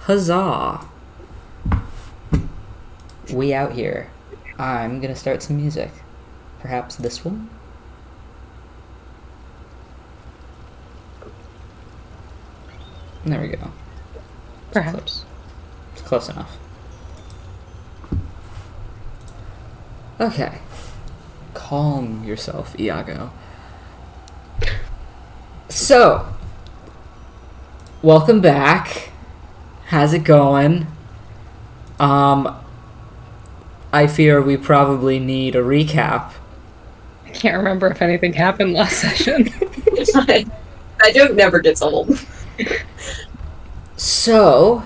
Huzzah! We out here. I'm gonna start some music. Perhaps this one? There we go. Perhaps. It's close enough. Okay. Calm yourself, Iago. So, welcome back. How's it going? I fear we probably need a recap. I can't remember if anything happened last session. That joke never gets old. So,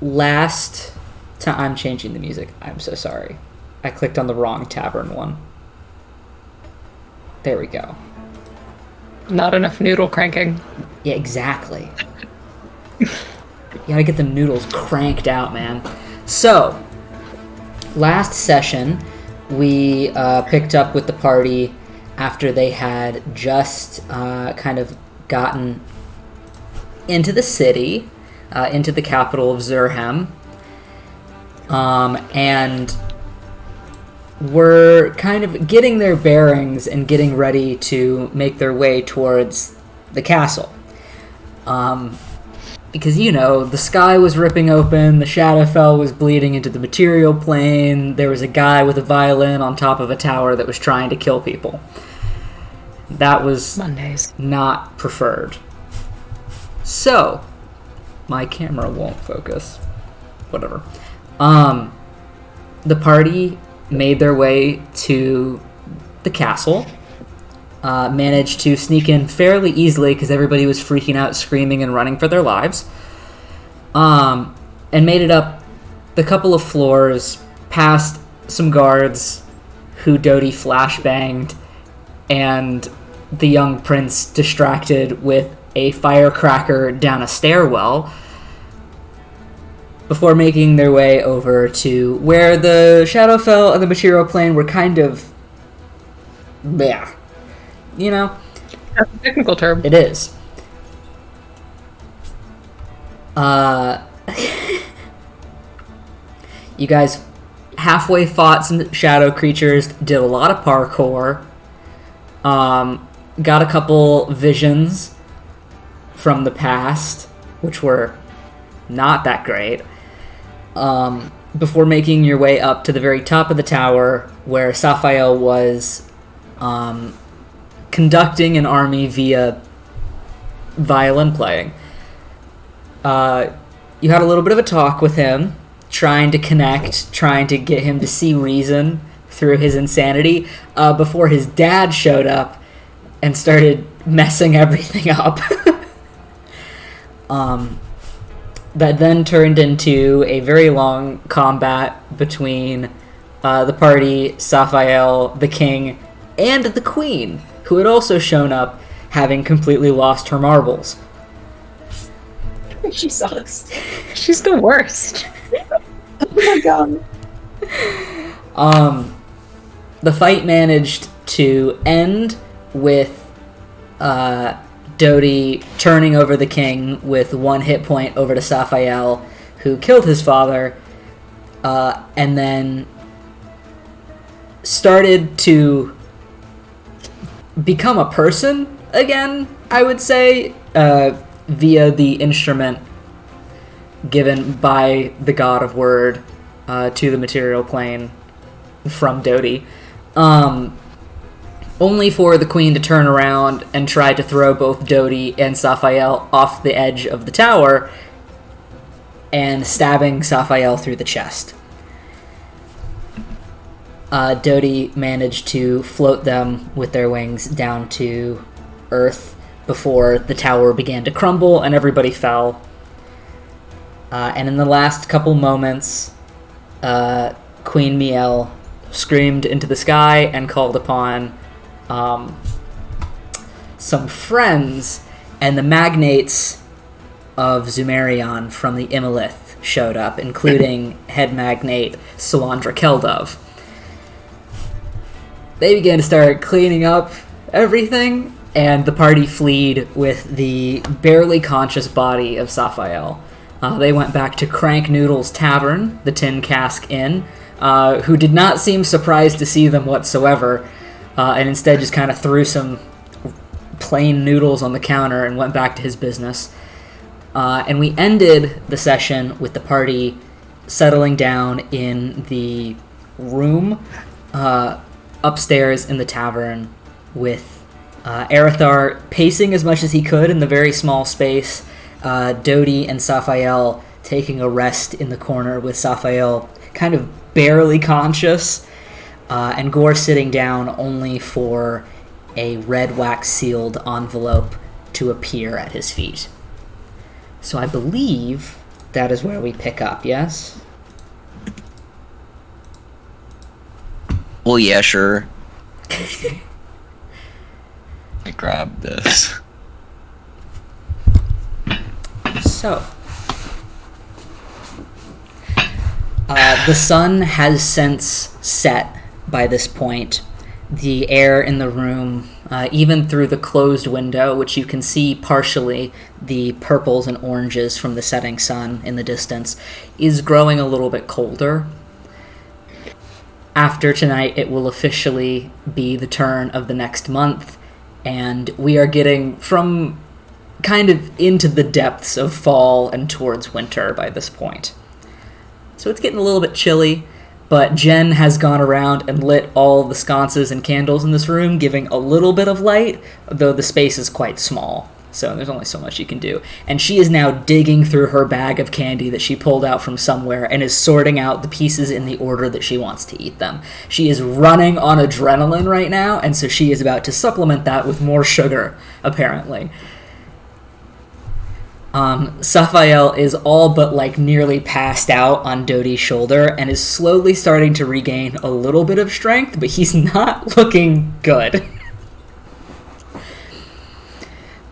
last time... I'm changing the music. I'm so sorry. I clicked on the wrong tavern one. There we go. Not enough noodle cranking. Yeah, exactly. You gotta get the noodles cranked out, man. So, last session, we picked up with the party after they had just kind of gotten into the city, into the capital of Zurhem, and were kind of getting their bearings and getting ready to make their way towards the castle. Because, you know, the sky was ripping open, the Shadowfell was bleeding into the material plane, there was a guy with a violin on top of a tower that was trying to kill people. That was Mondays. not preferred. So, my camera won't focus. Whatever. The party made their way to the castle. Managed to sneak in fairly easily because everybody was freaking out, screaming, and running for their lives. And made it up the couple of floors, past some guards who Dodie flashbanged, and the young prince distracted with a firecracker down a stairwell, before making their way over to where the Shadowfell and the material plane were kind of... bleh. You know? That's a technical term. It is. You guys halfway fought some shadow creatures, did a lot of parkour, got a couple visions from the past, which were not that great, before making your way up to the very top of the tower where Saphael was conducting an army via violin playing. You had a little bit of a talk with him, trying to connect, trying to get him to see reason through his insanity, before his dad showed up and started messing everything up. That then turned into a very long combat between the party, Saphael, the king, and the queen, who had also shown up, having completely lost her marbles. She sucks. She's the worst. Oh my god. The fight managed to end with Dodie turning over the king with one hit point over to Saphael, who killed his father, and then started to become a person again, I would say, via the instrument given by the god of word to the material plane from Dodie. Only for the queen to turn around and try to throw both Dodie and Saphael off the edge of the tower, and stabbing Saphael through the chest. Dodie managed to float them with their wings down to earth before the tower began to crumble and everybody fell. And in the last couple moments, Queen Miel screamed into the sky and called upon some friends, and the magnates of Zumerion from the Imolith showed up, including head magnate Salandra Keldov. They began to start cleaning up everything, and the party fled with the barely conscious body of Saphael. They went back to Crank Noodle's Tavern, the Tin Cask Inn, who did not seem surprised to see them whatsoever, and instead just kind of threw some plain noodles on the counter and went back to his business. And we ended the session with the party settling down in the room upstairs in the tavern, with Arithar pacing as much as he could in the very small space, Dodi and Saphael taking a rest in the corner, with Saphael kind of barely conscious, and Gore sitting down only for a red wax-sealed envelope to appear at his feet. So I believe that is where we pick up, yes? Well, yeah, sure. I grabbed this. So, the sun has since set by this point. The air in the room, even through the closed window, which you can see partially the purples and oranges from the setting sun in the distance, is growing a little bit colder. After tonight, it will officially be the turn of the next month, and we are getting from kind of into the depths of fall and towards winter by this point. So it's getting a little bit chilly, but Jen has gone around and lit all the sconces and candles in this room, giving a little bit of light, though the space is quite small, so there's only so much you can do. And she is now digging through her bag of candy that she pulled out from somewhere and is sorting out the pieces in the order that she wants to eat them. She is running on adrenaline right now, and so she is about to supplement that with more sugar, apparently. Saphael is all but nearly passed out on Dodi's shoulder and is slowly starting to regain a little bit of strength, but he's not looking good.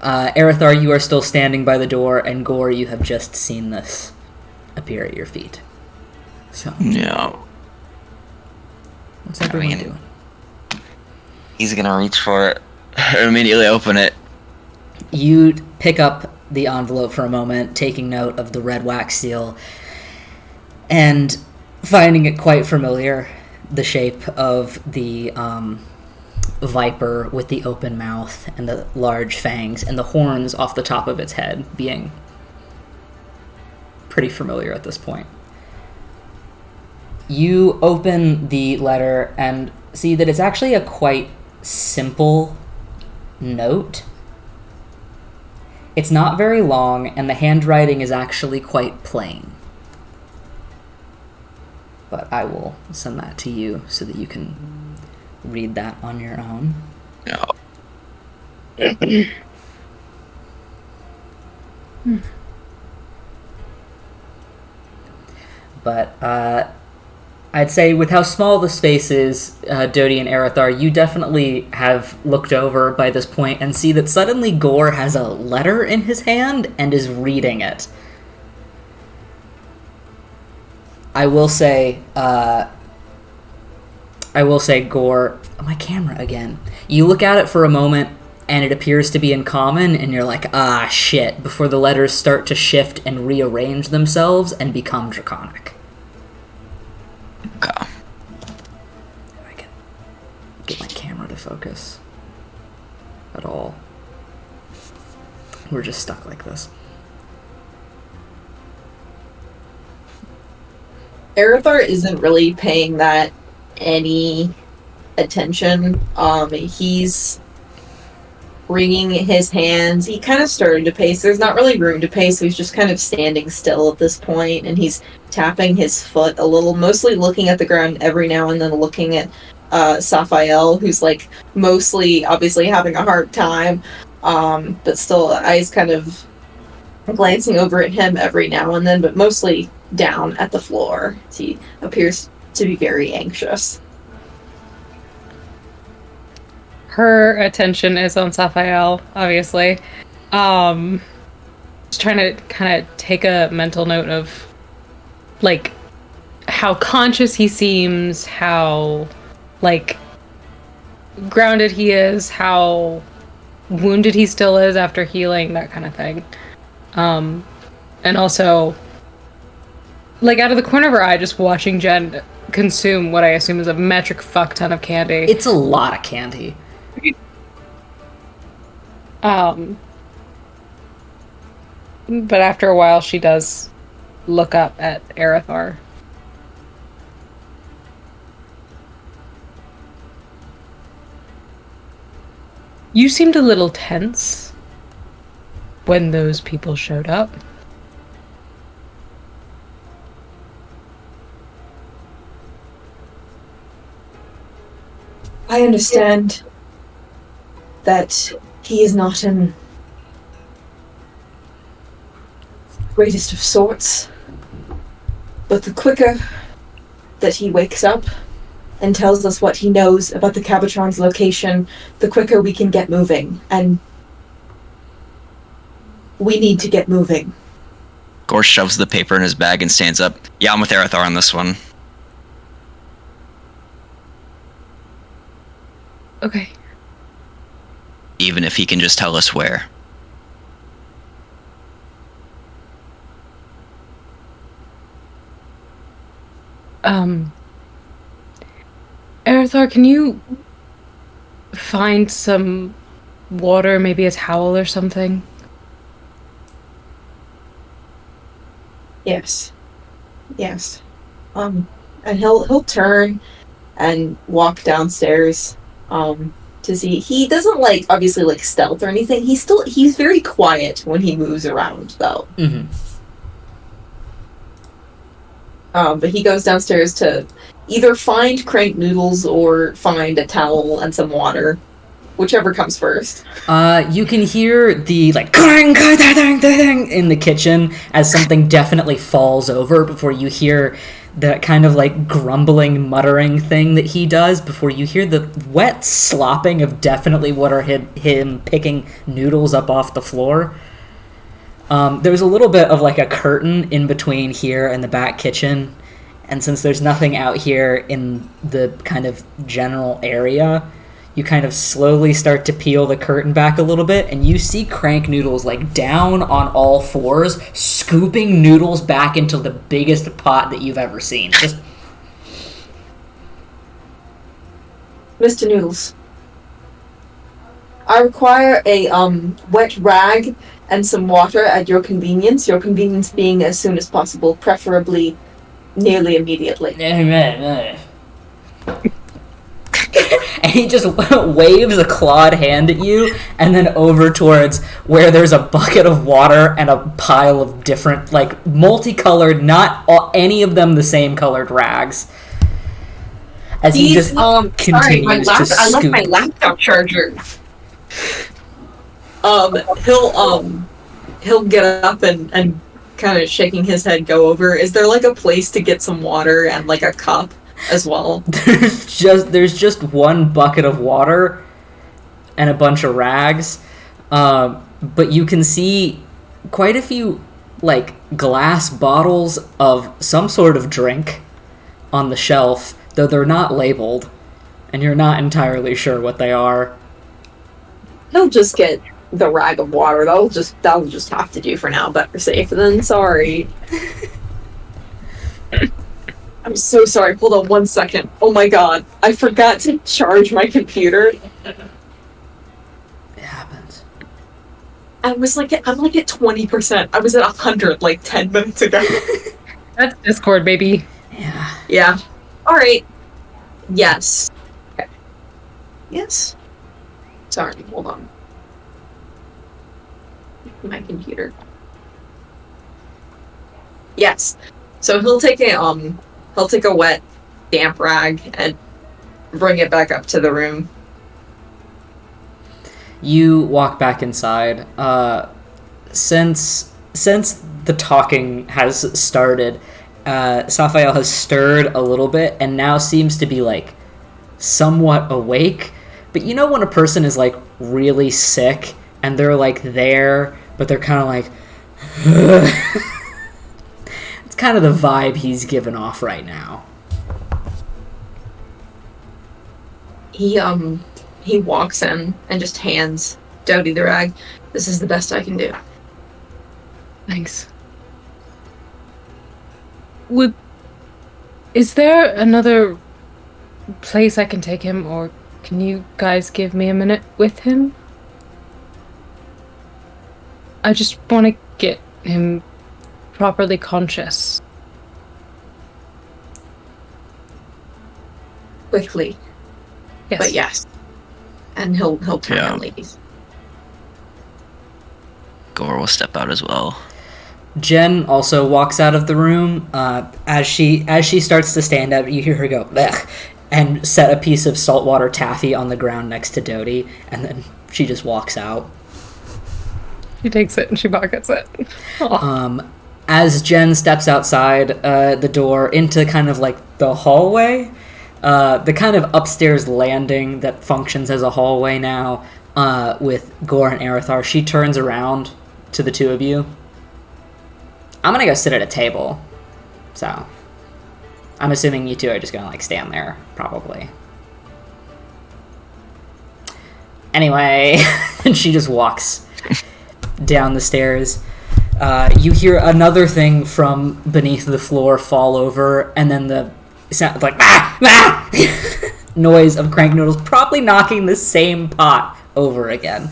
Arithar, you are still standing by the door, and Gore, you have just seen this appear at your feet. So, Yeah. what's everyone doing? He's gonna reach for it. Immediately open it. You pick up the envelope for a moment, taking note of the red wax seal, and finding it quite familiar, the shape of the viper with the open mouth and the large fangs and the horns off the top of its head being pretty familiar at this point. You open the letter and see that it's actually a quite simple note. It's not very long, and the handwriting is actually quite plain. But I will send that to you so that you can read that on your own. No. But I'd say with how small the space is, Dodi and Arithar, you definitely have looked over by this point and see that suddenly Gore has a letter in his hand and is reading it. I will say, Gore, my camera again. You look at it for a moment and it appears to be in common, and you're like, ah, shit, before the letters start to shift and rearrange themselves and become draconic. Okay. If I can get my camera to focus at all. We're just stuck like this. Arithar isn't really paying that any attention. He's wringing his hands. He kind of started to pace. There's not really room to pace, so he's just kind of standing still at this point, and he's tapping his foot a little, mostly looking at the ground every now and then looking at Saphael, who's mostly obviously having a hard time, but still eyes kind of glancing over at him every now and then, but mostly down at the floor. He appears to be very anxious. Her attention is on Saphael, obviously. Just trying to kind of take a mental note of, how conscious he seems, how, grounded he is, how wounded he still is after healing, that kind of thing. And also, like, out of the corner of her eye, just watching Jen consume what I assume is a metric fuck ton of candy. It's a lot of candy. But after a while, she does look up at Arathar. You seemed a little tense when those people showed up. I understand that he is not in greatest of sorts, but the quicker that he wakes up and tells us what he knows about the Cabatron's location, the quicker we can get moving, and we need to get moving. Gore shoves the paper in his bag and stands up. Yeah, I'm with Arathar on this one. Okay. Even if he can just tell us where. Arathar, can you find some water, maybe a towel or something? Yes. Yes. And he'll turn and walk downstairs, to see. He doesn't obviously stealth or anything. He's very quiet when he moves around, though. Mm-hmm. But he goes downstairs to either find crank noodles or find a towel and some water, whichever comes first. You can hear the clang, clang, dang, dang, in the kitchen as something definitely falls over before you hear that kind of grumbling, muttering thing that he does before you hear the wet slopping of definitely what are him picking noodles up off the floor. There's a little bit of a curtain in between here and the back kitchen, and since there's nothing out here in the kind of general area, you kind of slowly start to peel the curtain back a little bit, and you see Crank Noodles down on all fours, scooping noodles back into the biggest pot that you've ever seen. Just Mr. Noodles, I require a wet rag and some water at your convenience being as soon as possible, preferably nearly immediately. and he just waves a clawed hand at you, and then over towards where there's a bucket of water and a pile of different, multicolored, not any of them the same colored rags. As he just continues to scoop. I left my laptop charger. He'll get up and kind of shaking his head go over. Is there a place to get some water and a cup as well? There's just one bucket of water and a bunch of rags, but you can see quite a few glass bottles of some sort of drink on the shelf, though they're not labeled, and you're not entirely sure what they are. He'll just get the rag of water. That'll just have to do for now. Better safe than sorry. I'm so sorry. Hold on 1 second. Oh my god. I forgot to charge my computer. It happens. I'm at 20%. I was at 100 10 minutes ago. That's Discord, baby. Yeah. Yeah. Alright. Yes. Okay. Yes. Sorry, hold on. My computer. Yes. So he'll take a wet, damp rag and bring it back up to the room. You walk back inside. Since the talking has started, Saphael has stirred a little bit and now seems to be somewhat awake. But you know when a person is really sick and they're there, but they're kind of it's kind of the vibe he's giving off right now. He walks in and just hands Dodie the Rag. This is the best I can do. Thanks. Is there another place I can take him, or can you guys give me a minute with him? I just want to get him properly conscious. Quickly. Yes. But yes. And he'll turn Yeah. and leave. Gore will step out as well. Jen also walks out of the room. As she starts to stand up, you hear her go, "Blech," and set a piece of saltwater taffy on the ground next to Dodie, and then she just walks out. She takes it and she pockets it. Aw. As Jen steps outside the door into kind of like the hallway, the kind of upstairs landing that functions as a hallway now, with Gore and Arathar, she turns around to the two of you. I'm gonna go sit at a table, so I'm assuming you two are just gonna like stand there, probably. Anyway, and she just walks down the stairs. You hear another thing from beneath the floor fall over, and then the sound like noise of Crank Noodles probably knocking the same pot over again.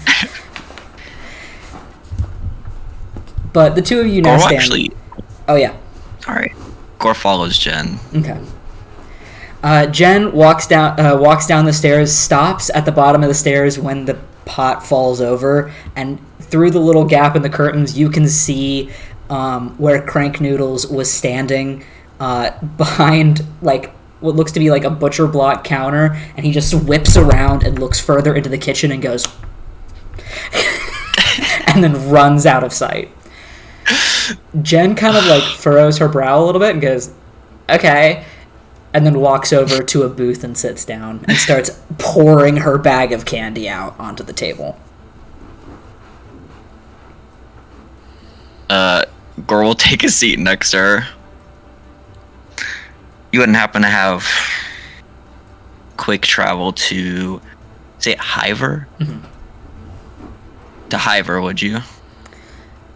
But the two of you now Gore stand. actually. Oh yeah. All right. Gore follows Jen. Okay. Jen walks down the stairs, stops at the bottom of the stairs when the pot falls over, and through the little gap in the curtains, you can see where Crank Noodles was standing behind like what looks to be like a butcher block counter, and he just whips around and looks further into the kitchen and goes, and then runs out of sight. Jen kind of like furrows her brow a little bit and goes, okay, and then walks over to a booth and sits down and starts pouring her bag of candy out onto the table. Gore will take a seat next to her. You wouldn't happen to have quick travel to, say, Hiver? Mm-hmm. To Hiver, would you?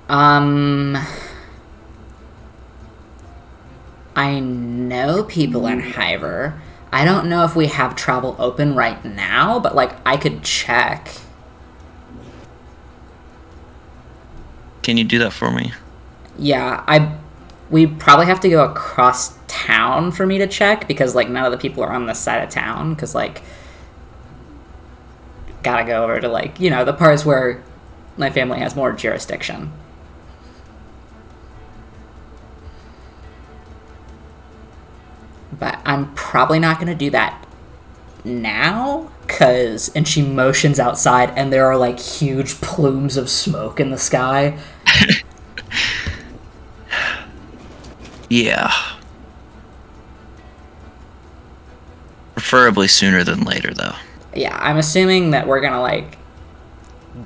I know people in Hiver. I don't know if we have travel open right now, but like I could check. Can you do that for me? Yeah, we probably have to go across town for me to check, because like none of the people are on this side of town, because like gotta go over to like, you know, the parts where my family has more jurisdiction. But I'm probably not gonna do that now, and she motions outside and there are like huge plumes of smoke in the sky. Yeah. Preferably sooner than later, though. Yeah, I'm assuming that we're gonna like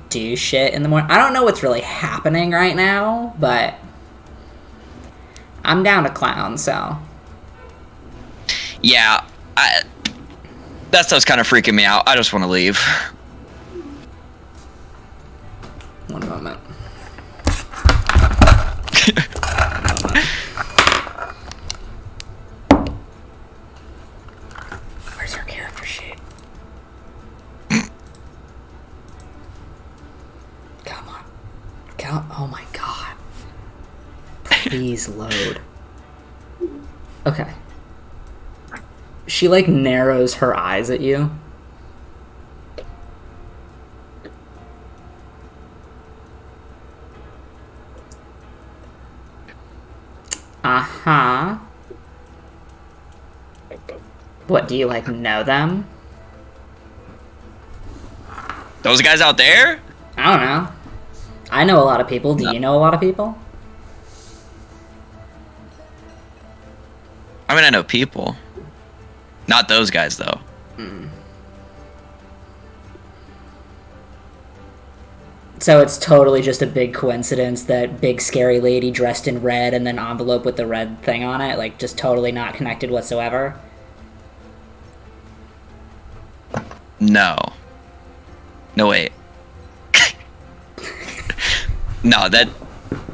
do shit in the morning. I don't know what's really happening right now, but I'm down to clown, so. Yeah, that stuff's kind of freaking me out. I just want to leave. One moment. Where's your character sheet? Come on. Oh my god. Please load. Okay. She like narrows her eyes at you. Uh-huh. What, do you like know them? Those guys out there? I don't know. I know a lot of people. Do you know a lot of people? I mean, I know people. Not those guys, though. So it's totally just a big coincidence that big scary lady dressed in red and then envelope with the red thing on it, like just totally not connected whatsoever? No. No, wait. No, that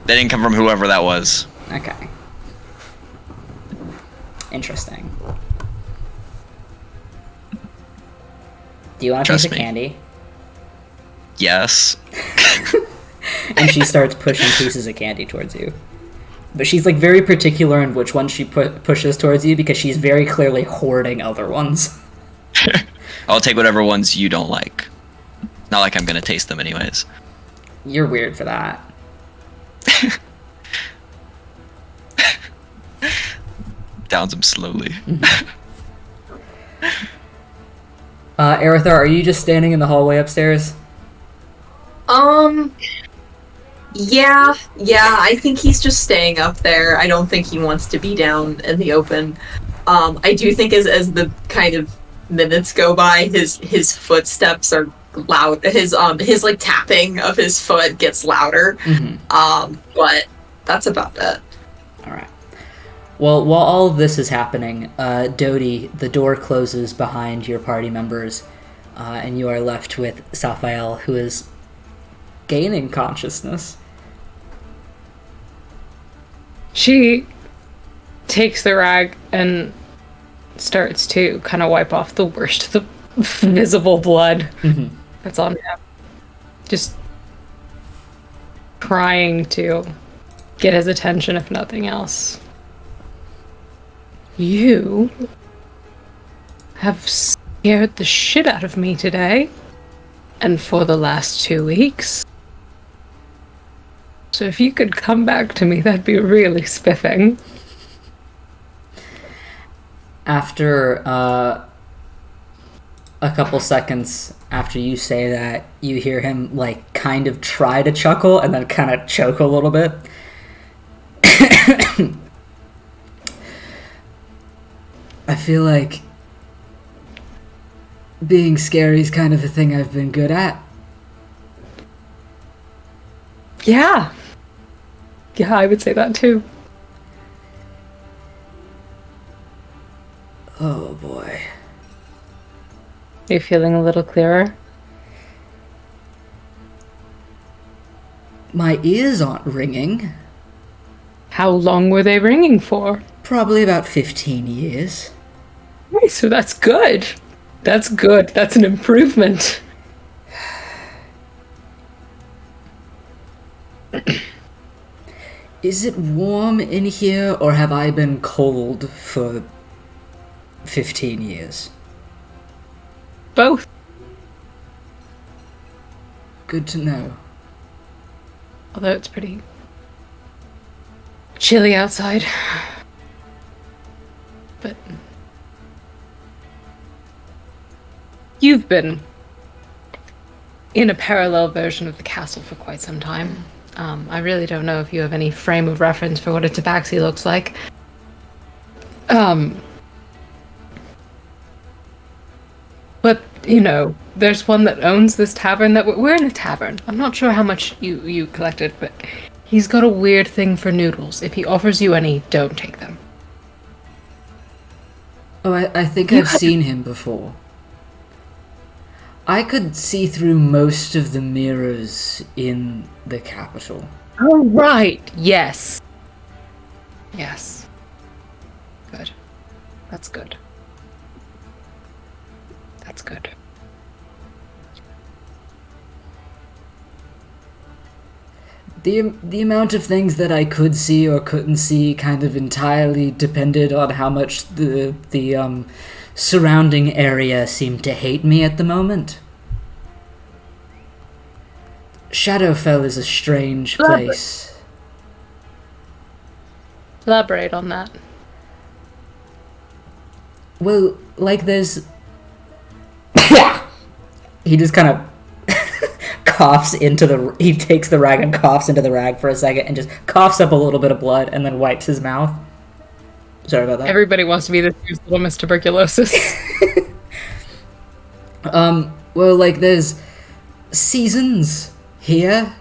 didn't come from whoever that was. Okay. Interesting. Do you want a piece Trust of me. candy? Yes. And she starts pushing pieces of candy towards you. But she's like very particular in which ones she pushes towards you because she's very clearly hoarding other ones. I'll take whatever ones you don't like. Not like I'm gonna taste them anyways. You're weird for that. Downs them slowly. Aerithar, are you just standing in the hallway upstairs? Yeah, I think he's just staying up there. I don't think he wants to be down in the open. I do think as the kind of minutes go by, his footsteps are loud. His like tapping of his foot gets louder. But that's about it. Alright. Well, while all of this is happening, Dodie, the door closes behind your party members, and you are left with Saphael, who is gaining consciousness. She takes the rag and starts to kind of wipe off the worst of the visible blood that's on him. Just trying to get his attention, if nothing else. You have scared the shit out of me today, and for the last 2 weeks. So if you could come back to me, that'd be really spiffing. After a couple seconds after you say that, you hear him like kind of try to chuckle and then kind of choke a little bit. I feel like being scary is kind of a thing I've been good at. Yeah. Yeah, I would say that too. Oh boy. Are you feeling a little clearer? My ears aren't ringing. How long were they ringing for? Probably about 15 years. Okay, so that's good. That's good. That's an improvement. Is it warm in here, or have I been cold for 15 years? Both. Good to know. Although it's pretty chilly outside. But you've been in a parallel version of the castle for quite some time. I really don't know if you have any frame of reference for what a tabaxi looks like. But, you know, there's one that owns this tavern that we're in a tavern. I'm not sure how much you collected, but he's got a weird thing for noodles. If he offers you any, don't take them. Oh, I think I've seen him before. I could see through most of the mirrors in the capital. Oh, right. Yes. Yes. Good. That's good. That's good. The amount of things that I could see or couldn't see kind of entirely depended on how much the surrounding area seemed to hate me at the moment. Shadowfell is a strange place. Elaborate on that. Well, like there's... He just kind of coughs into the... He takes the rag and coughs into the rag for a second and just coughs up a little bit of blood and then wipes his mouth. Sorry about that. Everybody wants to be this year's Little Miss Tuberculosis. Well, like, there's seasons here.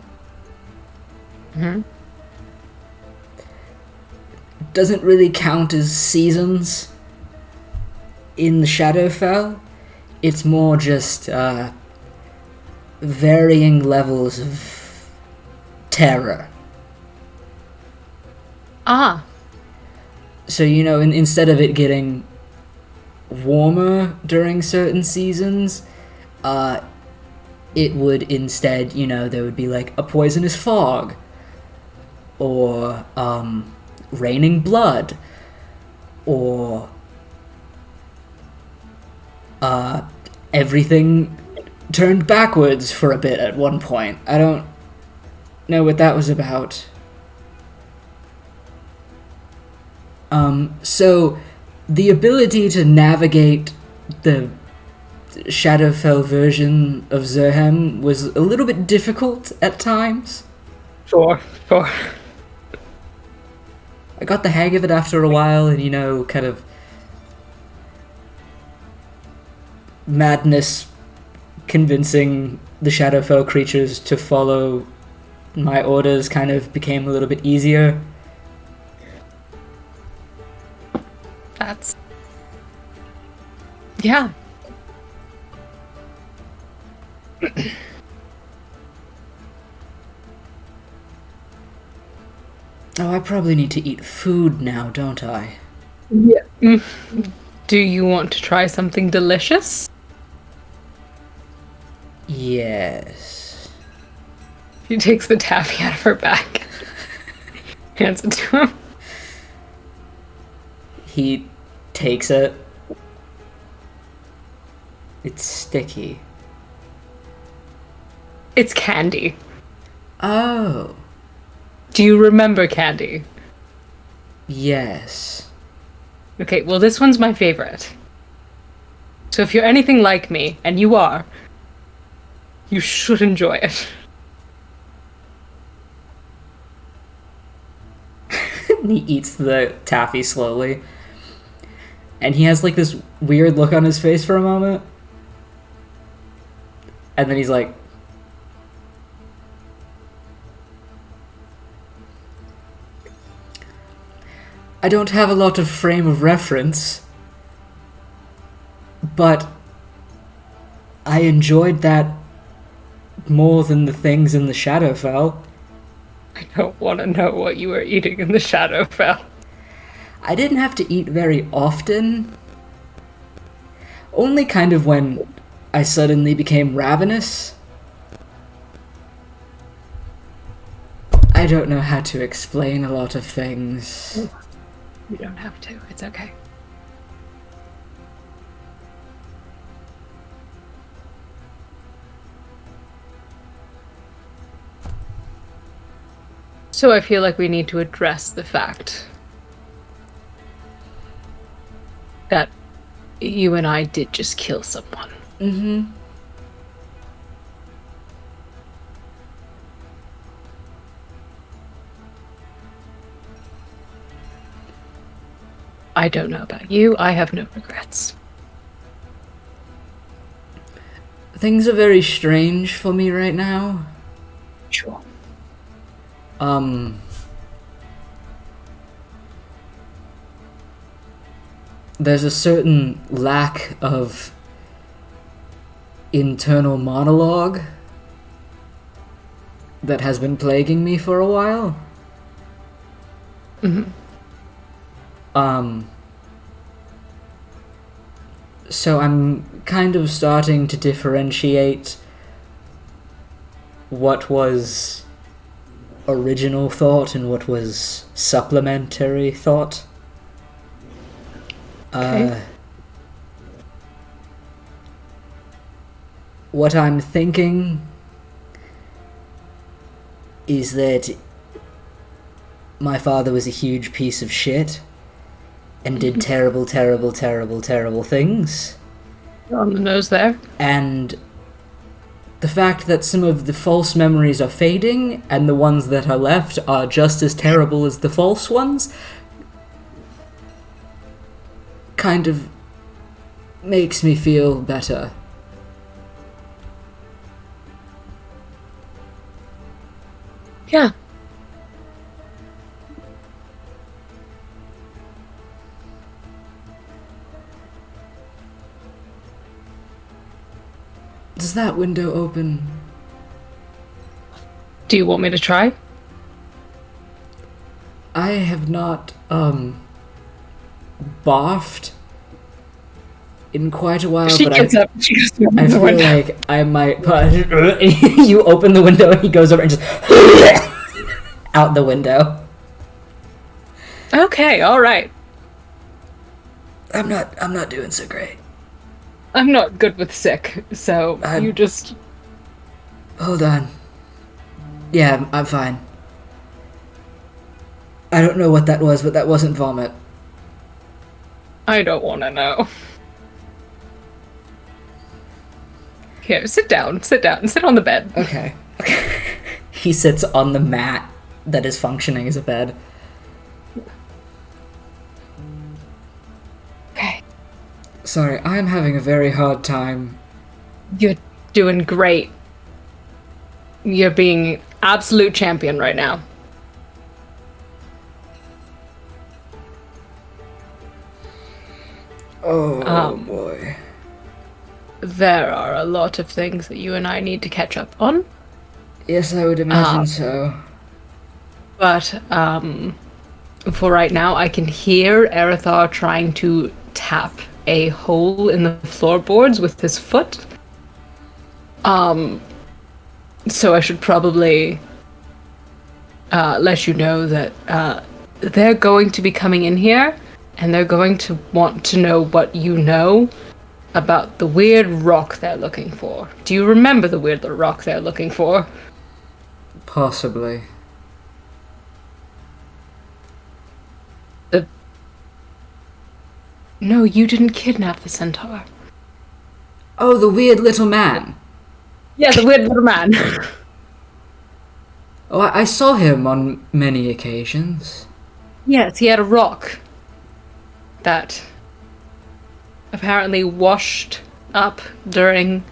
Doesn't really count as seasons in the Shadowfell. It's more just, varying levels of terror. Ah, So, instead of it getting warmer during certain seasons, it would instead, there would be like a poisonous fog, or raining blood, or everything turned backwards for a bit at one point. I don't know what that was about. So the ability to navigate the Shadowfell version of Zerhem was a little bit difficult at times. sure. I got the hang of it after a while, and kind of madness convincing the Shadowfell creatures to follow my orders kind of became a little bit easier. That's... Yeah. Oh, I probably need to eat food now, don't I? Yeah. Do you want to try something delicious? Yes. She takes the taffy out of her bag. Hands it to him. He takes it. It's sticky. It's candy. Oh, Do you remember candy? yes. Okay, well, this one's my favorite. So if you're anything like me, and you are, you should enjoy it. He eats the taffy slowly. And he has like this weird look on his face for a moment. And then he's like, I don't have a lot of frame of reference, but I enjoyed that more than the things in the Shadowfell. I don't want to know what you were eating in the Shadowfell. I didn't have to eat very often. Only kind of when I suddenly became ravenous. I don't know how to explain a lot of things. You don't have to. It's okay. So I feel like we need to address the fact that you and I did just kill someone. Mm-hmm. I don't know about you. I have no regrets. Things are very strange for me right now. Sure. There's a certain lack of internal monologue that has been plaguing me for a while. Mm-hmm. So I'm kind of starting to differentiate what was original thought and what was supplementary thought. Okay. What I'm thinking is that my father was a huge piece of shit and did terrible, terrible, terrible, terrible things. On the nose there. And the fact that some of the false memories are fading and the ones that are left are just as terrible as the false ones kind of makes me feel better. Yeah. Does that window open? Do you want me to try? I have not, boffed in quite a while, She but gets up and she goes to I the feel window. like I might. You open the window and he goes over and just out the window. Okay, alright. I'm not doing so great. I'm not good with sick, so you just... Hold on. Yeah, I'm fine. I don't know what that was, but that wasn't vomit. I don't want to know. Here, sit down, sit on the bed. Okay. He sits on the mat that is functioning as a bed. Okay. Sorry, I'm having a very hard time. You're doing great. You're being absolute champion right now. Oh boy. There are a lot of things that you and I need to catch up on. Yes, I would imagine so. But, for right now, I can hear Erithar trying to tap a hole in the floorboards with his foot. So I should probably let you know that they're going to be coming in here, and they're going to want to know what you know about the weird rock they're looking for. Do you remember the weird rock they're looking for? Possibly. No, you didn't kidnap the centaur. Oh, the weird little man. Yeah, the weird little man. Oh, I saw him on many occasions. Yes, he had a rock that apparently washed up during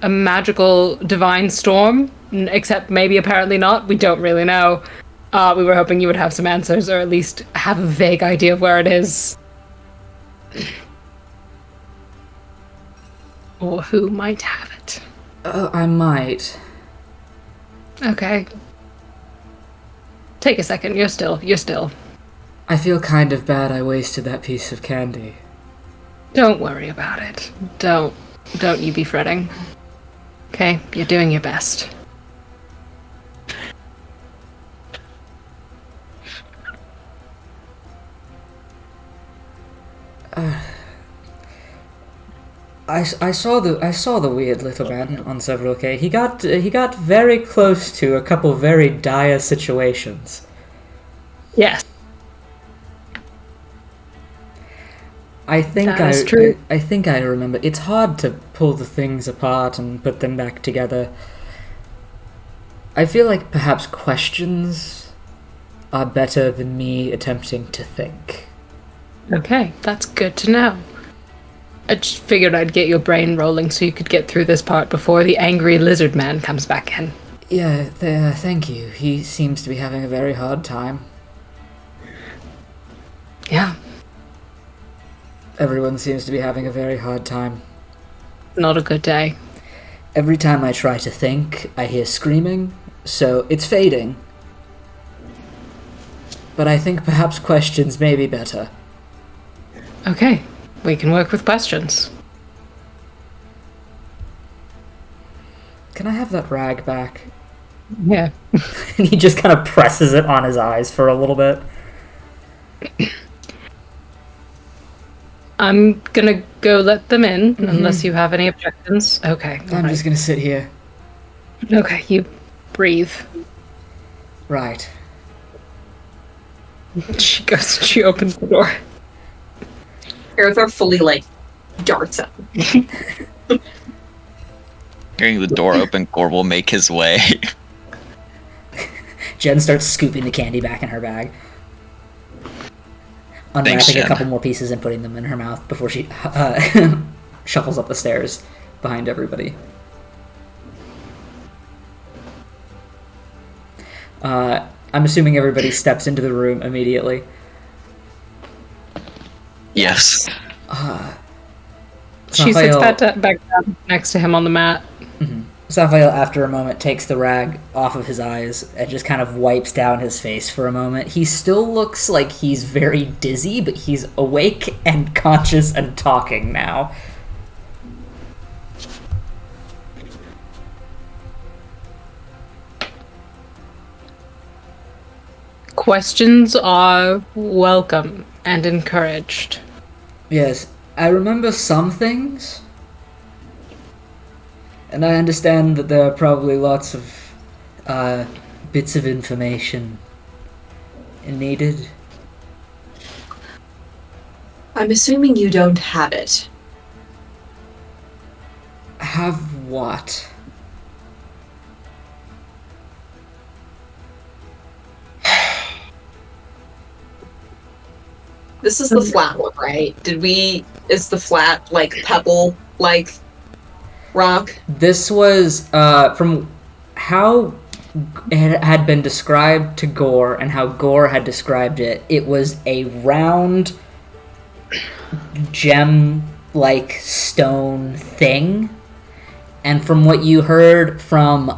a magical divine storm, except maybe apparently not. We don't really know. We were hoping you would have some answers, or at least have a vague idea of where it is. Or who might have it. I might. Okay. Take a second, you're still. I feel kind of bad I wasted that piece of candy. Don't worry about it. Don't you be fretting. Okay, you're doing your best. I saw the weird little man on several occasions. He got very close to a couple very dire situations. Yes. I think That is true. I think I remember. It's hard to pull the things apart and put them back together. I feel like perhaps questions are better than me attempting to think. Okay, that's good to know. I just figured I'd get your brain rolling so you could get through this part before the angry lizard man comes back in. Yeah, thank you. He seems to be having a very hard time. Yeah, Everyone seems to be having a very hard time. not a good day. Every time I try to think, I hear screaming, so it's fading. But I think perhaps questions may be better. Okay, we can work with questions. Can I have that rag back? Yeah. And he just kind of presses it on his eyes for a little bit. I'm gonna go let them in, unless you have any objections. Okay. I'm just gonna sit here. Okay, you breathe. Right. She opens the door. Erithar fully, darts out. Hearing the door open, Gore will make his way. Jen starts scooping the candy back in her bag. Unwrapping Thanks, a Jen. couple more pieces and putting them in her mouth before she shuffles up the stairs behind everybody. I'm assuming everybody steps into the room immediately. Yes. She sits Raphael- back down next to him on the mat. Saphael, after a moment, takes the rag off of his eyes and just kind of wipes down his face for a moment. He still looks like he's very dizzy, but he's awake and conscious and talking now. Questions are welcome and encouraged. Yes, I remember some things, and I understand that there are probably lots of bits of information needed. I'm assuming you don't have it. Have what? This is the flat one, right? Is the flat, like, pebble, like, rock? This was, from how it had been described to Gore and how Gore had described it, it was a round, gem-like stone thing. And from what you heard from,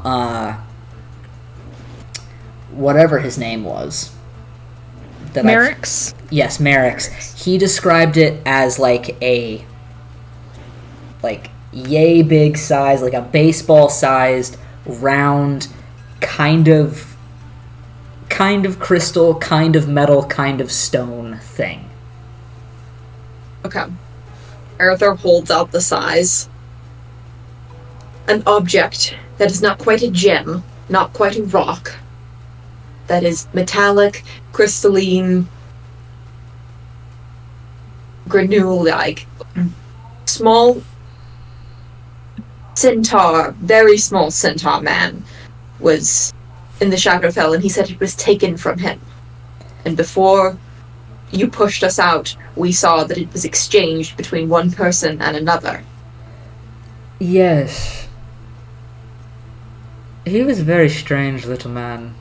whatever his name was. Merrick's? Yes, Merrick's. He described it as like a yay big size, like a baseball sized, round, kind of crystal, kind of metal, kind of stone thing. Okay. Arthur holds out the size. An object that is not quite a gem, not quite a rock. That is metallic, crystalline, granule-like. Small centaur, very small centaur man was in the Shadowfell, and he said it was taken from him. And before you pushed us out, we saw that it was exchanged between one person and another. Yes. He was a very strange little man.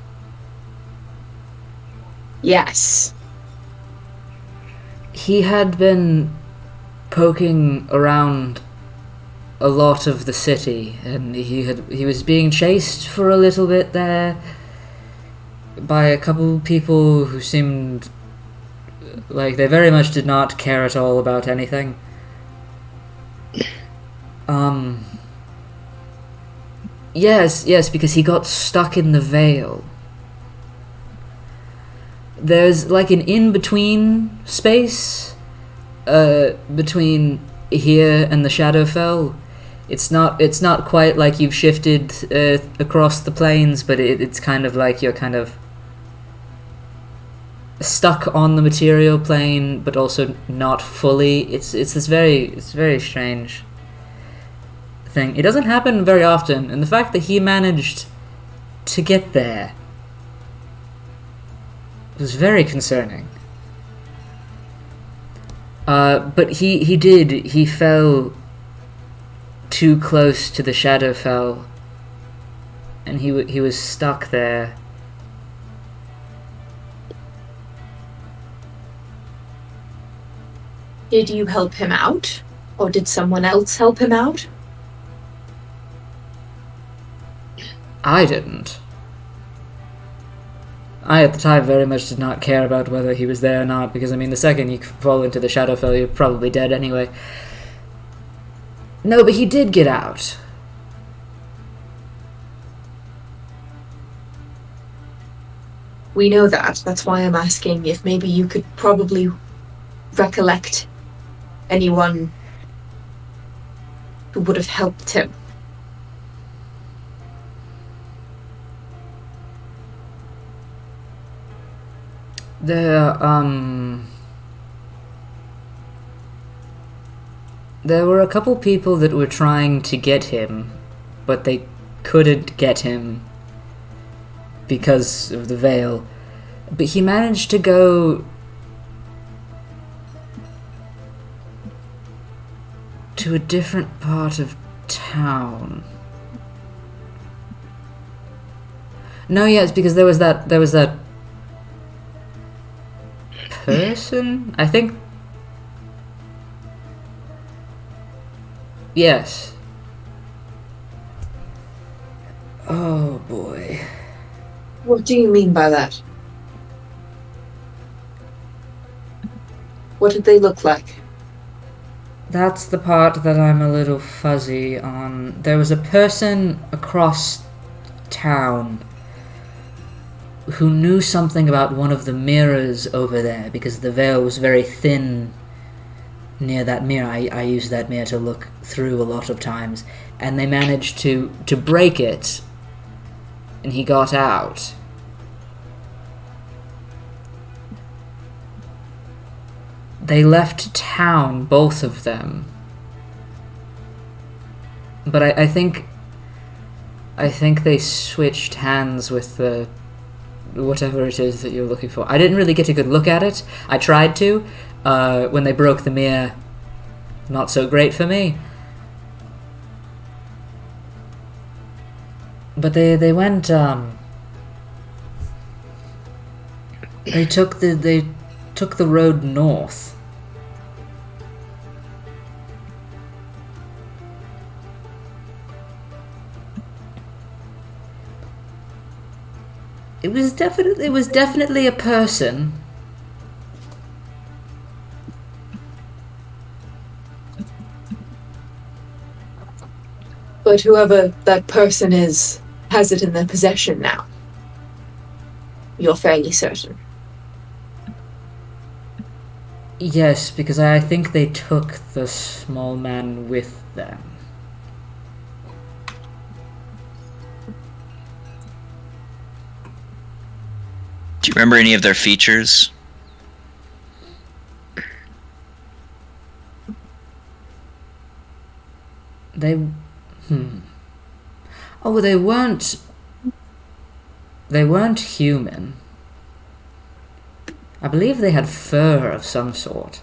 Yes. He had been poking around a lot of the city, and he was being chased for a little bit there by a couple people who seemed like they very much did not care at all about anything. Yes, because he got stuck in the Veil. There's like an in-between space between here and the Shadowfell. It's not quite like you've shifted across the plains, but it's kind of like you're kind of stuck on the material plane, but also not fully. It's very strange thing. It doesn't happen very often, and the fact that he managed to get there was very concerning. But he fell too close to the Shadowfell, and he was stuck there. Did you help him out? Or did someone else help him out? I didn't. I, at the time, very much did not care about whether he was there or not, because, I mean, the second you fall into the Shadowfell, you're probably dead anyway. No, but he did get out. We know that. That's why I'm asking if maybe you could probably recollect anyone who would have helped him. There were a couple people that were trying to get him, but they couldn't get him because of the Veil. But he managed to go to a different part of town. No, yes, because there was that person? I think... Yes. Oh boy. What do you mean by that? What did they look like? That's the part that I'm a little fuzzy on. There was a person across town who knew something about one of the mirrors over there because the veil was very thin near that mirror. I used that mirror to look through a lot of times, and they managed to break it, and he got out. They left town, both of them. But I think they switched hands with the whatever it is that you're looking for. I didn't really get a good look at it. I tried to. When they broke the mirror, not so great for me. But they went. They took the road north. It was definitely a person. But whoever that person is has it in their possession now. You're fairly certain. Yes, because I think they took the small man with them. Do you remember any of their features? Oh, they weren't human. I believe they had fur of some sort.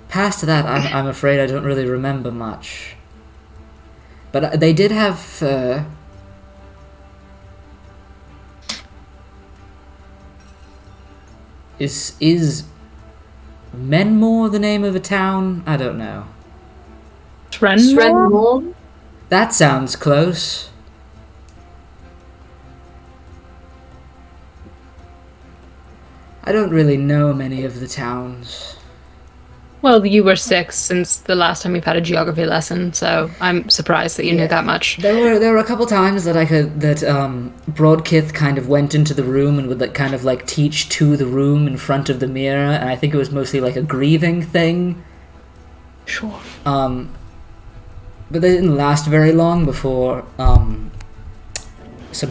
Past that, I'm afraid I don't really remember much. But they did have fur. Is Menmore the name of a town? I don't know. Trenmore? That sounds close. I don't really know many of the towns. Well, you were 6 since the last time we've had a geography lesson, so I'm surprised that you knew that much. There were a couple times that Broadkith kind of went into the room and would kind of teach to the room in front of the mirror, and I think it was mostly like a grieving thing. Sure. But they didn't last very long before some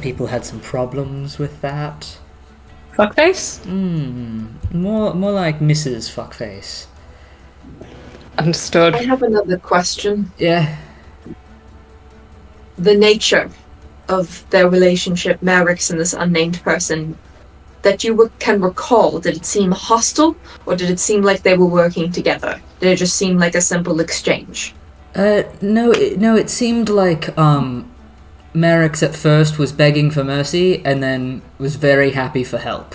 people had some problems with that. Fuckface? More like Mrs. Fuckface. Understood. I have another question. Yeah. The nature of their relationship, Merrick's and this unnamed person, that you can recall, did it seem hostile, or did it seem like they were working together? Did it just seem like a simple exchange? No, it seemed like Merrick's at first was begging for mercy and then was very happy for help.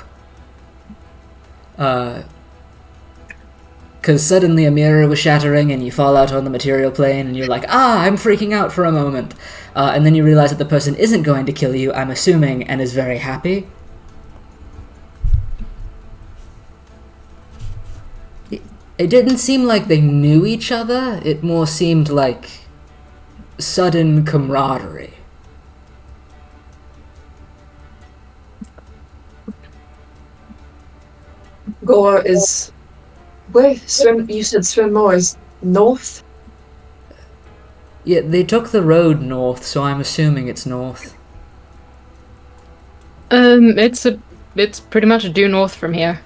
Because suddenly a mirror was shattering and you fall out on the material plane and you're like, I'm freaking out for a moment. And then you realize that the person isn't going to kill you, I'm assuming, and is very happy. It didn't seem like they knew each other, it more seemed like sudden camaraderie. Gore is... Where? You said Swimmore is north? Yeah, they took the road north, so I'm assuming it's north. It's pretty much due north from here.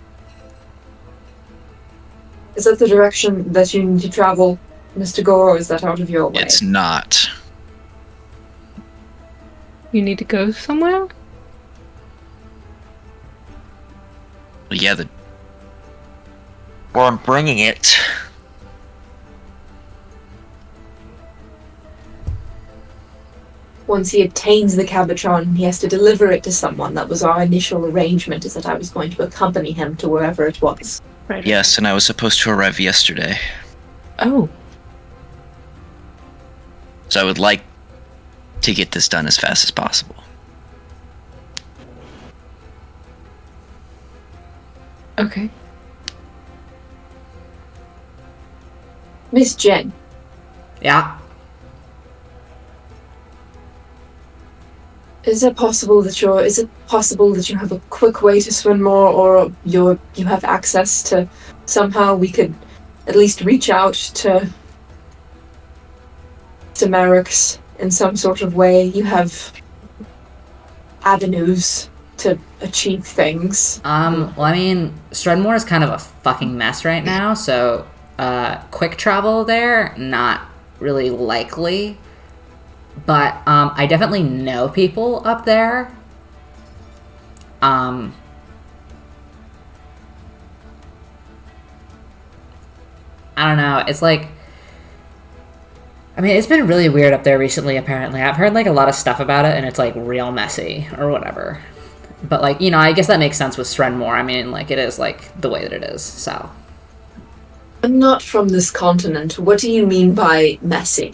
Is that the direction that you need to travel, Mr. Gore, or is that out of your way? It's not. You need to go somewhere? Well, yeah, well, I'm bringing it. Once he obtains the Cabochon, he has to deliver it to someone. That was our initial arrangement, is that I was going to accompany him to wherever it was. Right. Yes, and I was supposed to arrive yesterday. Oh. So I would like to get this done as fast as possible. Okay. Miss Jen, Yeah. Is it possible that you have a quick way to Swinmore, or you have access to somehow we could at least reach out to Merrick's in some sort of way? You have avenues to achieve things. Well, I mean, Strenmore is kind of a fucking mess right now, so quick travel there, not really likely. But I definitely know people up there. I don't know. It's like, I mean, it's been really weird up there recently, apparently. I've heard, like, a lot of stuff about it, and it's, like, real messy, or whatever. But, like, you know, I guess that makes sense with Strenmore. I mean, like, it is, like, the way that it is, so. I'm not from this continent. What do you mean by messy?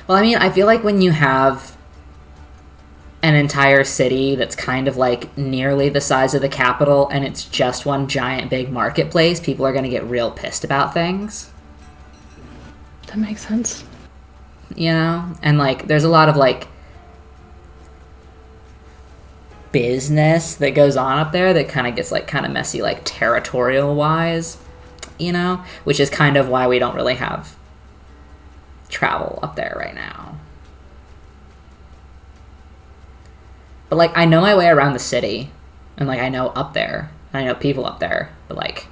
Well, I mean, I feel like when you have an entire city that's kind of, like, nearly the size of the capital, and it's just one giant big marketplace, people are going to get real pissed about things. That makes sense. You know? And, like, there's a lot of, like, business that goes on up there that kind of gets, like, kind of messy, like, territorial-wise, you know? Which is kind of why we don't really have travel up there right now. But, like, I know my way around the city, and, like, I know up there, and I know people up there, but, like...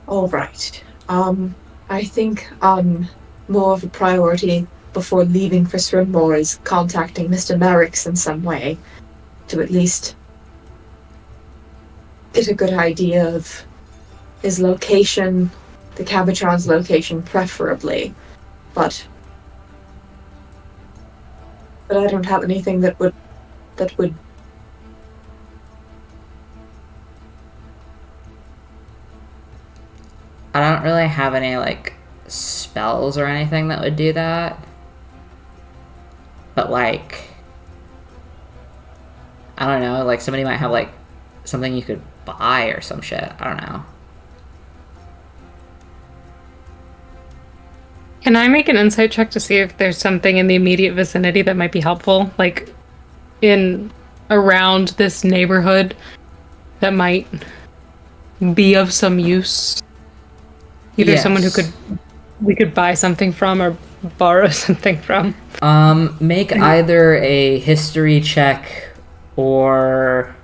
All right. I think more of a priority before leaving for Swinmore is contacting Mr. Merrick's in some way to at least get a good idea of his location, the Cabotron's location preferably, but I don't have anything that would I don't really have any, like, spells or anything that would do that. But, like... I don't know, like, somebody might have, like, something you could buy or some shit. I don't know. Can I make an insight check to see if there's something in the immediate vicinity that might be helpful? Like, in around this neighborhood that might be of some use? Either someone who we could buy something from or borrow something from. Make either a history check or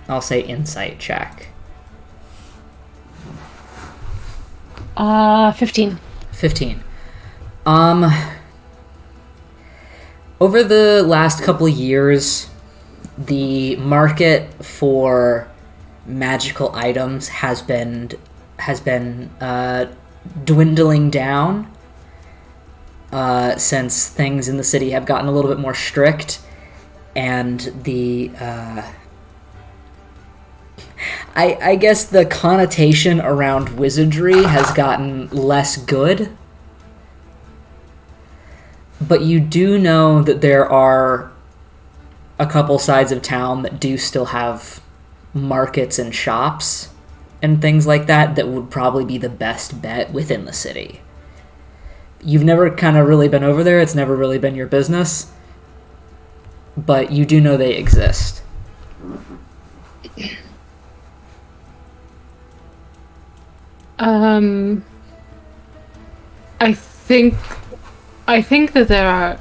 I'll say insight check. 15. 15. Over the last couple of years, the market for magical items has been dwindling down since things in the city have gotten a little bit more strict, and the I guess the connotation around wizardry has gotten less good. But you do know that there are a couple sides of town that do still have markets and shops and things like that that would probably be the best bet within the city. You've never kind of really been over there, it's never really been your business, but you do know they exist. I think that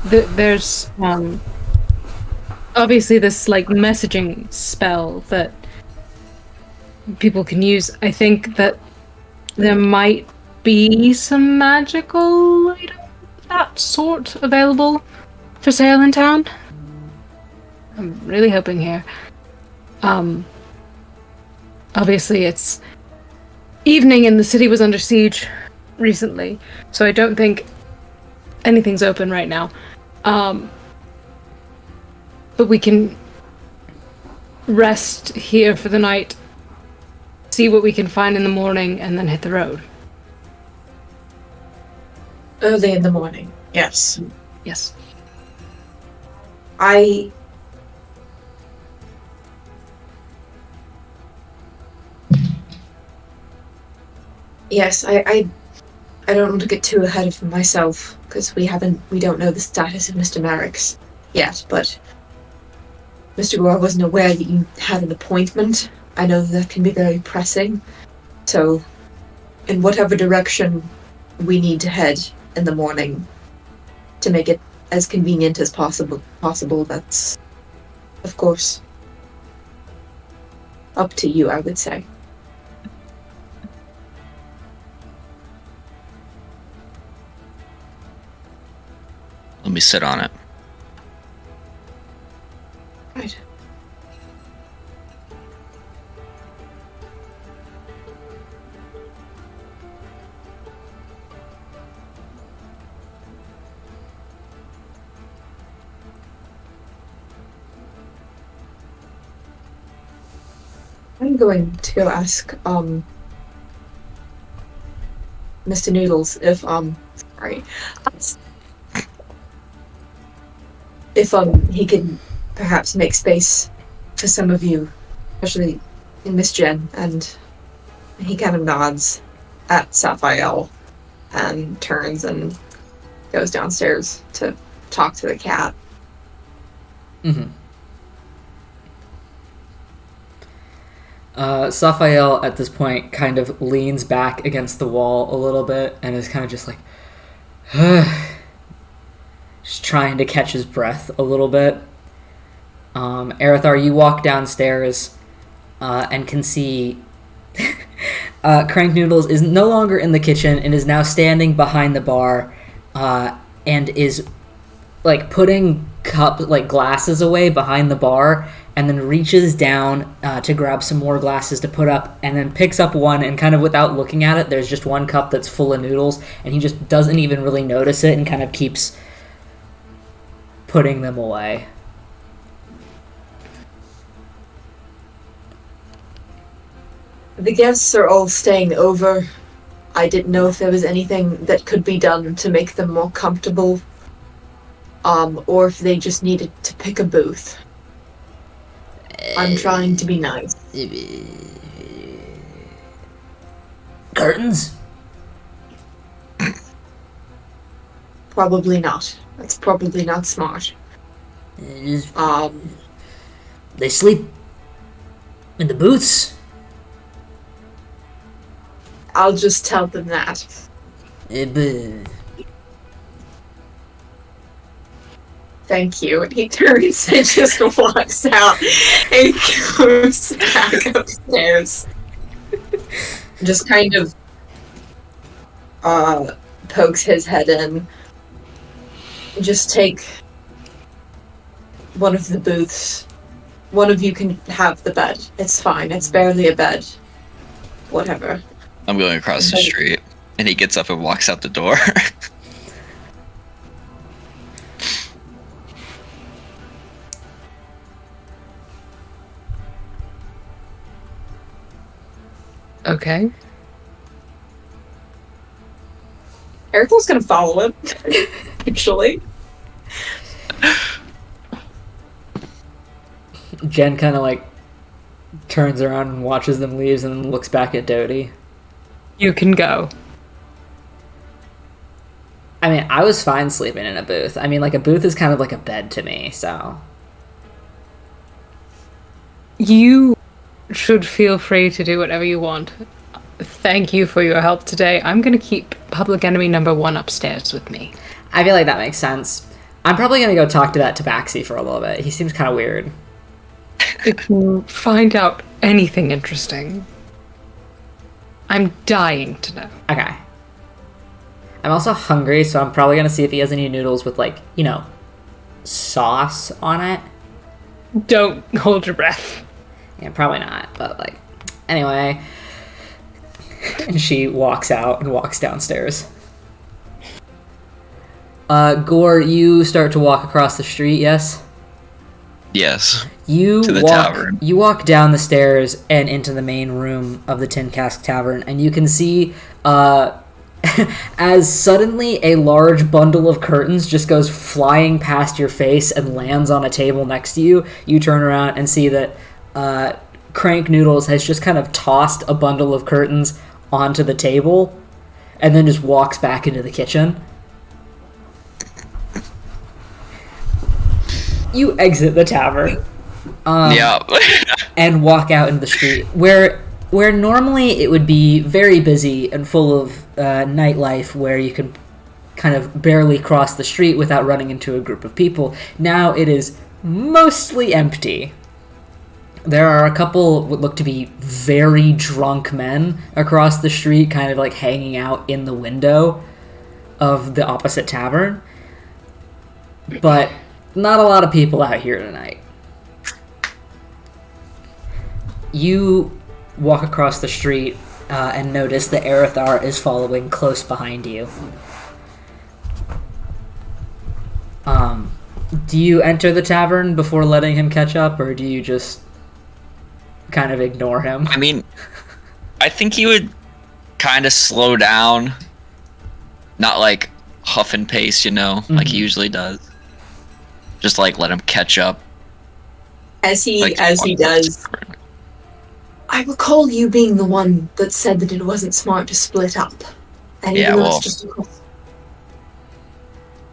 there's obviously this, like, messaging spell that people can use. I think that there might be some magical items of that sort available for sale in town. I'm really hoping here. Obviously it's evening and the city was under siege recently, so I don't think anything's open right now. But we can rest here for the night, see what we can find in the morning, and then hit the road. Early in the morning. Yes. Yes. Yes, I don't want to get too ahead of myself because we don't know the status of Mr. Merrick's yet, but Mr. Gore wasn't aware that you had an appointment. I know that can be very pressing, so in whatever direction we need to head in the morning to make it as convenient as possible, that's, of course, up to you, I would say. Let me sit on it. Right. I'm going to go ask Mr. Noodles if he can perhaps make space for some of you, especially in Miss Jen, and he kind of nods at Sapphire and turns and goes downstairs to talk to the cat. Mm-hmm. Sapphire at this point kind of leans back against the wall a little bit and is kind of just like, just trying to catch his breath a little bit. Arithar, you walk downstairs and can see Crank Noodles is no longer in the kitchen and is now standing behind the bar and is like putting glasses away behind the bar, and then reaches down to grab some more glasses to put up, and then picks up one, and kind of without looking at it, there's just one cup that's full of noodles, and he just doesn't even really notice it and kind of keeps putting them away. The guests are all staying over. I didn't know if there was anything that could be done to make them more comfortable, or if they just needed to pick a booth. I'm trying to be nice. Curtains? Probably not. That's probably not smart. They sleep in the booths? I'll just tell them that. Thank you. And he turns and just walks out and goes back upstairs. Just kind of pokes his head in. Just take one of the booths. One of you can have the bed. It's fine. It's barely a bed. Whatever. I'm going across the street, and he gets up and walks out the door. Okay. Eric's gonna follow him, actually. Jen kind of turns around and watches them leave and then looks back at Dodie. You can go. I mean, I was fine sleeping in a booth. I mean, a booth is kind of like a bed to me, so. You should feel free to do whatever you want. Thank you for your help today. I'm going to keep Public Enemy number 1 upstairs with me. I feel like that makes sense. I'm probably going to go talk to that Tabaxi for a little bit. He seems kind of weird. If you find out anything interesting, I'm dying to know. Okay. I'm also hungry, so I'm probably going to see if he has any noodles with, sauce on it. Don't hold your breath. Yeah, probably not, but, anyway. And she walks out and walks downstairs. Gore, you start to walk across the street, yes? Yes. You To the walk, tavern. You walk down the stairs and into the main room of the Tin Cask Tavern, and you can see, as suddenly a large bundle of curtains just goes flying past your face and lands on a table next to you. You turn around and see that Crank Noodles has just kind of tossed a bundle of curtains onto the table, and then just walks back into the kitchen. You exit the tavern. Yeah. And walk out into the street where normally it would be very busy and full of nightlife, where you can kind of barely cross the street without running into a group of people. Now it is mostly empty. There are a couple what look to be very drunk men across the street, kind of like hanging out in the window of the opposite tavern, but not a lot of people out here tonight. You walk across the street and notice that Erithar is following close behind you. Do you enter the tavern before letting him catch up, or do you just kind of ignore him? I mean, I think he would kind of slow down. Not like huff and pace, like he usually does. Just like let him catch up. As he Like, does, I recall you being the one that said that it wasn't smart to split up. And Yeah, even though well- it's just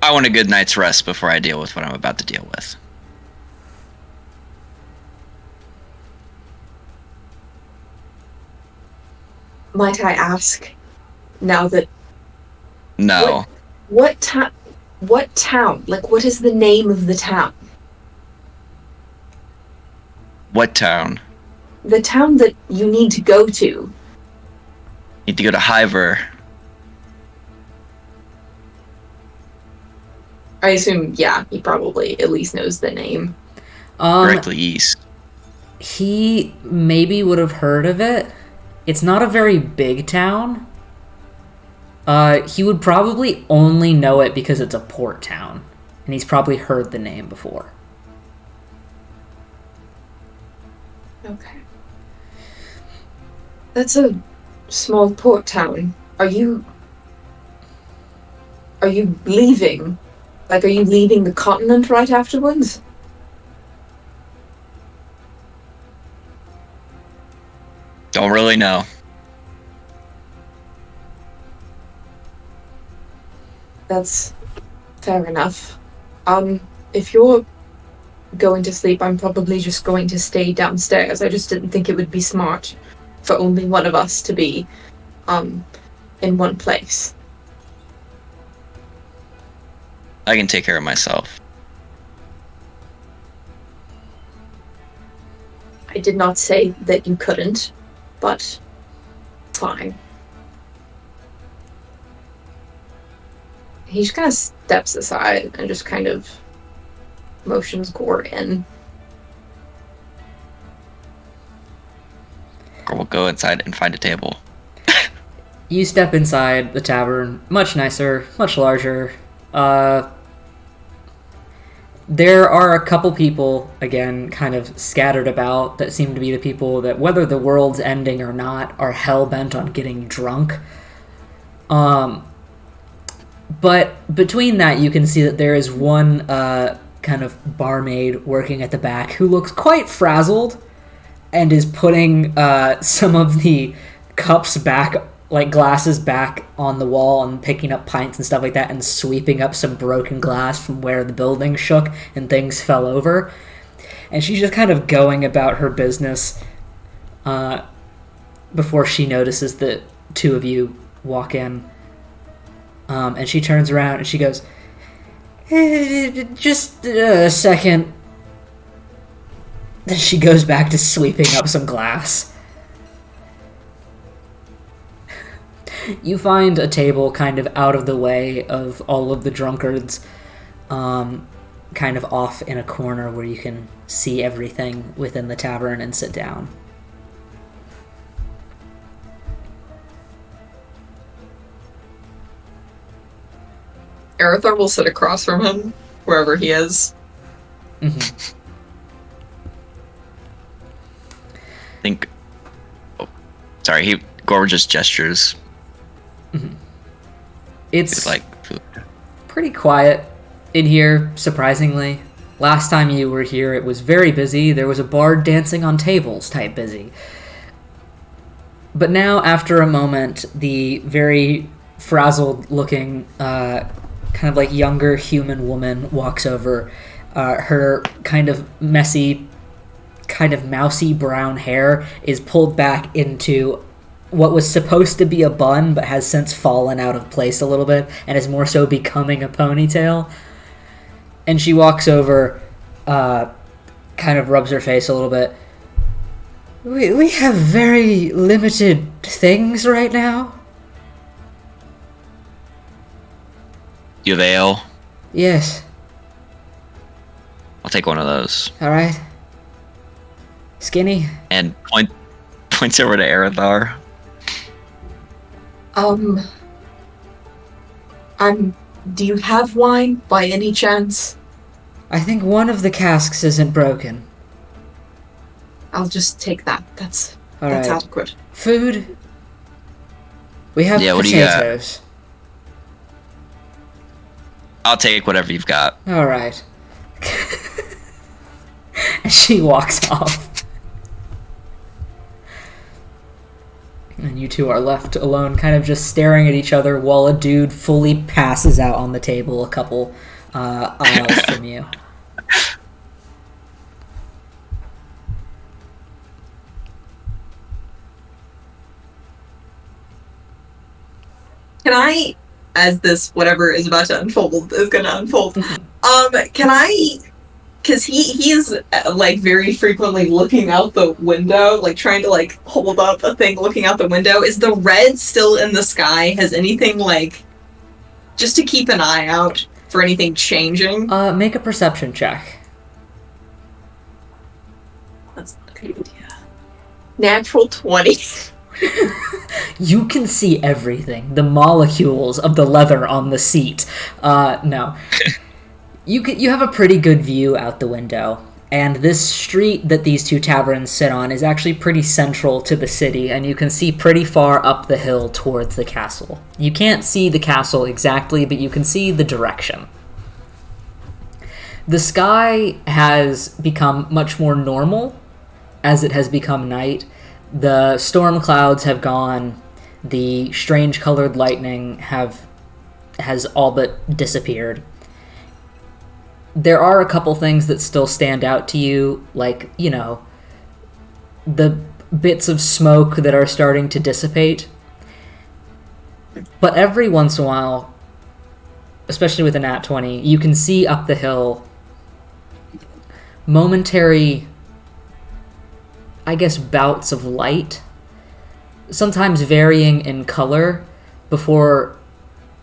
I want a good night's rest before I deal with what I'm about to deal with. might I ask, now that No. what town? Like, what is the name of the town? What town? The town that you need to go to. Need to go to Hiver. I assume, yeah, he probably at least knows the name. Directly east. He maybe would have heard of it. It's not a very big town. He would probably only know it because it's a port town, and he's probably heard the name before. Okay. That's a small port town. Are you leaving? Like, are you leaving the continent right afterwards? Don't really know. That's fair enough. If you're going to sleep, I'm probably just going to stay downstairs. I just didn't think it would be smart for only one of us to be, in one place. I can take care of myself. I did not say that you couldn't, but fine. He just kind of steps aside and just kind of motions Gore in. Or we'll go inside and find a table. You step inside the tavern, much nicer, much larger. There are a couple people, again, kind of scattered about, that seem to be the people that, whether the world's ending or not, are hell-bent on getting drunk. But between that, you can see that there is one kind of barmaid working at the back who looks quite frazzled and is putting some of the cups back, like glasses back on the wall, and picking up pints and stuff like that, and sweeping up some broken glass from where the building shook and things fell over. And she's just kind of going about her business before she notices that two of you walk in. And she turns around and she goes, just a second. Then she goes back to sweeping up some glass. You find a table kind of out of the way of all of the drunkards, kind of off in a corner where you can see everything within the tavern and sit down. Arathor will sit across from him, wherever he is. Mhm. I think. Oh, sorry. Gore just gestures. It's Like food. pretty quiet in here, surprisingly. Last time you were here, it was very busy. There was a bard dancing on tables type busy. But now, after a moment, the very frazzled-looking, kind of like younger human woman walks over. Her kind of messy, kind of mousy brown hair is pulled back into what was supposed to be a bun, but has since fallen out of place a little bit, and is more so becoming a ponytail. And she walks over, kind of rubs her face a little bit. We have very limited things right now. You have ale? Yes. I'll take one of those. Alright. Skinny? And points over to Arathar. Do you have wine by any chance? I think one of the casks isn't broken. I'll just take that. That's Alright. adequate. Food? We have Yeah, what do you got? potatoes. I'll take whatever you've got. Alright. And she walks off. And you two are left alone, kind of just staring at each other while a dude fully passes out on the table a couple aisles from you. Can I, as this whatever is about to unfold is going to unfold, can I, because he's like very frequently looking out the window, like trying to like hold up a thing looking out the window. Is the red still in the sky? Has anything like, just to keep an eye out for anything changing? Make a perception check. That's not a good idea. Natural 20. You can see everything. The molecules of the leather on the seat. No. You have a pretty good view out the window. And this street that these two taverns sit on is actually pretty central to the city, and you can see pretty far up the hill towards the castle. You can't see the castle exactly, but you can see the direction. The sky has become much more normal as it has become night. The storm clouds have gone. The strange colored lightning has all but disappeared. There are a couple things that still stand out to you, like, you know, the bits of smoke that are starting to dissipate. But every once in a while, especially with a nat 20, you can see up the hill momentary, I guess, bouts of light, sometimes varying in color, before,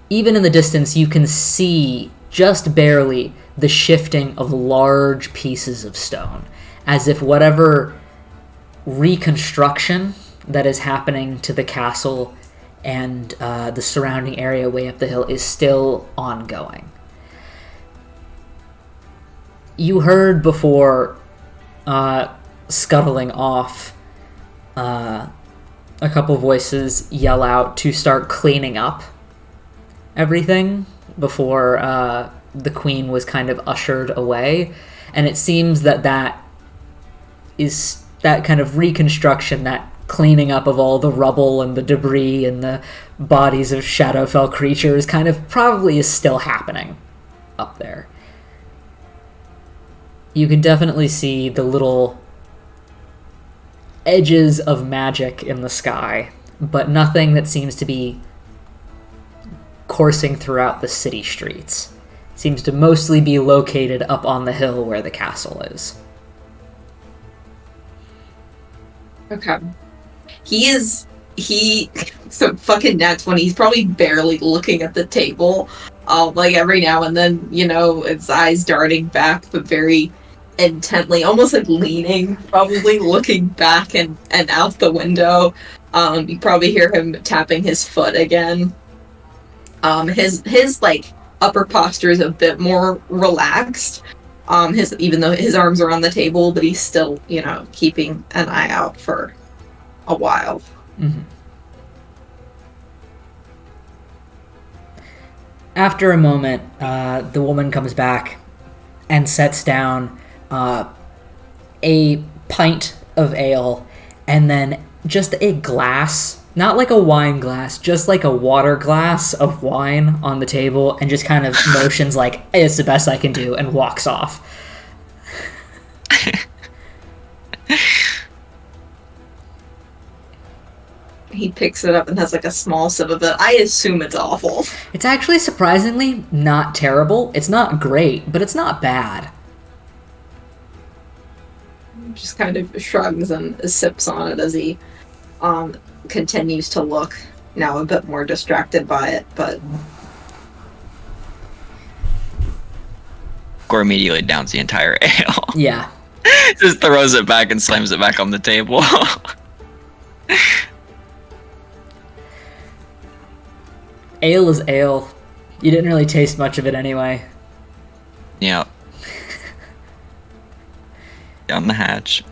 even in the distance, you can see, just barely, the shifting of large pieces of stone, as if whatever reconstruction that is happening to the castle and the surrounding area way up the hill is still ongoing. You heard before, scuttling off, a couple voices yell out to start cleaning up everything before the queen was kind of ushered away, and it seems that is that kind of reconstruction, that cleaning up of all the rubble and the debris and the bodies of Shadowfell creatures kind of probably is still happening up there. You can definitely see the little edges of magic in the sky, but nothing that seems to be coursing throughout the city streets. It seems to mostly be located up on the hill where the castle is. Okay. So fucking nat 20, he's probably barely looking at the table. Like every now and then, you know, his eyes darting back, but very intently, almost like leaning, probably looking back and out the window. You probably hear him tapping his foot again. His like upper posture is a bit more relaxed. Even though his arms are on the table, but he's still, keeping an eye out for a while. Mm-hmm. After a moment, the woman comes back and sets down a pint of ale and then just a glass, not like a wine glass, just like a water glass of wine on the table, and just kind of motions like, it's the best I can do, and walks off. He picks it up and has like a small sip of it. I assume it's awful. It's actually surprisingly not terrible. It's not great, but it's not bad. Just kind of shrugs and sips on it as he continues to look, now a bit more distracted by it, but... Gore immediately downs the entire ale. Yeah. Just throws it back and slams it back on the table. Ale is ale. You didn't really taste much of it anyway. Yeah. Down the hatch.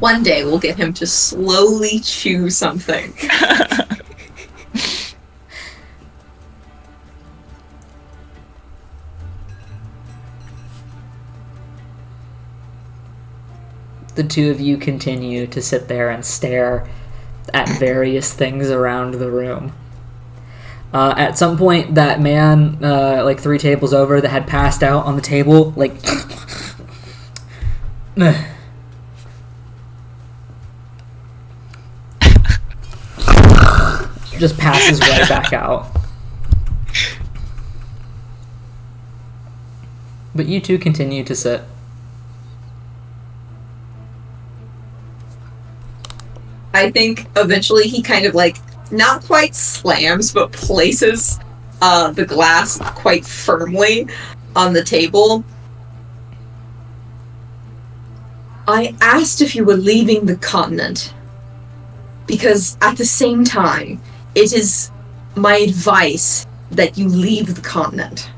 One day we'll get him to slowly chew something. The two of you continue to sit there and stare at various things around the room. At some point, that man, like 3 tables over, that had passed out on the table, like... just passes right back out. But you two continue to sit. I think eventually he kind of like, not quite slams, but places the glass quite firmly on the table. I asked if you were leaving the continent, because at the same time, it is my advice that you leave the continent.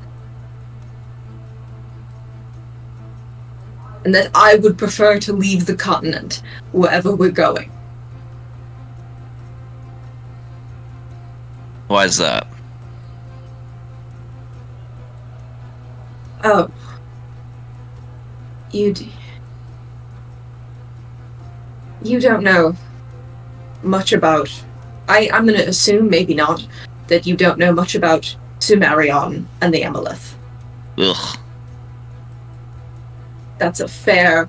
And that I would prefer to leave the continent wherever we're going. Why is that? Oh. You don't know much about... I'm gonna assume, maybe not, that you don't know much about Sumerion and the Emelith. Ugh. That's a fair...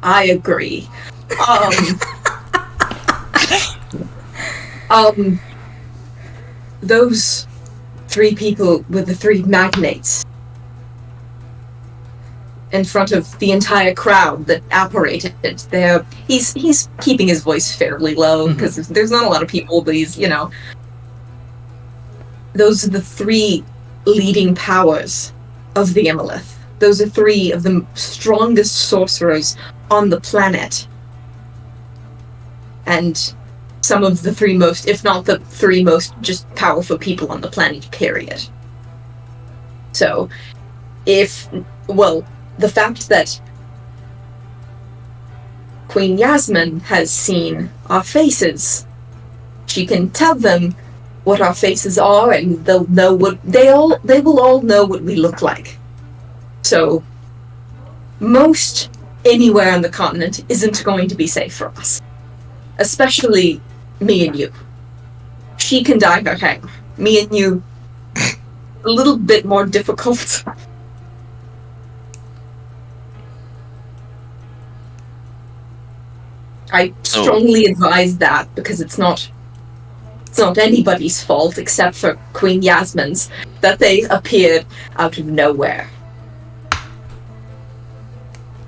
I agree. Those 3 people with the 3 magnates in front of the entire crowd that apparated there. He's keeping his voice fairly low because there's not a lot of people, but he's, those are the 3 leading powers of the Emelith. Those are 3 of the strongest sorcerers on the planet. And some of the 3 most, if not the 3 most, just powerful people on the planet, period. So, the fact that Queen Yasmin has seen our faces, she can tell them what our faces are, and they'll know what they will all know what we look like. So, most anywhere on the continent isn't going to be safe for us, especially me and you. She can dye her hair. Me and you, a little bit more difficult. I strongly advise that, because it's not anybody's fault except for Queen Yasmin's that they appeared out of nowhere.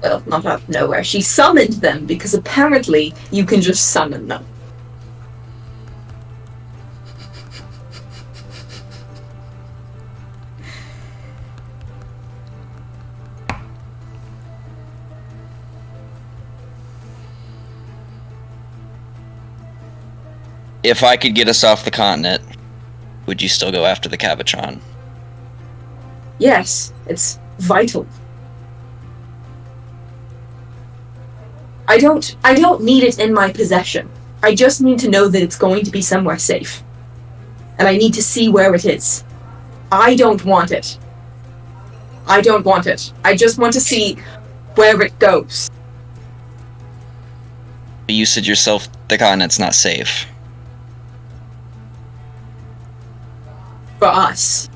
Well, not out of nowhere. She summoned them because apparently you can just summon them. If I could get us off the continent, would you still go after the Cavatron? Yes, it's vital. I don't need it in my possession. I just need to know that it's going to be somewhere safe. And I need to see where it is. I don't want it. I don't want it. I just want to see where it goes. But you said yourself the continent's not safe. For us.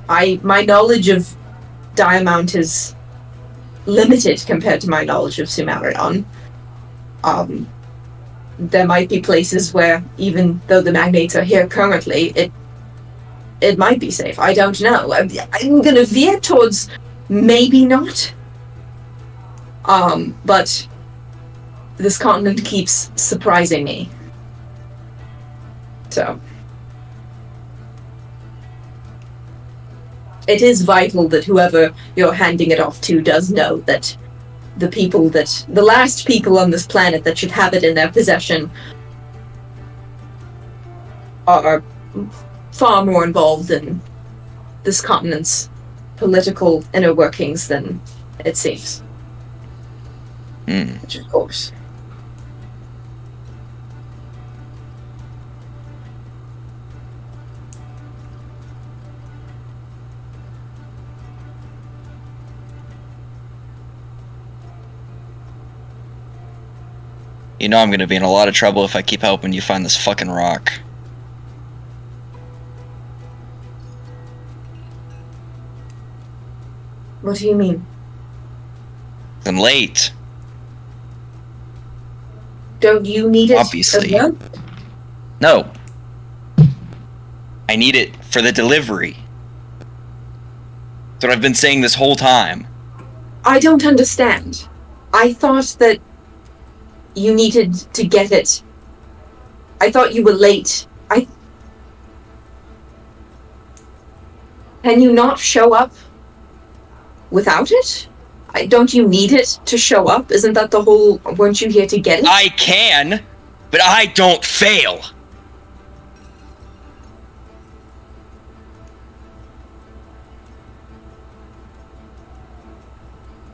My knowledge of Diamount is limited compared to my knowledge of Sumerion. There might be places where, even though the magnates are here currently, it might be safe. I don't know. I'm gonna veer towards maybe not. But this continent keeps surprising me. So it is vital that whoever you're handing it off to does know that the last people on this planet that should have it in their possession are far more involved in this continent's political inner workings than it seems. Which, of course. You know I'm gonna be in a lot of trouble if I keep helping you find this fucking rock. What do you mean? I'm late. Don't you need it? Obviously. As well? No. I need it for the delivery. That's what I've been saying this whole time. I don't understand. I thought that you needed to get it. I thought you were late. Can you not show up without it? Don't you need it to show up? Isn't that the whole... Weren't you here to get it? I can, but I don't fail.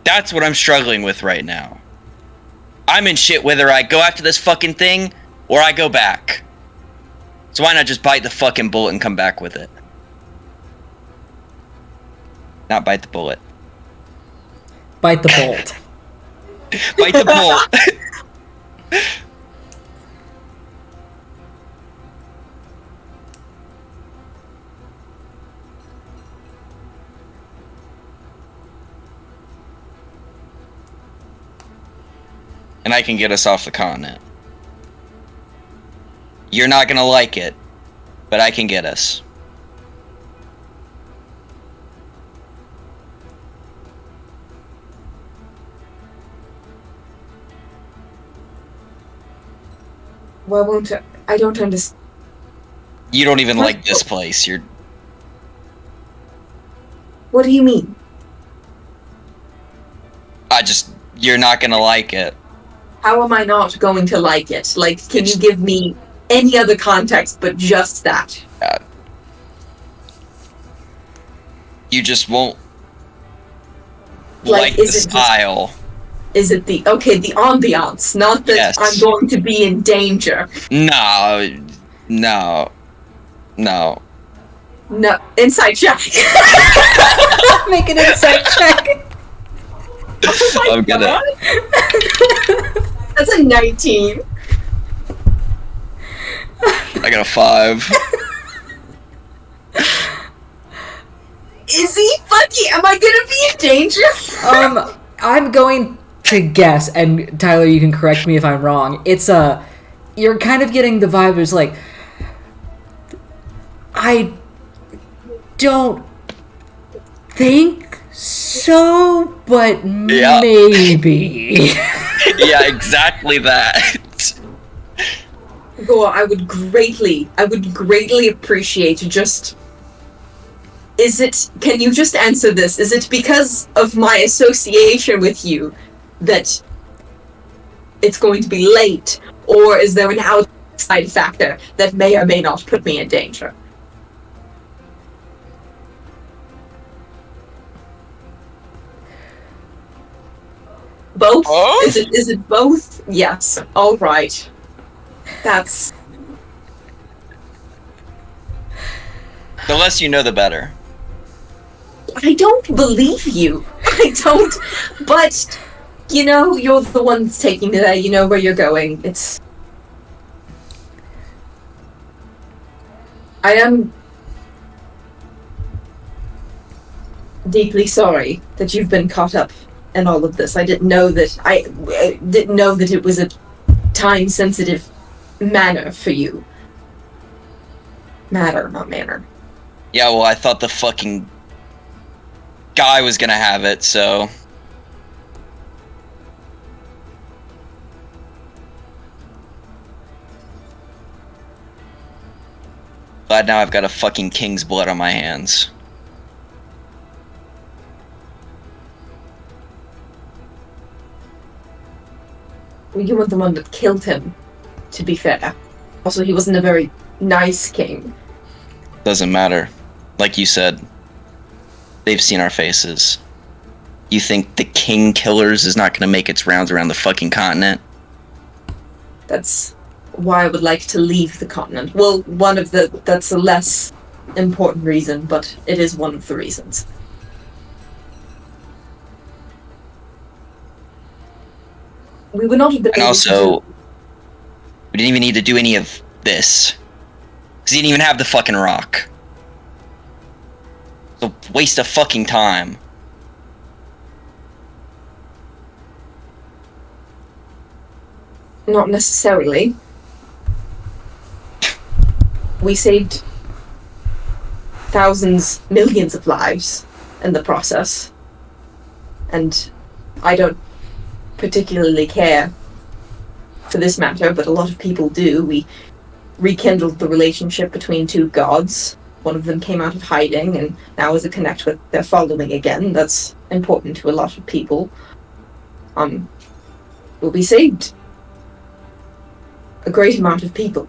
That's what I'm struggling with right now. I'm in shit whether I go after this fucking thing or I go back. So why not just bite the fucking bullet and come back with it? Not bite the bullet. Bite the bolt. Bite the bullet. And I can get us off the continent. You're not gonna like it, but I can get us. Why won't I don't understand. You don't even like this place. What do you mean? You're not gonna like it. How am I not going to like it? Like, can you give me any other context but just that? You just won't Like, like the is it just- style. Is it the ambiance? Not that Yes. I'm going to be in danger. No. No, inside check. Make an insight check. Oh my I'm gonna- God. That's a 19. I got a 5. Is he fucking? Am I gonna be in danger? I'm going to guess, and Tyler, you can correct me if I'm wrong. It's you're kind of getting the vibe. It's like, I don't think so, but Yeah. maybe. Yeah, exactly that. Goa, I would greatly appreciate just. Can you just answer this? Is it because of my association with you that it's going to be late? Or is there an side factor that may or may not put me in danger. Both? Both? Is it both? Yes. All right. That's The less you know, the better. I don't believe you. I don't. But you know, you're the one that's taking me there. You know where you're going. I am deeply sorry that you've been caught up in all of this. I didn't know that. I didn't know that it was a time-sensitive manner for you. Matter, not manner. Yeah, well, I thought the fucking guy was gonna have it, so... Glad now I've got a fucking king's blood on my hands. Well, you were the one that killed him, to be fair. Also, he wasn't a very nice king. Doesn't matter. Like you said, they've seen our faces. You think the King Killers is not gonna make its rounds around the fucking continent? That's why I would like to leave the continent. Well, that's a less important reason, but it is one of the reasons. We would not have been And able also, to we didn't even need to do any of this. Because he didn't even have the fucking rock. So, waste of fucking time. Not necessarily. We saved thousands, millions of lives in the process. And I don't particularly care for this matter, but a lot of people do. We rekindled the relationship between two gods. One of them came out of hiding and now is a connect with their following again. That's important to a lot of people. But we saved a great amount of people.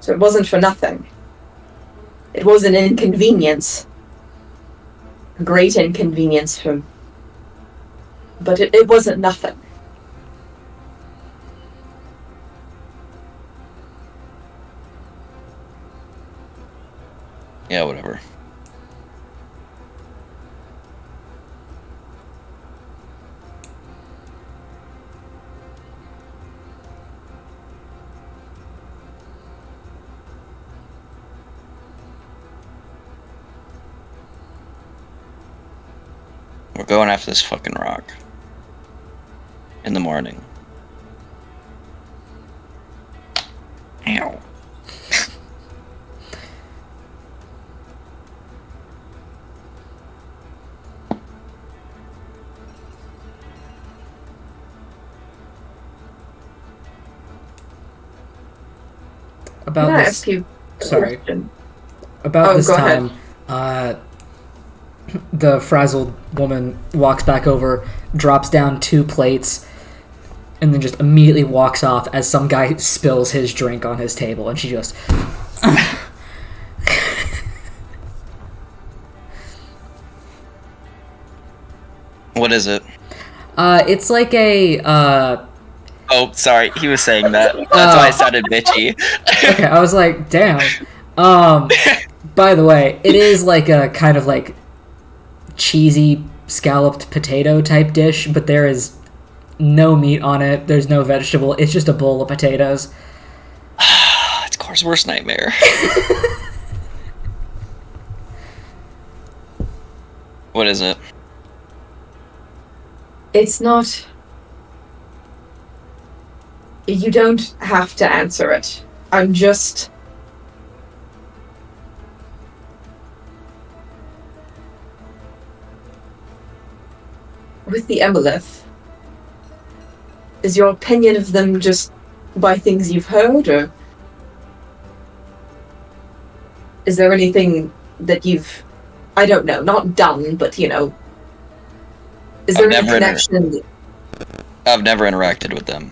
So it wasn't for nothing. It was an inconvenience. A great inconvenience for... But it wasn't nothing. Yeah, whatever. We're going after this fucking rock. In the morning. Ow. About Can I this, ask you a sorry. question? about Oh, this go ahead. time, the frazzled woman walks back over, drops down 2 plates, and then just immediately walks off as some guy spills his drink on his table, and she just... What is it? It's like a, Oh, sorry, he was saying that. That's why it sounded bitchy. okay, I was like, damn. By the way, it is like a kind of like cheesy scalloped potato type dish, but there is no meat on it. There's no vegetable. It's just a bowl of potatoes. It's Core's worst nightmare. What is it? It's not... You don't have to answer it. I'm just... With the Emolith, is your opinion of them just by things you've heard, or is there anything that you've, I don't know, not done, but you know, is there I've any never connection? I've never interacted with them.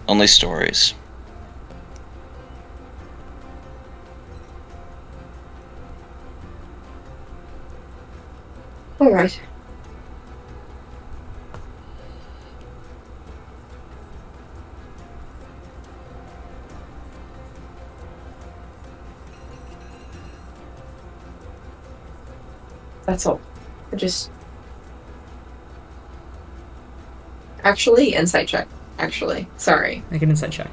Only stories. All right. That's all. I just. Actually, insight check. Actually, sorry. Make an insight check.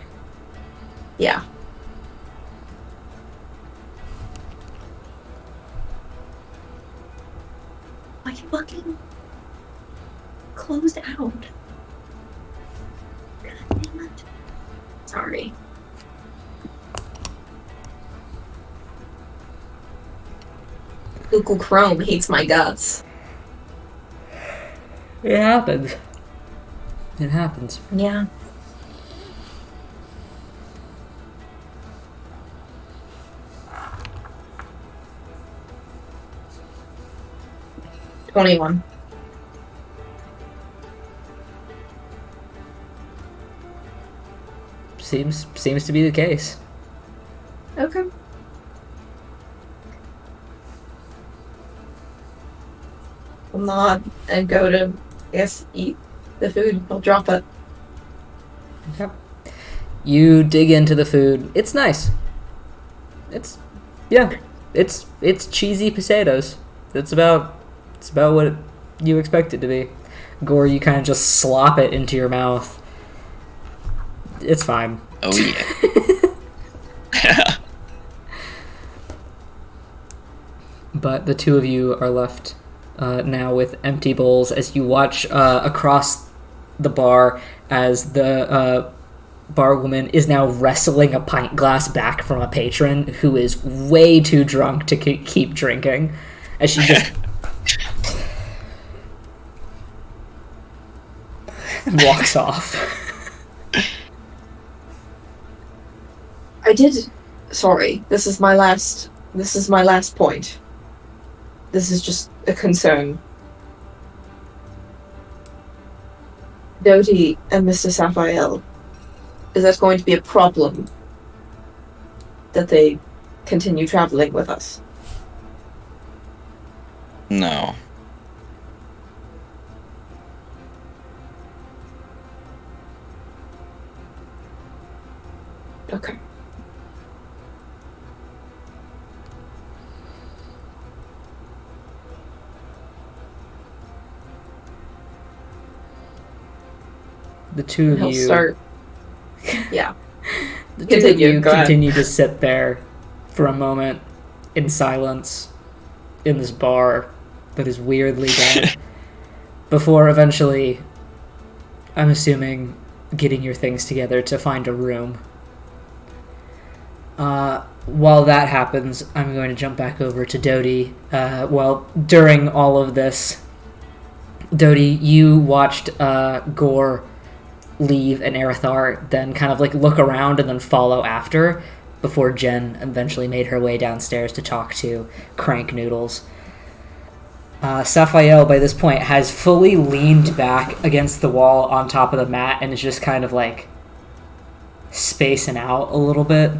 Yeah. I fucking closed out. God damn it. Sorry. Google Chrome hates my guts. It happens. It happens. Yeah. $21. Seems to be the case. Okay. I'll nod and go to, I guess, eat the food. I'll drop it. Yep. You dig into the food. It's nice. It's cheesy potatoes. It's about what you expect it to be. Gore, you kind of just slop it into your mouth. It's fine. Oh yeah. But the two of you are left now with empty bowls as you watch across the bar as the barwoman is now wrestling a pint glass back from a patron who is way too drunk to keep drinking. As she just walks off. Sorry, this is my last point. This is just a concern. Doty and Mr. Saphael, is that going to be a problem that they continue traveling with us? No. Okay. The two of He'll you start. Yeah. The two of Continue, you go ahead. continue to sit there for a moment in silence in this bar that is weirdly dead before eventually, I'm assuming, getting your things together to find a room. While that happens, I'm going to jump back over to Doty. During all of this, Doty, you watched Gore leave and Erithar then kind of like look around and then follow after before Jen eventually made her way downstairs to talk to Crank Noodles. Saphael, by this point, has fully leaned back against the wall on top of the mat and is just kind of like spacing out a little bit,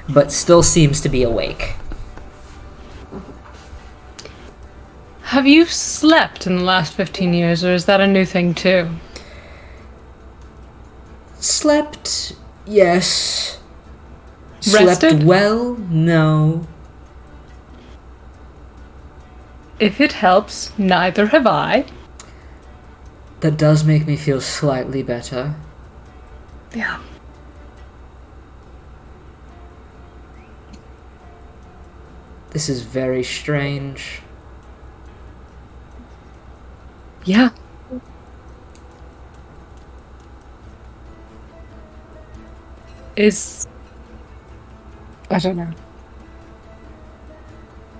but still seems to be awake. Have you slept in the last 15 years, or is that a new thing too? Slept, yes. Rested? Slept well, no. If it helps, neither have I. That does make me feel slightly better. Yeah. This is very strange. Yeah. I don't know.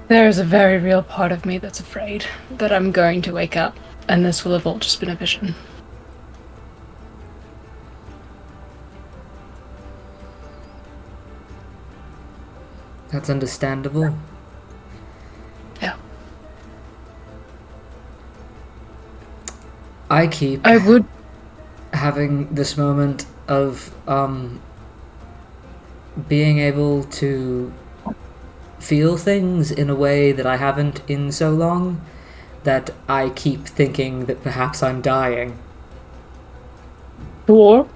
There is a very real part of me that's afraid that I'm going to wake up and this will have all just been a vision. That's understandable. Yeah. I keep I would. having this moment of being able to feel things in a way that I haven't in so long, that I keep thinking that perhaps I'm dying. Sure.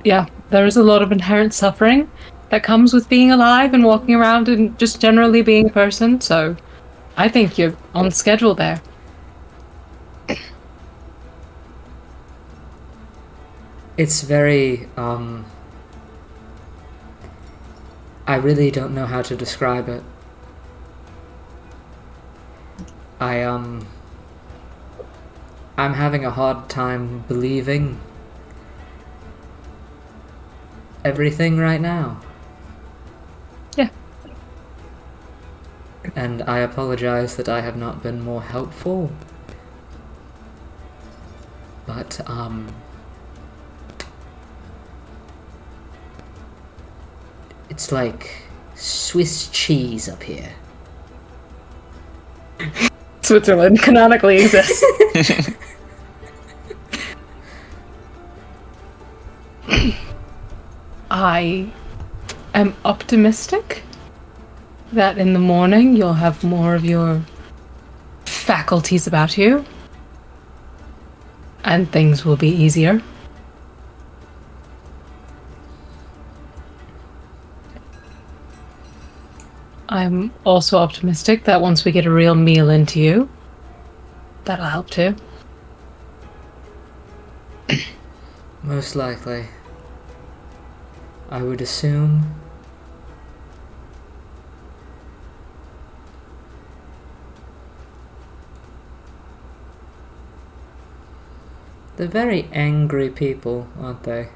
Yeah, there is a lot of inherent suffering that comes with being alive and walking around and just generally being a person, so I think you're on schedule there. It's very, I really don't know how to describe it. I'm having a hard time believing everything right now. Yeah. And I apologize that I have not been more helpful. But, it's like Swiss cheese up here. Switzerland canonically exists. I am optimistic that in the morning you'll have more of your faculties about you and things will be easier. I'm also optimistic that once we get a real meal into you, that'll help too. Most likely. I would assume. They're very angry people, aren't they?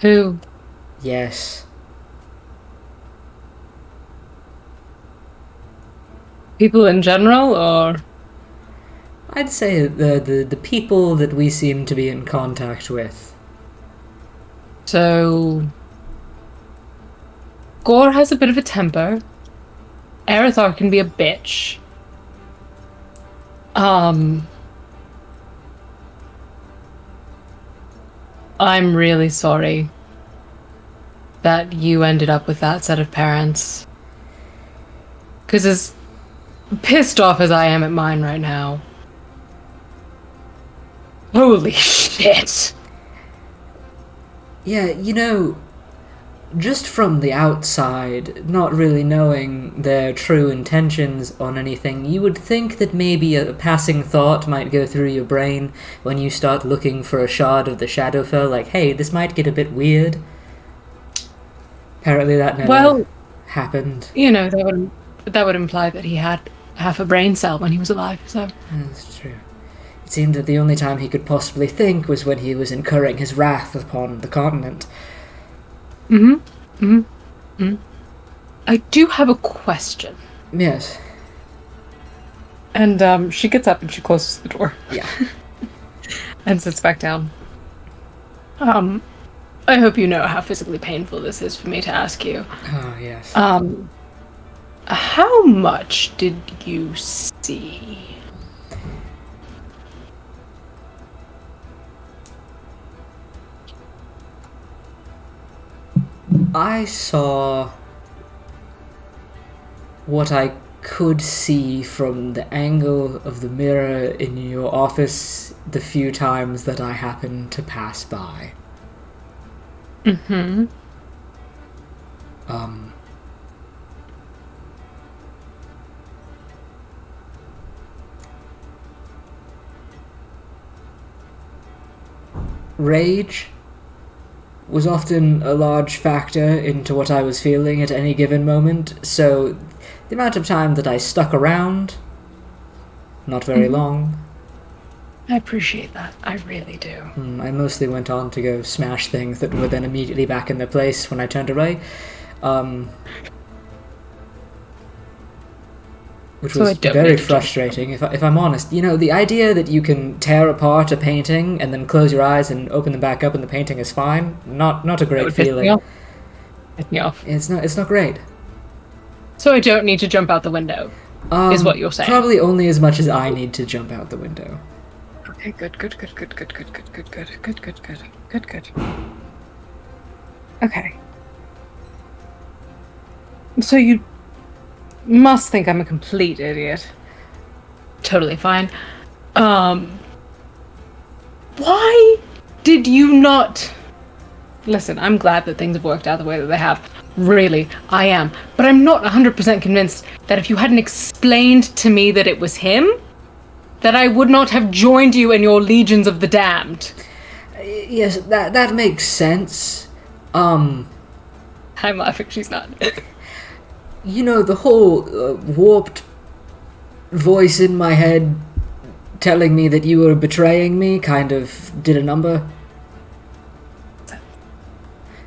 Who? Yes. People in general, or? I'd say the people that we seem to be in contact with. So... Gore has a bit of a temper. Arathar can be a bitch. I'm really sorry that you ended up with that set of parents. Because as pissed off as I am at mine right now, holy shit. Yeah, you know, just from the outside, not really knowing their true intentions on anything, you would think that maybe a passing thought might go through your brain when you start looking for a shard of the Shadowfell, like, hey, this might get a bit weird. Apparently that never happened. You know, that would imply that he had half a brain cell when he was alive, so... That's true. It seemed that the only time he could possibly think was when he was incurring his wrath upon the continent. I do have a question. Yes. And she gets up and she closes the door. Yeah. And sits back down. I hope you know how physically painful this is for me to ask you. Oh, yes. How much did you see? I saw what I could see from the angle of the mirror in your office the few times that I happened to pass by. Mm-hmm. Rage was often a large factor into what I was feeling at any given moment, so the amount of time that I stuck around, not very long. I appreciate that. I really do. I mostly went on to go smash things that were then immediately back in their place when I turned away. Which was very frustrating, if I'm honest. You know, the idea that you can tear apart a painting and then close your eyes and open them back up and the painting is fine, not a great feeling. Piss me off. It's not great. So I don't need to jump out the window, is what you're saying. Probably only as much as I need to jump out the window. Okay, good. Okay. So you must think I'm a complete idiot. Totally fine. Why did you not... Listen, I'm glad that things have worked out the way that they have. Really, I am. But I'm not 100% convinced that if you hadn't explained to me that it was him, that I would not have joined you in your legions of the damned. Yes, that makes sense. I'm laughing, she's not. You know, the whole warped voice in my head telling me that you were betraying me kind of did a number.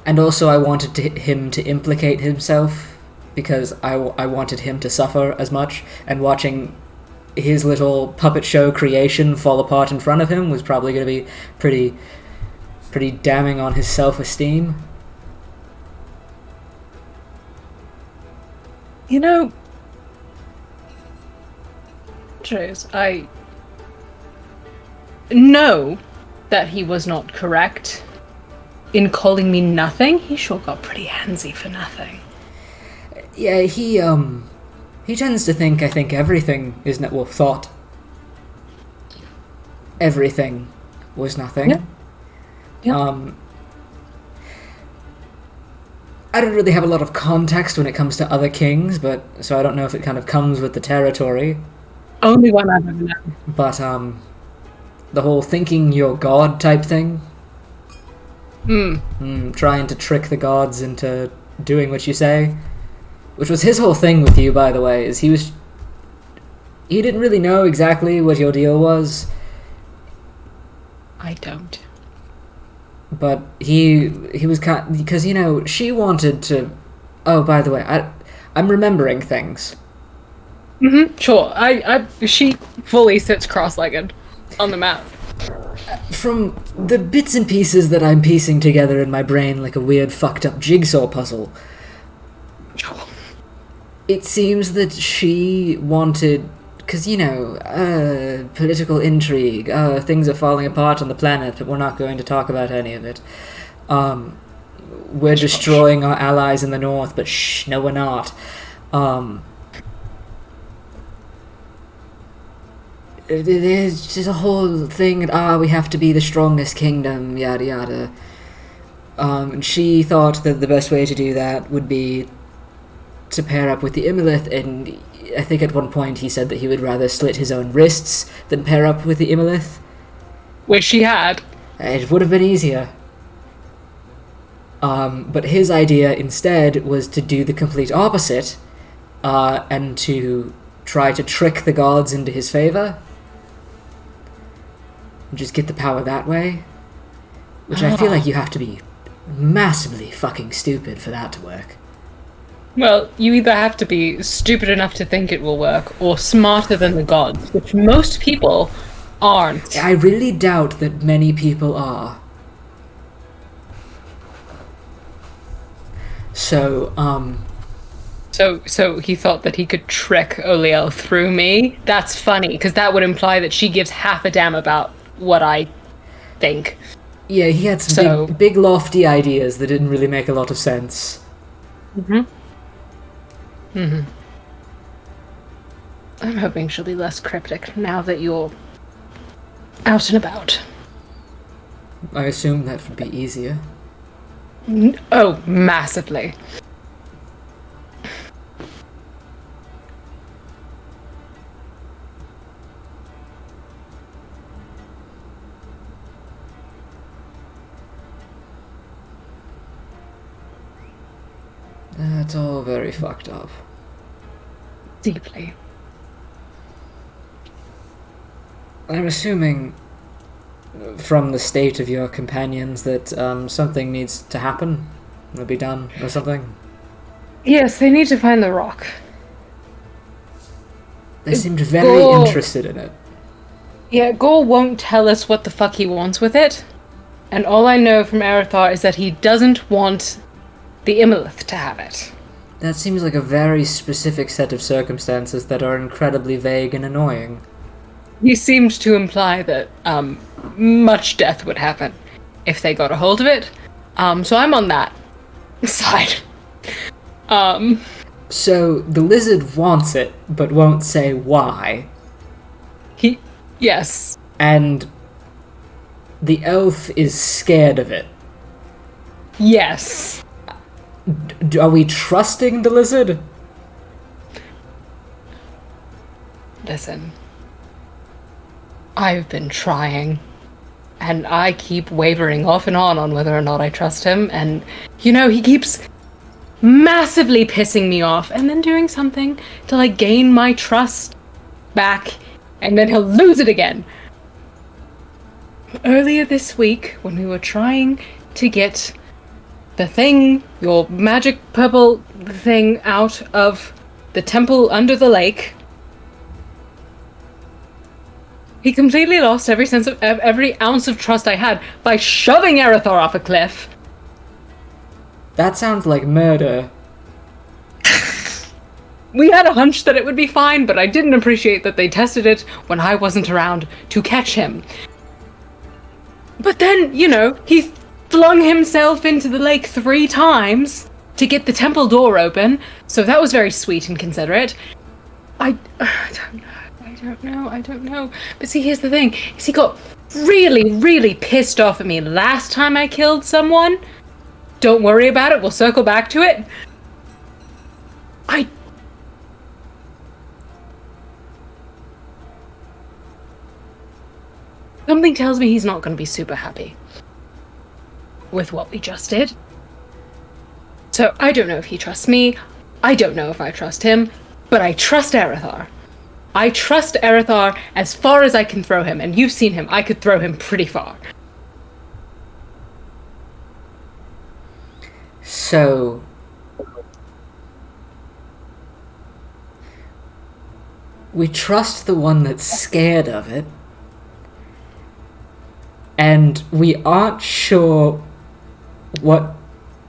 And also I wanted him to implicate himself because I wanted him to suffer as much, and watching his little puppet show creation fall apart in front of him was probably going to be pretty damning on his self-esteem. You know, Trace, I know that he was not correct in calling me nothing. He sure got pretty handsy for nothing. Yeah, he tends to think, I think, everything is thought everything was nothing. Yeah. Yeah. I don't really have a lot of context when it comes to other kings, so I don't know if it kind of comes with the territory. Only one I've ever known. But, the whole thinking you're God type thing. Trying to trick the gods into doing what you say. Which was his whole thing with you, by the way, is he didn't really know exactly what your deal was. I don't. But he was because, you know, she wanted to... Oh, by the way, I'm remembering things. Sure. She fully sits cross-legged on the mat. From the bits and pieces that I'm piecing together in my brain like a weird fucked up jigsaw puzzle, it seems that she wanted... Because, you know, political intrigue, things are falling apart on the planet, but we're not going to talk about any of it. We're destroying our allies in the north, but shh, no we're not. There's just a whole thing, we have to be the strongest kingdom, yada yada. And she thought that the best way to do that would be to pair up with the Imolith, and I think at one point he said that he would rather slit his own wrists than pair up with the Imolith. Which she had. It would have been easier. But his idea instead was to do the complete opposite, and to try to trick the gods into his favor. And just get the power that way. Which I feel like you have to be massively fucking stupid for that to work. Well, you either have to be stupid enough to think it will work, or smarter than the gods, which most people aren't. I really doubt that many people are. So he thought that he could trick Oliel through me? That's funny, because that would imply that she gives half a damn about what I think. Yeah, he had some big lofty ideas that didn't really make a lot of sense. I'm hoping she'll be less cryptic now that you're out and about. I assume that would be easier. Oh, massively. That's all very fucked up. Deeply. I'm assuming from the state of your companions that something needs to happen or be done or something. Yes, they need to find the rock. They seemed very interested in it. Yeah, Gore won't tell us what the fuck he wants with it. And all I know from Arathar is that he doesn't want the Imolith to have it. That seems like a very specific set of circumstances that are incredibly vague and annoying. He seemed to imply that much death would happen if they got a hold of it. So I'm on that side. So the lizard wants it, but won't say why. Yes. And the elf is scared of it. Yes. Are we trusting the lizard? Listen. I've been trying. And I keep wavering off and on whether or not I trust him. And, he keeps massively pissing me off and then doing something to, gain my trust back. And then he'll lose it again. Earlier this week, when we were trying to get the thing, your magic purple thing, out of the temple under the lake, he completely lost every ounce of trust I had by shoving Aerithar off a cliff. That sounds like murder. We had a hunch that it would be fine, but I didn't appreciate that they tested it when I wasn't around to catch him. But then, he flung himself into the lake 3 times to get the temple door open, so that was very sweet and considerate. I don't know. But see, here's the thing, is he got really, really pissed off at me last time I killed someone. Don't worry about it, we'll circle back to it. Something tells me he's not going to be super happy with what we just did. So I don't know if he trusts me. I don't know if I trust him. But I trust Aerithar. I trust Aerithar as far as I can throw him. And you've seen him. I could throw him pretty far. So... we trust the one that's scared of it. And we aren't sure what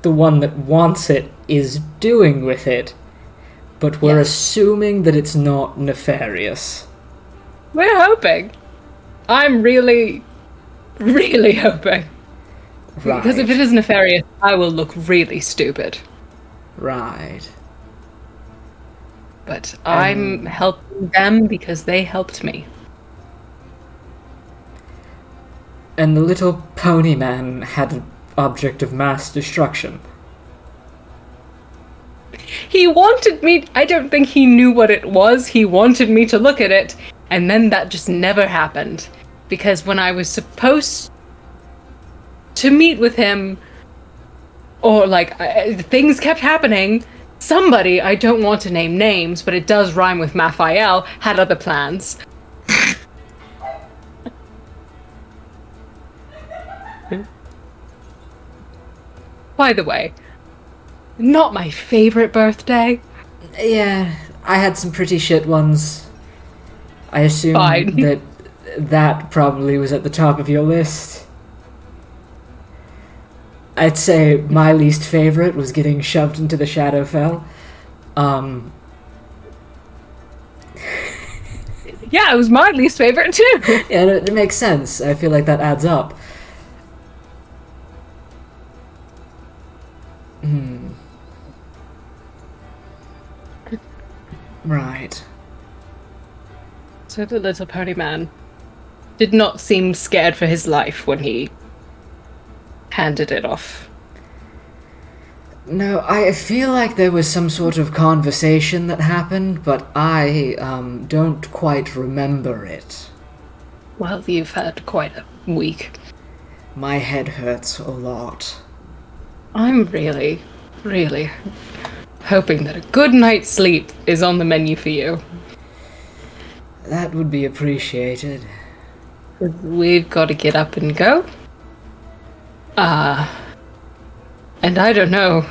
the one that wants it is doing with it, but we're assuming that it's not nefarious. We're hoping. I'm really, really hoping. Right. Because if it is nefarious, I will look really stupid. Right. But I'm helping them because they helped me. And the little pony man had an object of mass destruction. He wanted me... I don't think he knew what it was. He wanted me to look at it. And then that just never happened. Because when I was supposed to meet with him, or things kept happening, somebody, I don't want to name names, but it does rhyme with Maphael, had other plans. By the way, not my favorite birthday. Yeah, I had some pretty shit ones. I assume Fine. that probably was at the top of your list. I'd say my least favorite was getting shoved into the Shadowfell. Yeah, it was my least favorite too. Yeah, it makes sense. I feel like that adds up. Right. So the little pony man did not seem scared for his life when he handed it off. No, I feel like there was some sort of conversation that happened, but I don't quite remember it. Well, you've had quite a week. My head hurts a lot. I'm really, really hoping that a good night's sleep is on the menu for you. That would be appreciated. We've got to get up and go. And I don't know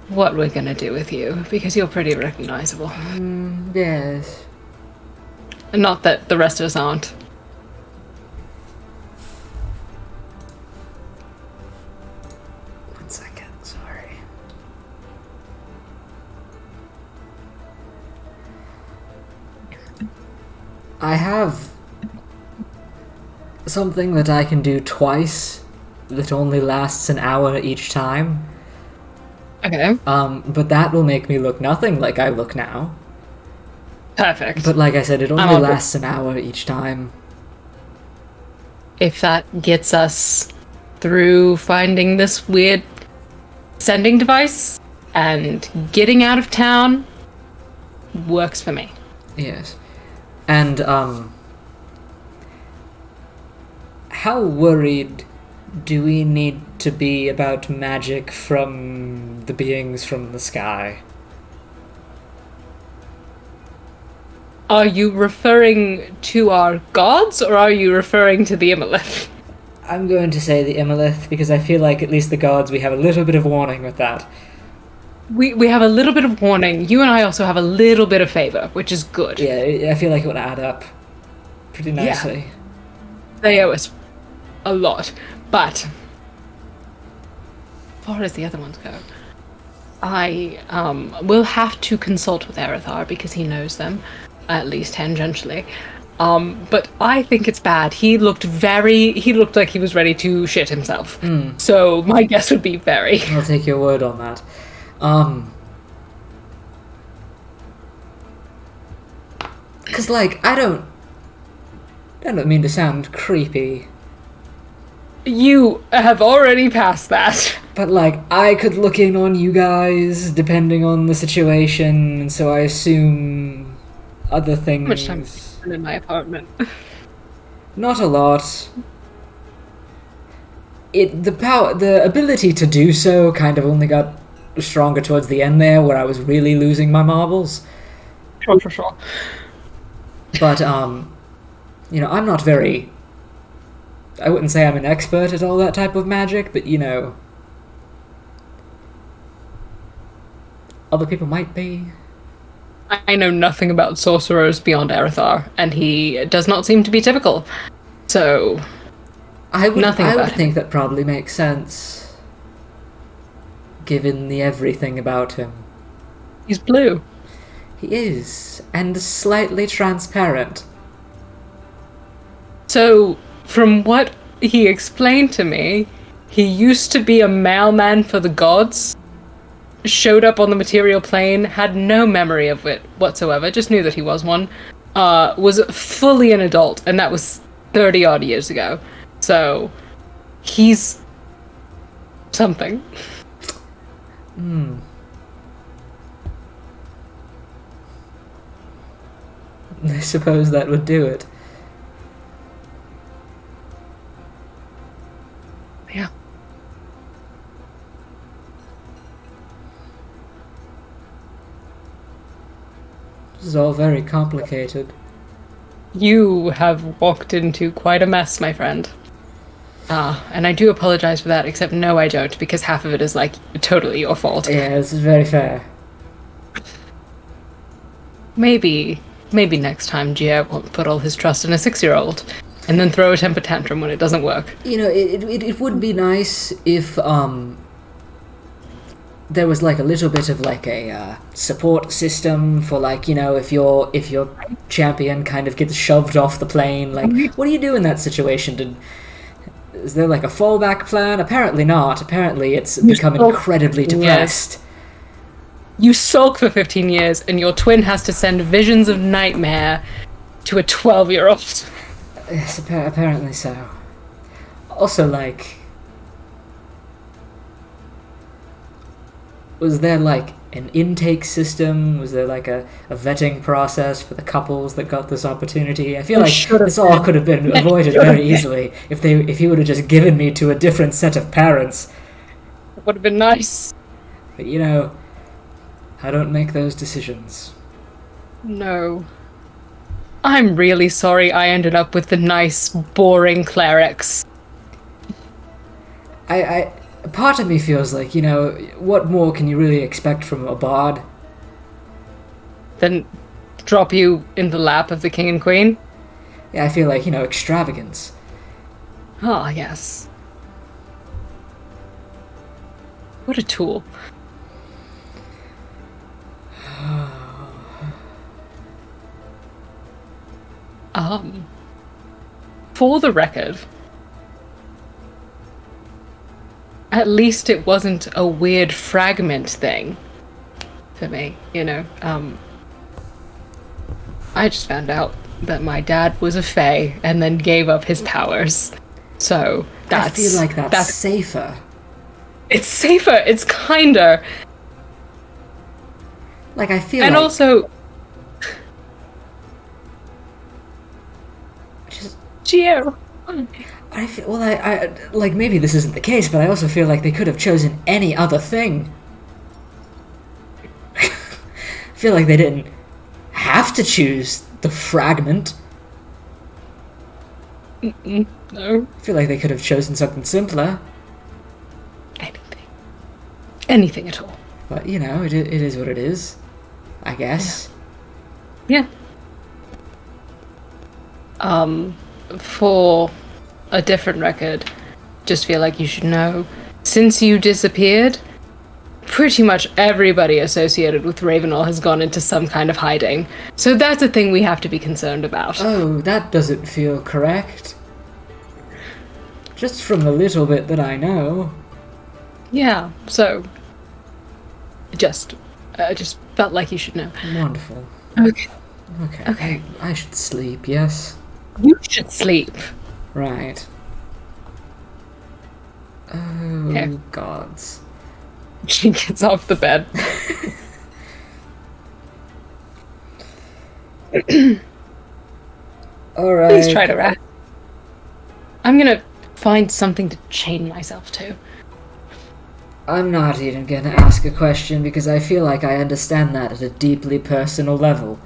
what we're gonna do with you, because you're pretty recognizable. Yes. Not that the rest of us aren't. One second, sorry. I have something that I can do twice that only lasts an hour each time. Okay. But that will make me look nothing like I look now. Perfect. But like I said, it I'm only all good. lasts an hour each time. If that gets us through finding this weird sending device and getting out of town, works for me. Yes. And, how worried do we need to be about magic from the beings from the sky? Are you referring to our gods, or are you referring to the Imolith? I'm going to say the Imolith, because I feel like at least the gods, we have a little bit of warning with that. We have a little bit of warning. You and I also have a little bit of favor, which is good. Yeah, I feel like it would add up pretty nicely. They owe us a lot. But, as far as the other ones go, I will have to consult with Erithar because he knows them, at least tangentially. But I think it's bad. He looked like he was ready to shit himself. So my guess would be very. I'll take your word on that. Cause like, I don't mean to sound creepy, You have already passed that. but like, I could look in on you guys depending on the situation, and so I assume other things. How much time have you spent in my apartment? Not a lot. The ability to do so kind of only got stronger towards the end there, where I was really losing my marbles. Sure. But you know, I'm not very. I wouldn't say I'm an expert at all that type of magic, but you know, other people might be. I know nothing about sorcerers beyond Erithar, and he does not seem to be typical. So, I would Nothing about him. think that probably makes sense, given the everything about him. he's blue. He is, and slightly transparent. So, from what he explained to me, he used to be a mailman for the gods, showed up on the material plane, had no memory of it whatsoever, just knew that he was one, was fully an adult, and that was 30 odd years ago. So, he's something. I suppose that would do it. Yeah. This is all very complicated. You have walked into quite a mess, my friend. And I do apologize for that, except no, I don't, because half of it is, like, totally your fault. Yeah, this is very fair. Maybe next time Gia won't put all his trust in a 6-year-old, and then throw a temper tantrum when it doesn't work. You know, it would be nice if there was like a little bit of like a support system for, like, you know, if your champion kind of gets shoved off the plane, like, what do you do in that situation? Is there like a fallback plan? Apparently not. Apparently it's become incredibly depressed. You sulk for 15 years, and your twin has to send visions of nightmare to a 12-year-old. Yes, apparently so. Also, like, was there like an intake system? Was there like a vetting process for the couples that got this opportunity? I feel There like should've this all been. could have been There avoided should've very been. easily if he would have just given me to a different set of parents. It would have been nice. But you know, I don't make those decisions. No. I'm really sorry I ended up with the nice, boring clerics. I part of me feels like, you know, what more can you really expect from a bard? Then drop you in the lap of the king and queen? Yeah, I feel like, you know, extravagance. Ah, yes. What a tool. For the record, at least it wasn't a weird fragment thing for me, you know. I just found out that my dad was a fae and then gave up his powers. So I feel like that's safer. It's safer. It's kinder. Like, I feel And like... also... Just, Gio. I feel... Well, I... Like, maybe this isn't the case, but I also feel like they could have chosen any other thing. I feel like they didn't have to choose the fragment. No. I feel like they could have chosen something simpler. Anything. Anything at all. But, you know, it is what it is. I guess. Yeah. For a different record, just feel like you should know, since you disappeared, pretty much everybody associated with Ravenel has gone into some kind of hiding. So that's a thing we have to be concerned about. Oh, that doesn't feel correct. Just from the little bit that I know. Yeah, so just felt like you should know. Wonderful. Okay. Okay. I should sleep, yes? You should sleep. Right. Oh, Okay. gods. She gets off the bed. Alright. Please try to rest. I'm gonna find something to chain myself to. I'm not even gonna ask a question because I feel like I understand that at a deeply personal level.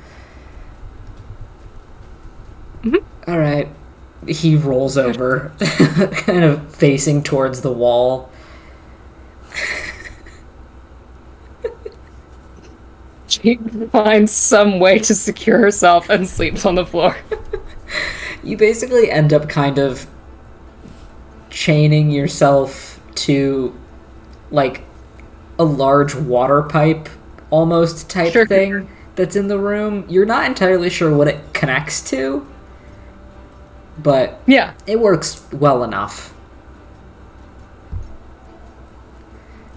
Alright. He rolls over, kind of facing towards the wall. She finds some way to secure herself and sleeps on the floor. You basically end up kind of chaining yourself to, like, a large water pipe almost type Sure. thing that's in the room. You're not entirely sure what it connects to, but Yeah. it works well enough.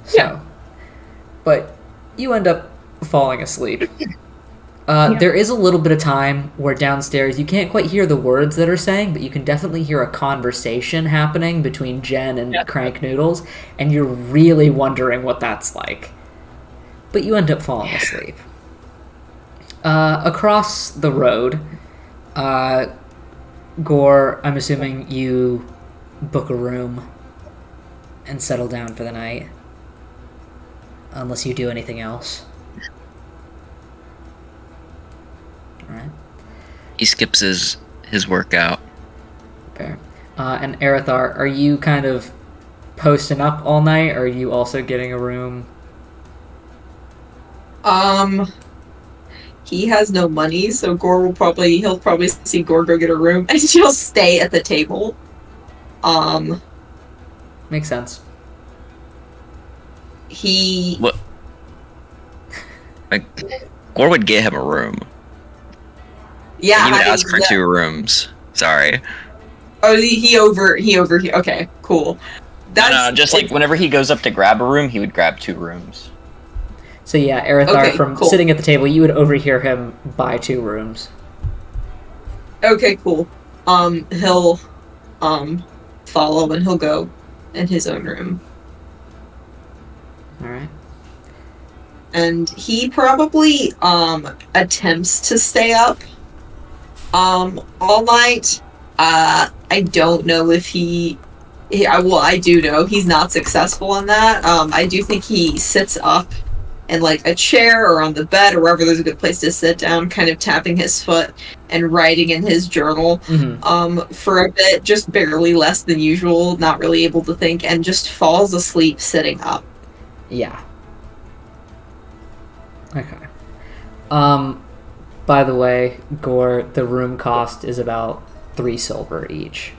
So, Yeah. but you end up falling asleep. Yeah. There is a little bit of time where downstairs you can't quite hear the words that are saying, but you can definitely hear a conversation happening between Jen and Yeah. Crank Noodles, and you're really wondering what that's like. But you end up falling asleep. Across the road, Gore, I'm assuming you book a room and settle down for the night. Unless you do anything else. Alright, He skips his workout. fair. And Arathar, are you kind of posting up all night, or are you also getting a room? He has no money, so he'll probably see Gore go get a room, and she'll stay at the table. Makes sense. He What? Like, Gore would get him a room. yeah, He would I mean, ask for 2 rooms. Sorry. Oh, he over. Okay, cool. No, just like whenever he goes up to grab a room, he would grab 2 rooms. So yeah, Arathar, Okay, from cool. sitting at the table, you would overhear him buy 2 rooms. Okay, cool. He'll follow and he'll go in his own room. Alright. And he probably attempts to stay up all night. I don't know if I do know he's not successful in that. I do think he sits up in like a chair or on the bed or wherever there's a good place to sit down, kind of tapping his foot and writing in his journal for a bit, just barely less than usual, not really able to think, and just falls asleep sitting up. Yeah. Okay. By the way, Gore, the room cost is about 3 silver each.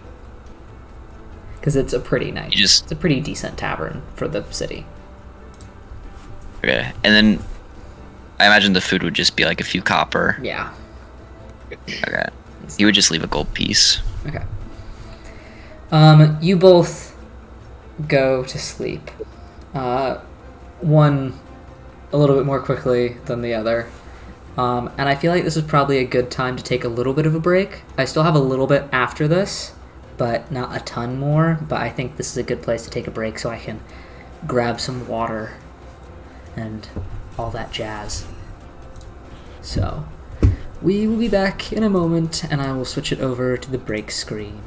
Because it's a pretty nice, it's a pretty decent tavern for the city. Okay. And then I imagine the food would just be like a few copper. Yeah. Okay. He would just leave a gold piece. Okay. You both go to sleep. One a little bit more quickly than the other. And I feel like this is probably a good time to take a little bit of a break. I still have a little bit after this, but not a ton more. But I think this is a good place to take a break so I can grab some water and all that jazz. So, we will be back in a moment, and I will switch it over to the break screen.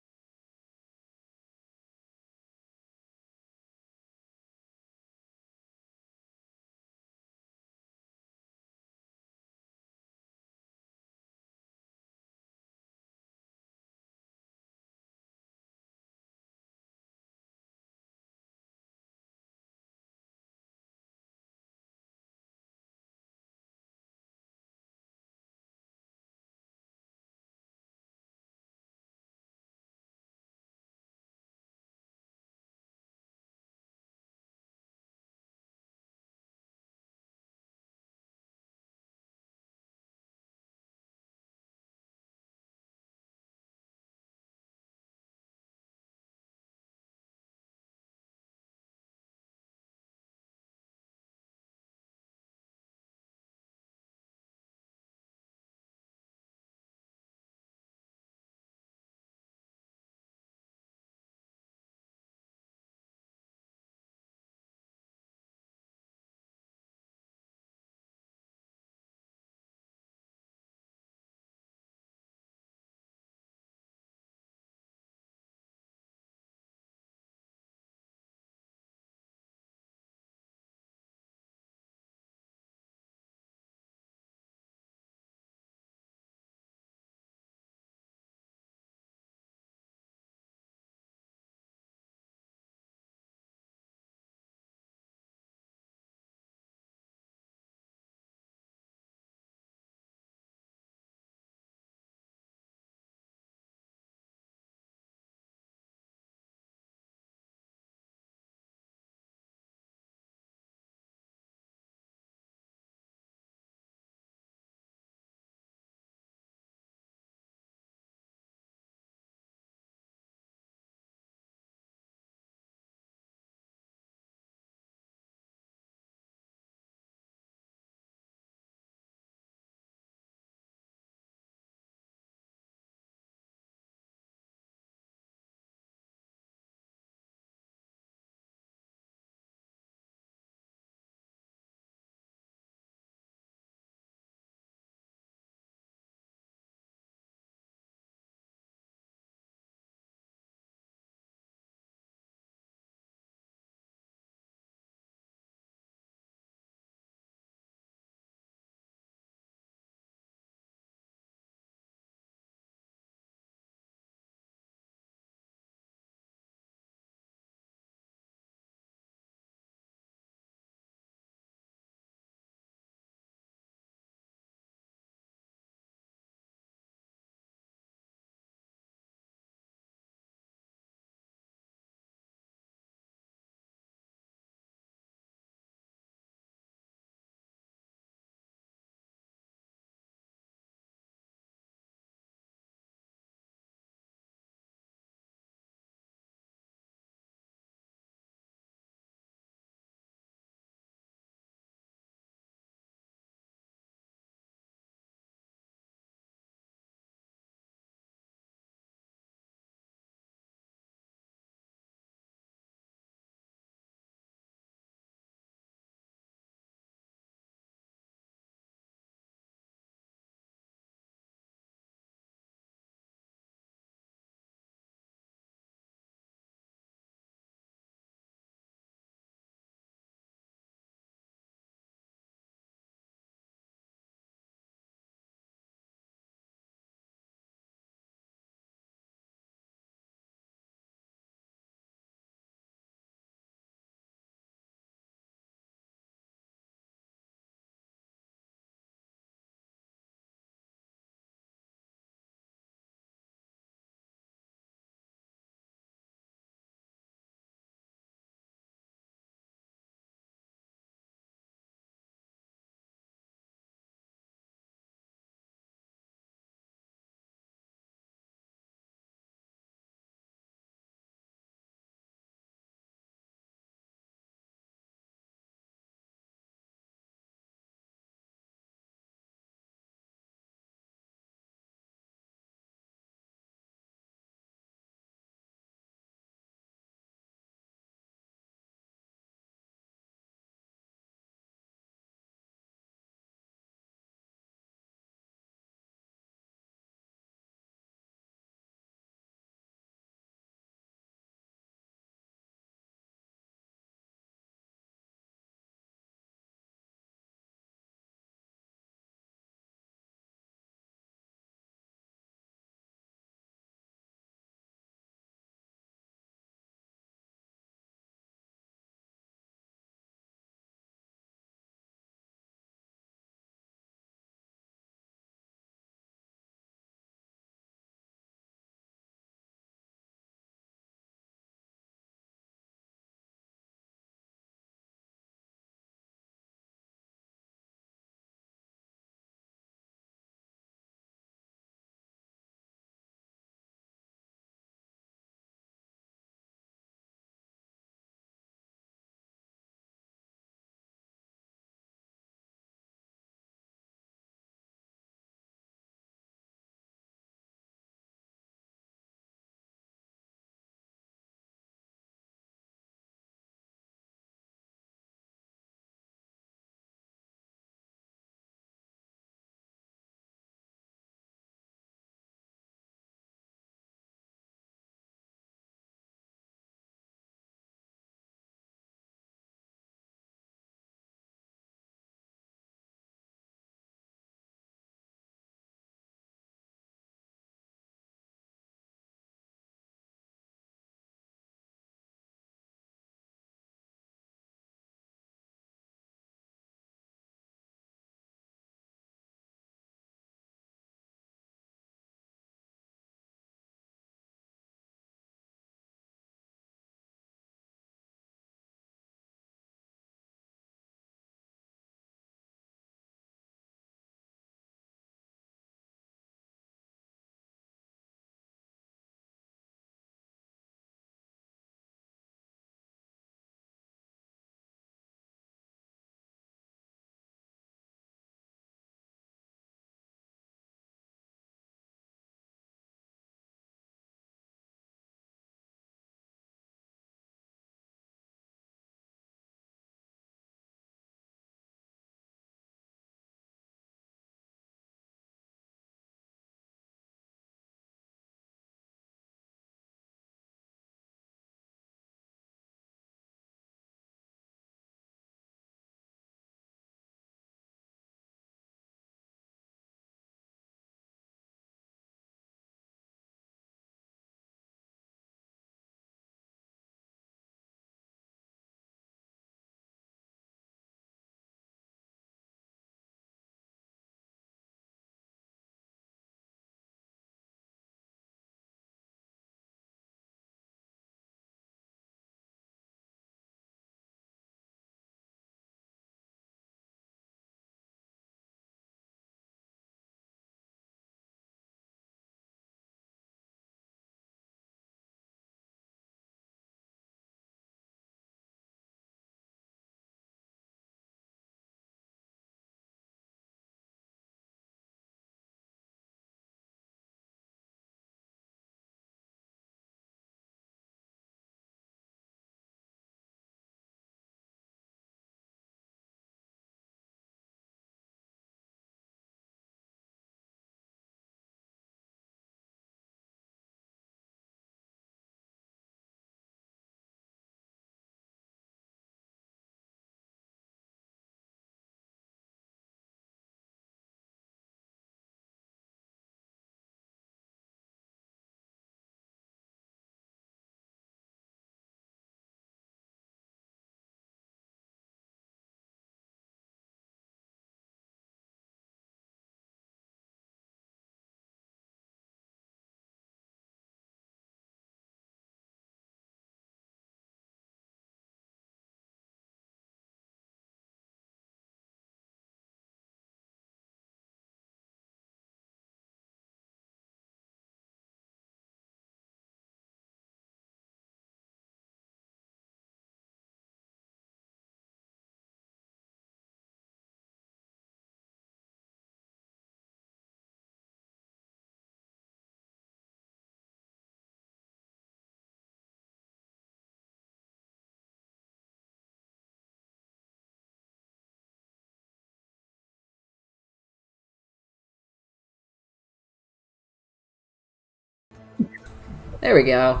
There we go.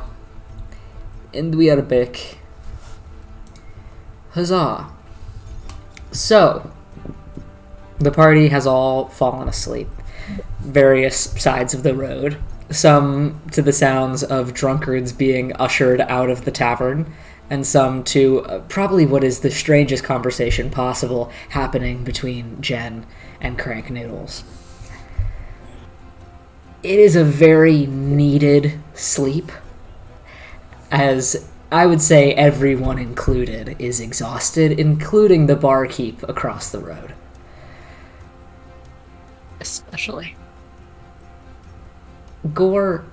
And we had a bic. Huzzah. So, the party has all fallen asleep. Various sides of the road. Some to the sounds of drunkards being ushered out of the tavern, and some to probably what is the strangest conversation possible happening between Jen and Crank Noodles. It is a very needed sleep, as I would say everyone included is exhausted, including the barkeep across the road. Especially. Gore,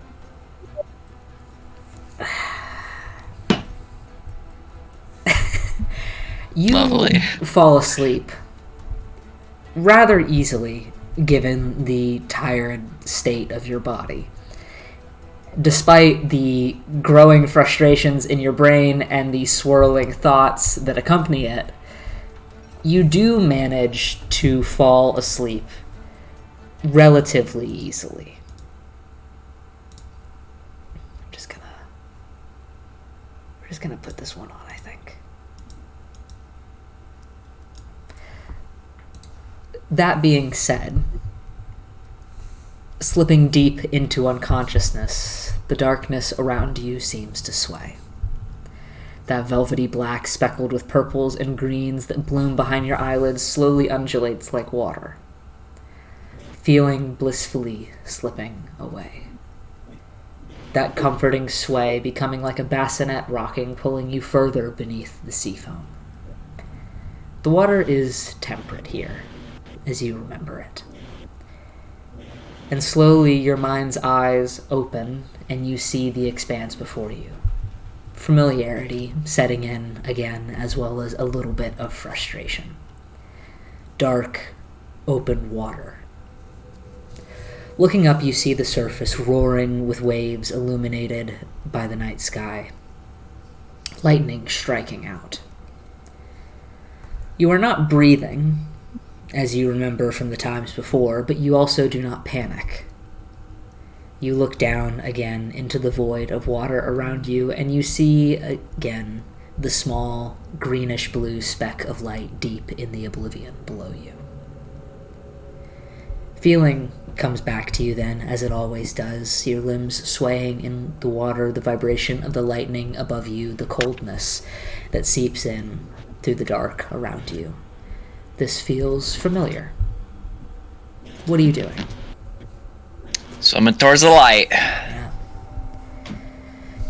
you Lovely. fall asleep rather easily given the tired state of your body. Despite the growing frustrations in your brain and the swirling thoughts that accompany it, you do manage to fall asleep relatively easily. We're just gonna put this one on, I think. That being said, slipping deep into unconsciousness, the darkness around you seems to sway. That velvety black speckled with purples and greens that bloom behind your eyelids slowly undulates like water, feeling blissfully slipping away. That comforting sway becoming like a bassinet rocking, pulling you further beneath the sea foam. The water is temperate here, as you remember it. And slowly your mind's eyes open and you see the expanse before you. Familiarity setting in again, as well as a little bit of frustration. Dark, open water. Looking up, you see the surface roaring with waves illuminated by the night sky. Lightning striking out. You are not breathing, as you remember from the times before, but you also do not panic. You look down again into the void of water around you, and you see again the small greenish-blue speck of light deep in the oblivion below you. Feeling comes back to you then, as it always does, your limbs swaying in the water, the vibration of the lightning above you, the coldness that seeps in through the dark around you. This feels familiar. What are you doing? Swimming towards the light. Yeah.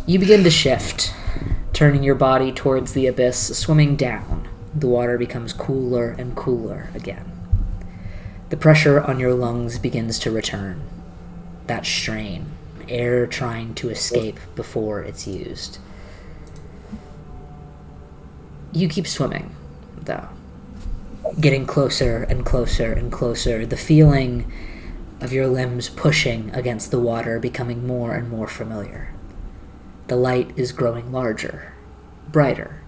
You begin to shift, turning your body towards the abyss, swimming down. The water becomes cooler and cooler again. The pressure on your lungs begins to return. That strain, air trying to escape before it's used. You keep swimming, though. Getting closer and closer and closer, the feeling of your limbs pushing against the water becoming more and more familiar. The light is growing larger, brighter.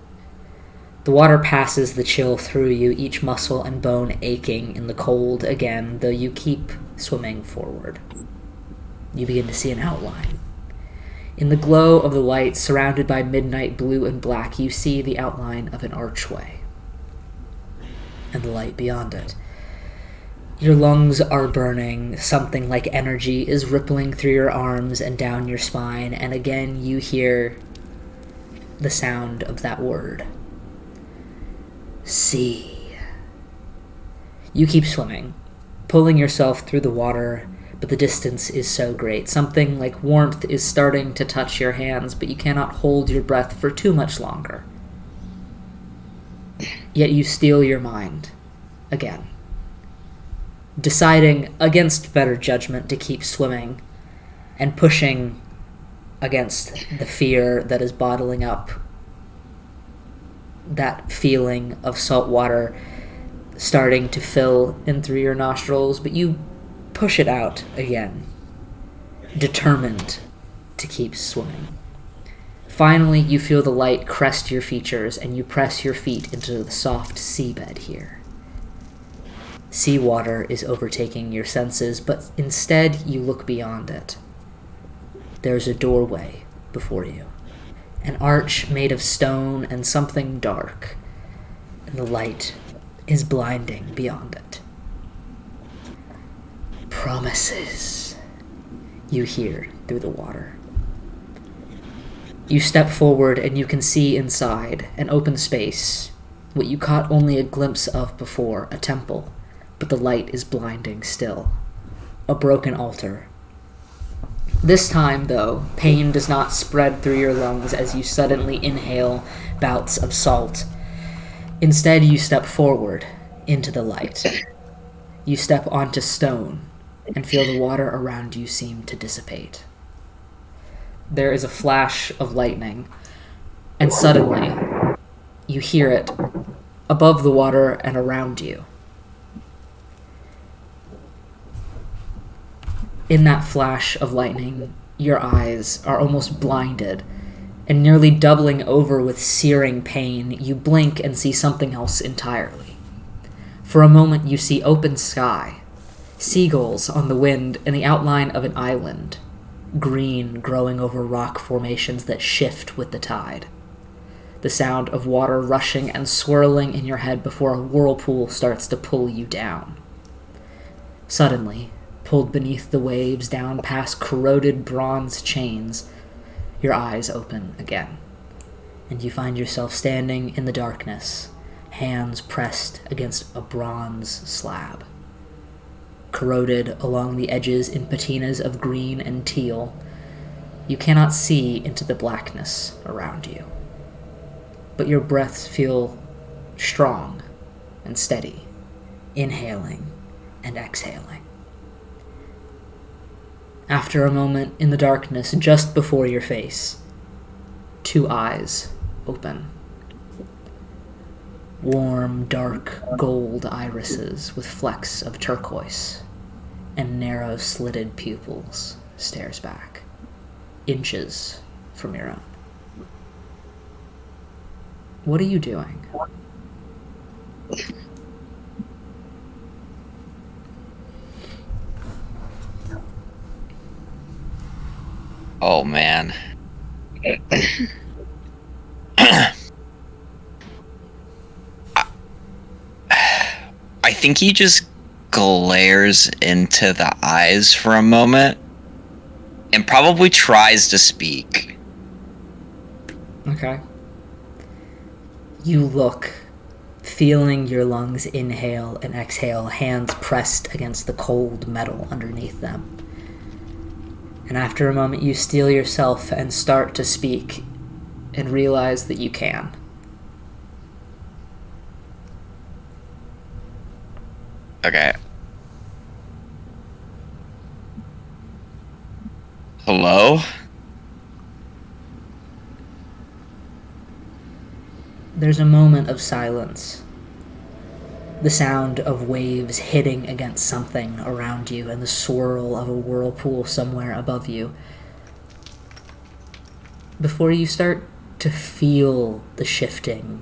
The water passes the chill through you, each muscle and bone aching in the cold again, though you keep swimming forward. You begin to see an outline. In the glow of the light, surrounded by midnight blue and black, you see the outline of an archway, and the light beyond it. Your lungs are burning, something like energy is rippling through your arms and down your spine, and again you hear the sound of that word. Sea. You keep swimming, pulling yourself through the water, but the distance is so great. Something like warmth is starting to touch your hands, but you cannot hold your breath for too much longer. Yet you steel your mind again, deciding against better judgment to keep swimming and pushing against the fear that is bottling up, that feeling of salt water starting to fill in through your nostrils, but you push it out again, determined to keep swimming. Finally, you feel the light crest your features, and you press your feet into the soft seabed here. Seawater is overtaking your senses, but instead you look beyond it. there's a doorway before you. An arch made of stone and something dark, and the light is blinding beyond it. Promises, you hear through the water. You step forward and you can see inside an open space, what you caught only a glimpse of before, a temple, but the light is blinding still. A broken altar. This time, though, pain does not spread through your lungs as you suddenly inhale bouts of salt. Instead, you step forward into the light. You step onto stone and feel the water around you seem to dissipate. There is a flash of lightning, and suddenly, you hear it above the water and around you. In that flash of lightning, your eyes are almost blinded, and nearly doubling over with searing pain, you blink and see something else entirely. For a moment, you see open sky, seagulls on the wind, and the outline of an island, green growing over rock formations that shift with the tide. The sound of water rushing and swirling in your head before a whirlpool starts to pull you down. Suddenly, pulled beneath the waves down past corroded bronze chains, your eyes open again, and you find yourself standing in the darkness, hands pressed against a bronze slab. Corroded along the edges in patinas of green and teal, you cannot see into the blackness around you. But your breaths feel strong and steady, inhaling and exhaling. After a moment in the darkness just before your face, two eyes open. Warm, dark gold irises with flecks of turquoise and narrow slitted pupils stares back, inches from your own. What are you doing? Oh man. I think he just glares into the eyes for a moment and probably tries to speak. Okay. You look, feeling your lungs inhale and exhale, hands pressed against the cold metal underneath them. And after a moment, you steel yourself and start to speak and realize that you can. Okay. Hello? There's a moment of silence. The sound of waves hitting against something around you and the swirl of a whirlpool somewhere above you. Before you start to feel the shifting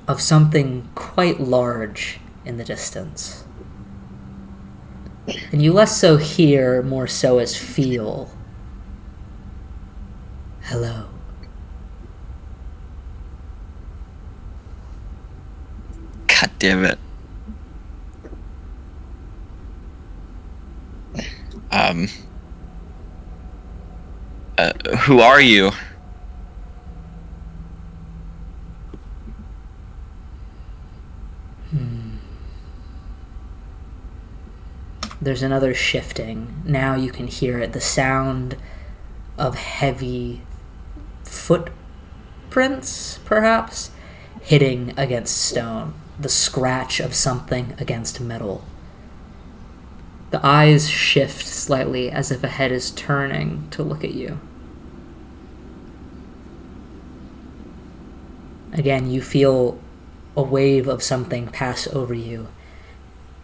of something quite large in the distance. And you less so hear, more so as feel. Hello. God damn it. Who are you? There's another shifting. Now you can hear it. The sound of heavy footprints, perhaps, hitting against stone. The scratch of something against metal. The eyes shift slightly as if a head is turning to look at you. Again, you feel a wave of something pass over you.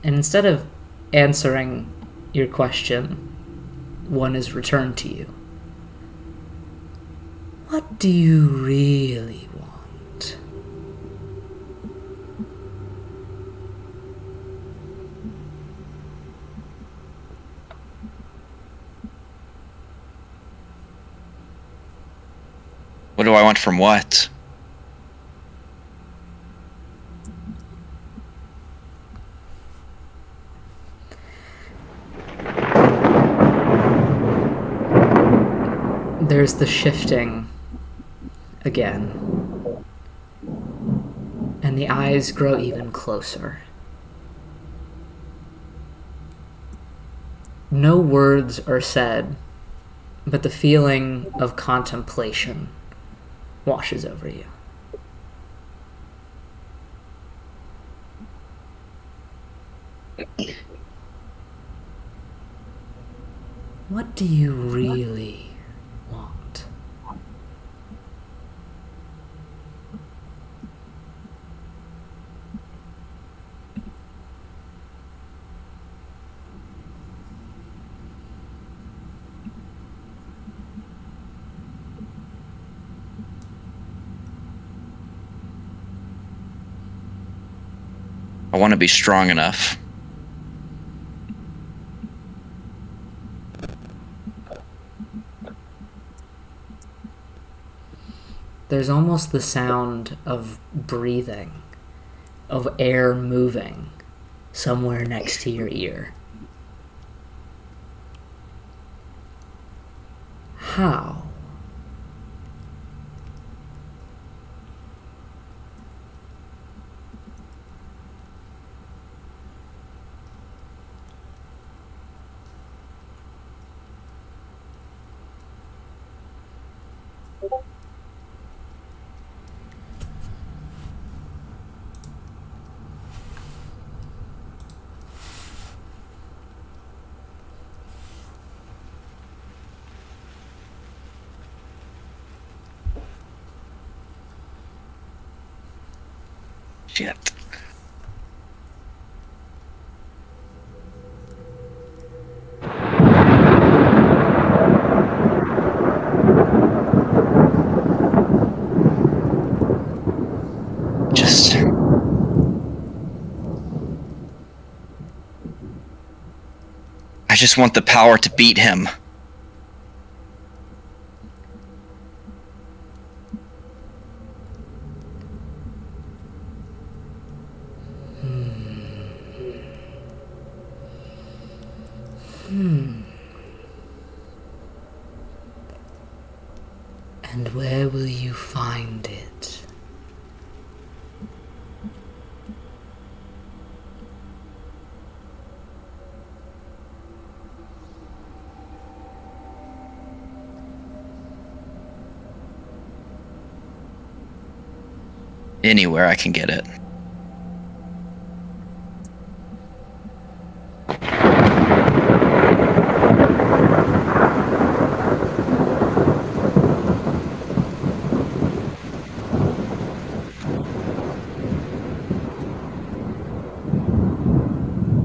And instead of answering your question, one is returned to you. What do you really want? I want from what? There's the shifting again, and the eyes grow even closer. No words are said, but the feeling of contemplation washes over you. What do you really want? I want to be strong enough. There's almost the sound of breathing, of air moving somewhere next to your ear. How? Shit. Just... I just want the power to beat him. And where will you find it? Anywhere I can get it.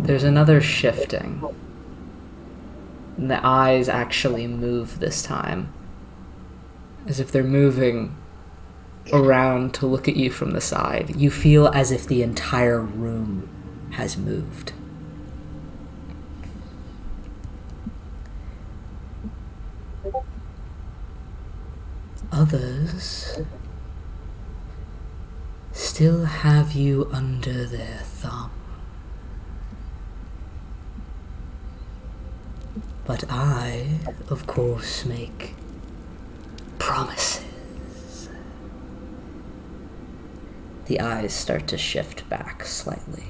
There's another shifting. And the eyes actually move this time. As if they're moving around to look at you from the side. You feel as if the entire room has moved. Others still have you under their thumb. But I, of course, make promises. The eyes start to shift back slightly.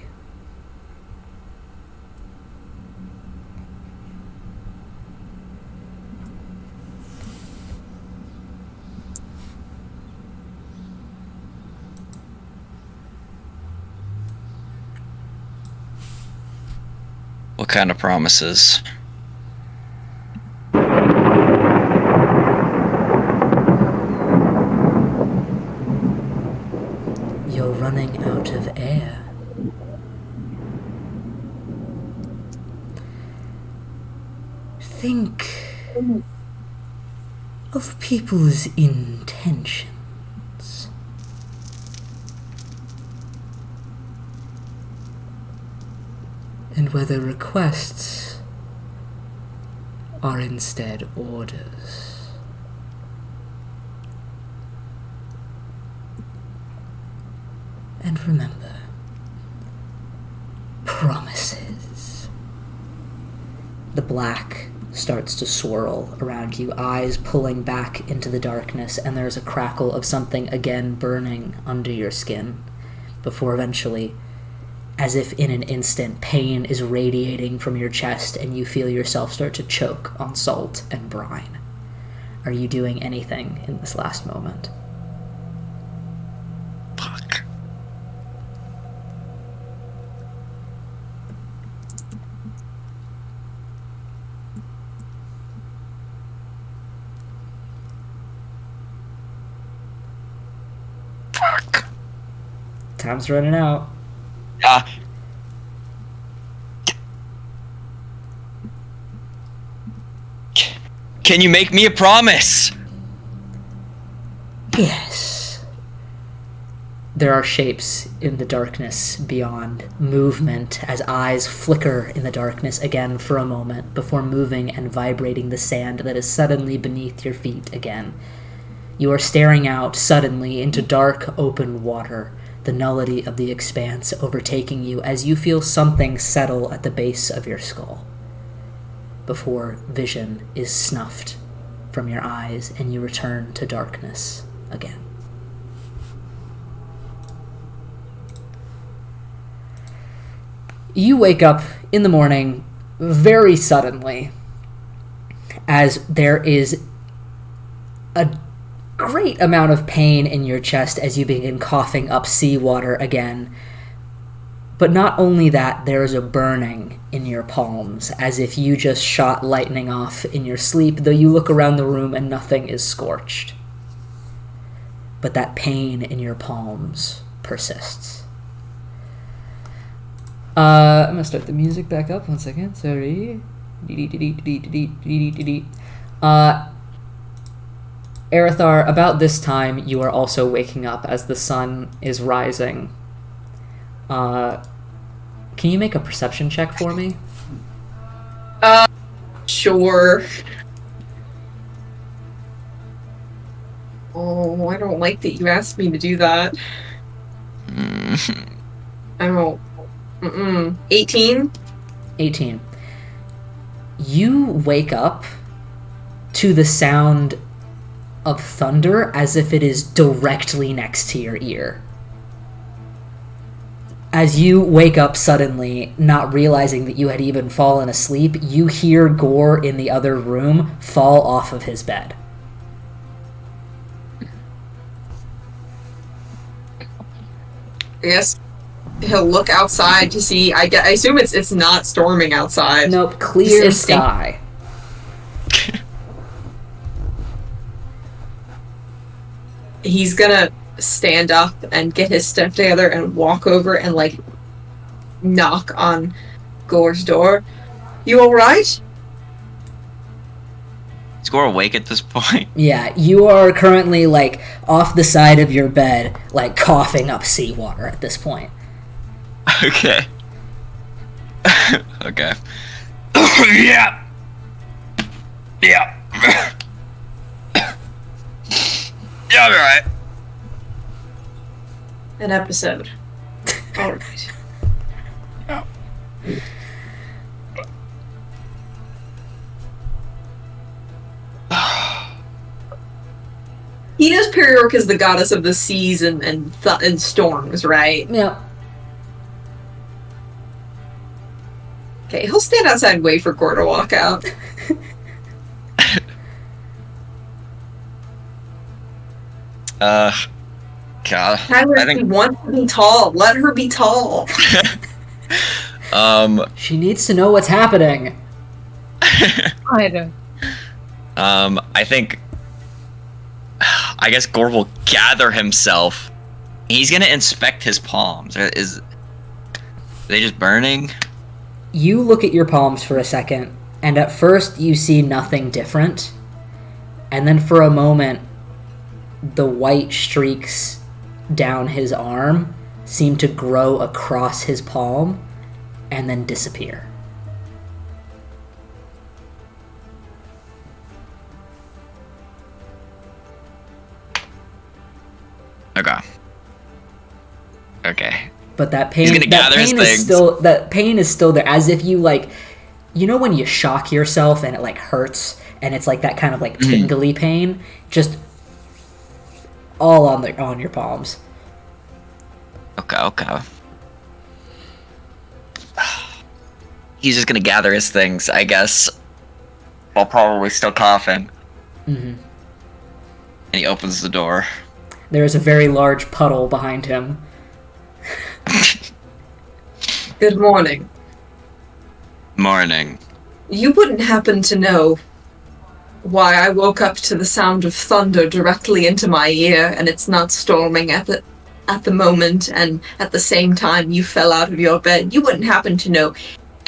What kind of promises? You're running out of air. Think of people's intentions. And whether requests are instead orders. And remember, promises. The black starts to swirl around you, eyes pulling back into the darkness, and there's a crackle of something again burning under your skin, before eventually, as if in an instant, pain is radiating from your chest and you feel yourself start to choke on salt and brine. Are you doing anything in this last moment? Fuck. Fuck. Time's running out. Uh, can you make me a promise? Yes. There are shapes in the darkness beyond, movement as eyes flicker in the darkness again for a moment before moving and vibrating the sand that is suddenly beneath your feet again. You are staring out suddenly into dark, open water, the nullity of the expanse overtaking you as you feel something settle at the base of your skull, before vision is snuffed from your eyes and you return to darkness again. You wake up in the morning very suddenly as there is a great amount of pain in your chest as you begin coughing up seawater again. But not only that, there is a burning in your palms, as if you just shot lightning off in your sleep, though you look around the room and nothing is scorched. But that pain in your palms persists. I'm gonna start the music back up. 1 second. Sorry. Arathar, about this time, you are also waking up as the sun is rising. Can you make a perception check for me? Sure. Oh, I don't like that you asked me to do that. I don't. 18? 18. You wake up to the sound of thunder as if it is directly next to your ear. As you wake up suddenly, not realizing that you had even fallen asleep, you hear Gore in the other room fall off of his bed. Yes. He'll look outside to see. I assume it's not storming outside. Nope, clear Just sky. He's gonna stand up and get his stuff together and walk over and knock on Gore's door. You alright? Is Gore awake at this point? Yeah, you are currently, off the side of your bed, coughing up seawater at this point. Okay. Okay. Yeah. Yeah. Yeah, I'm alright. An episode. Alright. Yeah. He knows Periork is the goddess of the seas and storms, right? Yep. Okay, he'll stand outside and wait for Gore to walk out. God. Tyler, I think she wants to be tall. Let her be tall. She needs to know what's happening. I don't. I think I guess Gore will gather himself. He's gonna inspect his palms. Are they just burning? You look at your palms for a second, and at first you see nothing different. And then for a moment, the white streaks down his arm seem to grow across his palm and then disappear. Okay. Okay. But that pain, He's gonna gather his things. that pain is still there, as if you like, you know, when you shock yourself and it like hurts, and it's like that kind of like tingly pain, just all on your palms. Okay. He's just gonna gather his things, I guess, while probably still coughing. And he opens the door. There is a very large puddle behind him. Good morning. Morning. You wouldn't happen to know why I woke up to the sound of thunder directly into my ear, and it's not storming at the moment, and at the same time you fell out of your bed? You wouldn't happen to know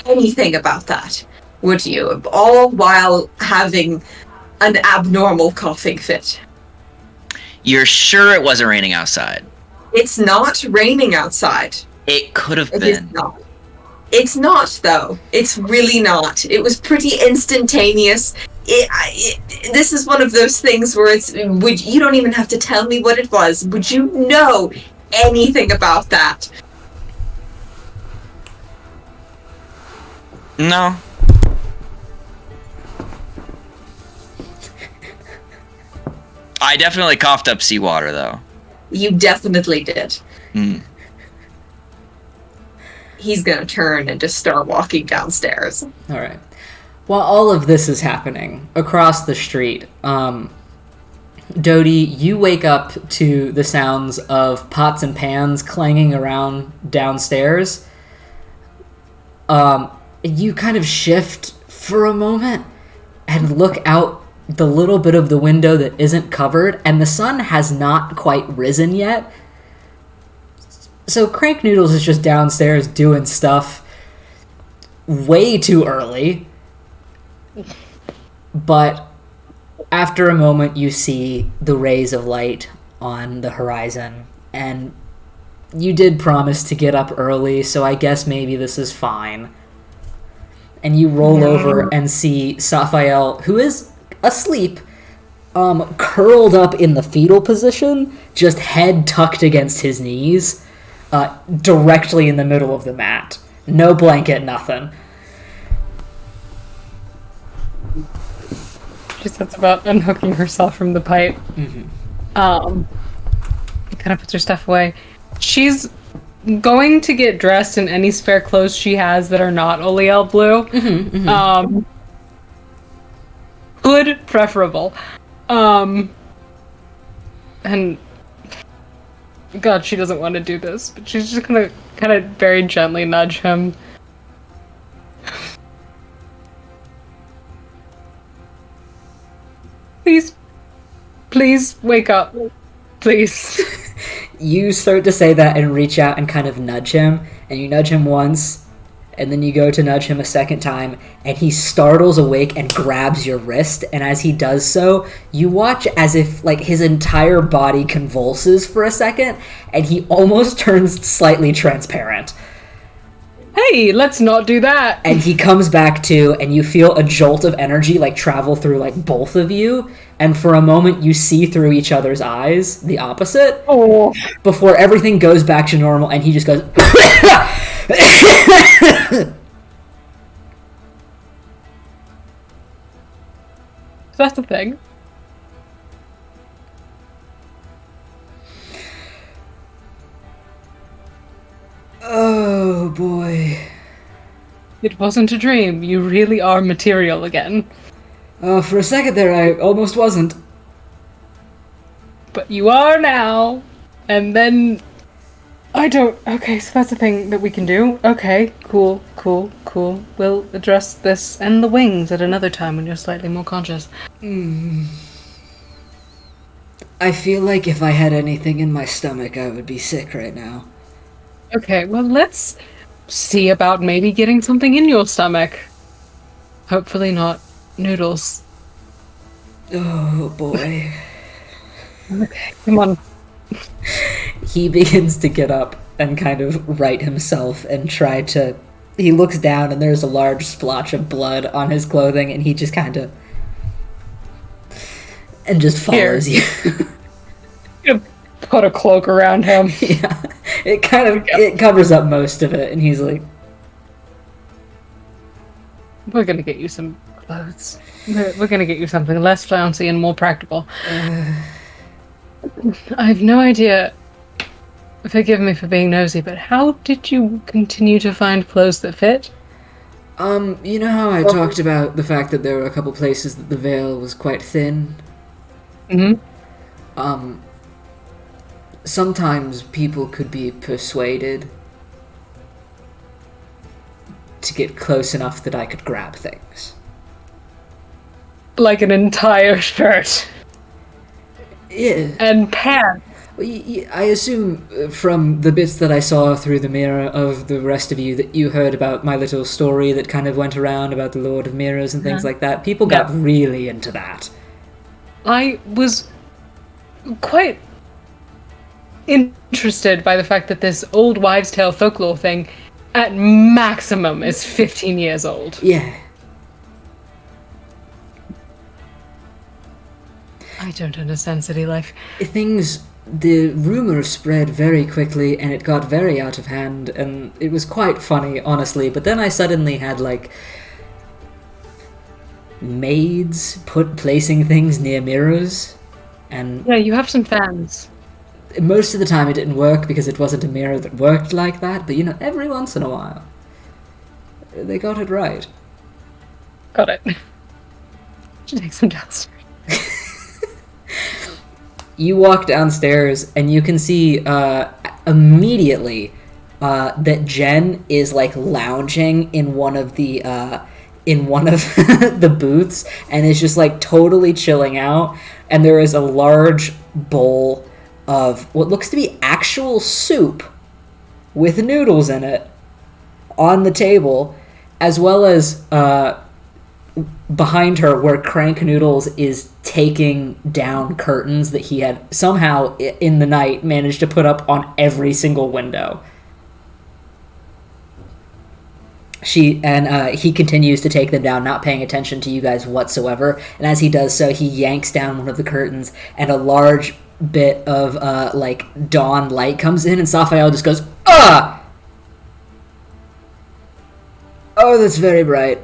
anything about that, would you? All while having an abnormal coughing fit. You're sure it wasn't raining outside? It's not raining outside. It could have It is been. not. It's not, though. It's really not. It was pretty instantaneous. This is one of those things where you don't even have to tell me what it was. Would you know anything about that? No. I definitely coughed up seawater, though. You definitely did. Hmm. He's gonna turn and just start walking downstairs. All right. While all of this is happening across the street, Dodie, you wake up to the sounds of pots and pans clanging around downstairs. You kind of shift for a moment and look out the little bit of the window that isn't covered, and the sun has not quite risen yet. So Crank Noodles is just downstairs doing stuff way too early. But after a moment, you see the rays of light on the horizon, and you did promise to get up early, so I guess maybe this is fine. And you roll over and see Saphael, who is asleep, curled up in the fetal position, just head tucked against his knees, directly in the middle of the mat. No blanket, nothing. She sets about unhooking herself from the pipe. Kind of puts her stuff away. She's going to get dressed in any spare clothes she has that are not Oliel blue. Hood preferable. And God, she doesn't want to do this, but she's just gonna kind of very gently nudge him. Please wake up. Please. You start to say that and reach out and kind of nudge him, and you nudge him once, and then you go to nudge him a second time, and he startles awake and grabs your wrist, and as he does so, you watch as if, like, his entire body convulses for a second, and he almost turns slightly transparent. Hey, let's not do that. And he comes back to, and you feel a jolt of energy, like, travel through, like, both of you, and for a moment you see through each other's eyes, the opposite, before everything goes back to normal, and he just goes... That's the thing. Oh, boy. It wasn't a dream. You really are material again. For a second there, I almost wasn't. But you are now. And then... Okay, so that's the thing that we can do. Okay, cool. We'll address this and the wings at another time when you're slightly more conscious. I feel like if I had anything in my stomach, I would be sick right now. Okay, well, let's see about maybe getting something in your stomach. Hopefully not noodles. Oh, boy. Okay, come on. He begins to get up and kind of right himself and try to... He looks down and there's a large splotch of blood on his clothing, and he just kind of... and just follows you. put a cloak around him. Yeah, it covers up most of it, and he's like, We're gonna get you some clothes. We're gonna get you something less flouncy and more practical. I have no idea. Forgive me for being nosy, but how did you continue to find clothes that fit? you know how I talked about the fact that there were a couple places that the veil was quite thin? Mm-hmm. Sometimes people could be persuaded to get close enough that I could grab things. Like an entire shirt Yeah. and pants. Well, I assume from the bits that I saw through the mirror of the rest of you that you heard about my little story that kind of went around about the Lord of Mirrors and things like that. People got really into that. I was quite interested by the fact that this old wives' tale folklore thing, at maximum, is 15 years old. Yeah. I don't understand city life. The rumor spread very quickly and it got very out of hand and it was quite funny, honestly. But then I suddenly had, like, maids placing things near mirrors, and Yeah, you have some fans. most of the time it didn't work because it wasn't a mirror that worked like that, but every once in a while they got it right. Got it. Should take some downstairs. You walk downstairs and you can see immediately that Jen is like lounging in one of the the booths and is just like totally chilling out, and there is a large bowl of what looks to be actual soup with noodles in it on the table, as well as behind her where Crank Noodles is taking down curtains that he had somehow in the night managed to put up on every single window. He continues to take them down, not paying attention to you guys whatsoever, and as he does so, he yanks down one of the curtains, and a large bit of like dawn light comes in, and Sapphire just goes, "Ah! Oh, that's very bright."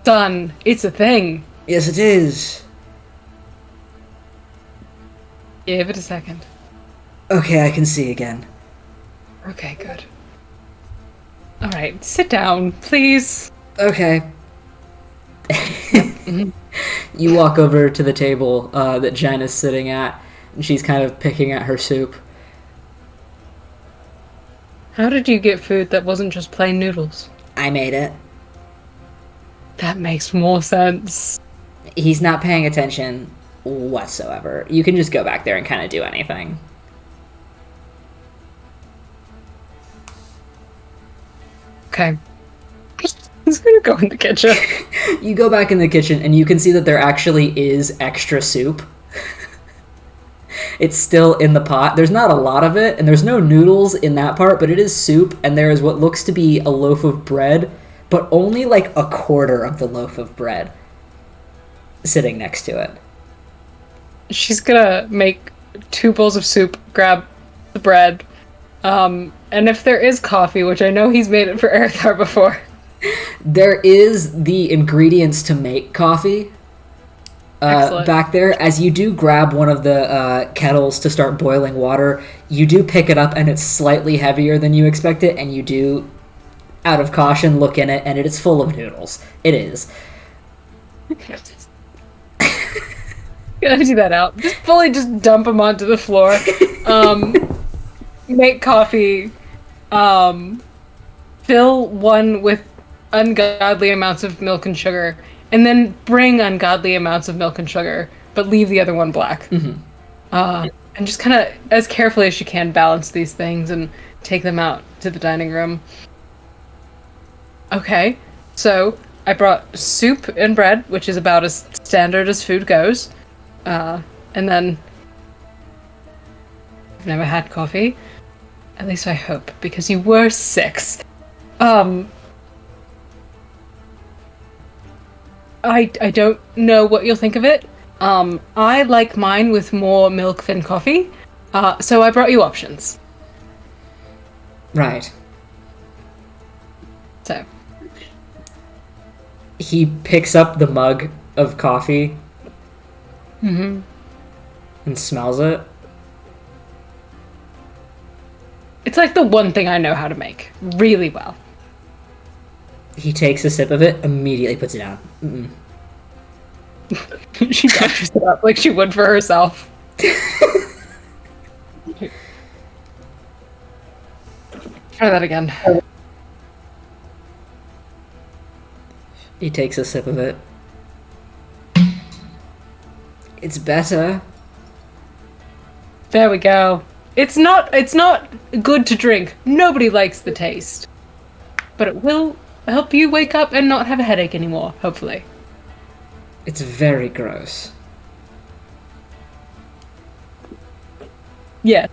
Done. It's a thing. Yes, it is. Give it a second. Okay, I can see again. Okay, good. Alright, sit down, please. Okay. You walk over to the table that Jen is sitting at, and she's kind of picking at her soup. How did you get food that wasn't just plain noodles? I made it. That makes more sense. He's not paying attention whatsoever. You can just go back there and kind of do anything. Okay. He's gonna go in the kitchen. You go back in the kitchen, and you can see that there actually is extra soup. It's still in the pot. There's not a lot of it, and there's no noodles in that part, but it is soup, and there is what looks to be a loaf of bread, but only like a quarter of the loaf of bread sitting next to it. She's gonna make 2 bowls of soup, grab the bread, and if there is coffee, which I know he's made it for Erithar before. There is the ingredients to make coffee back there. As you do grab one of the kettles to start boiling water, you do pick it up and it's slightly heavier than you expected, and you do, out of caution, look in it, and it is full of noodles. It is. Empty that out. Just fully dump them onto the floor. Make coffee. Fill one with ungodly amounts of milk and sugar, and then bring ungodly amounts of milk and sugar, but leave the other one black. Mm-hmm. And just kind of, as carefully as she can, balance these things and take them out to the dining room. Okay, so I brought soup and bread, which is about as standard as food goes. And then I've never had coffee. At least I hope, because you were 6. I don't know what you'll think of it. I like mine with more milk than coffee, so I brought you options. Right. So, He picks up the mug of coffee mhm. and smells it. It's like the one thing I know how to make really well. He takes a sip of it, immediately puts it down. Mm-mm. She doctors it up like she would for herself. Try that again. He takes a sip of it. It's better. There we go. It's not good to drink. Nobody likes the taste. But it will help you wake up and not have a headache anymore, hopefully. It's very gross. Yeah.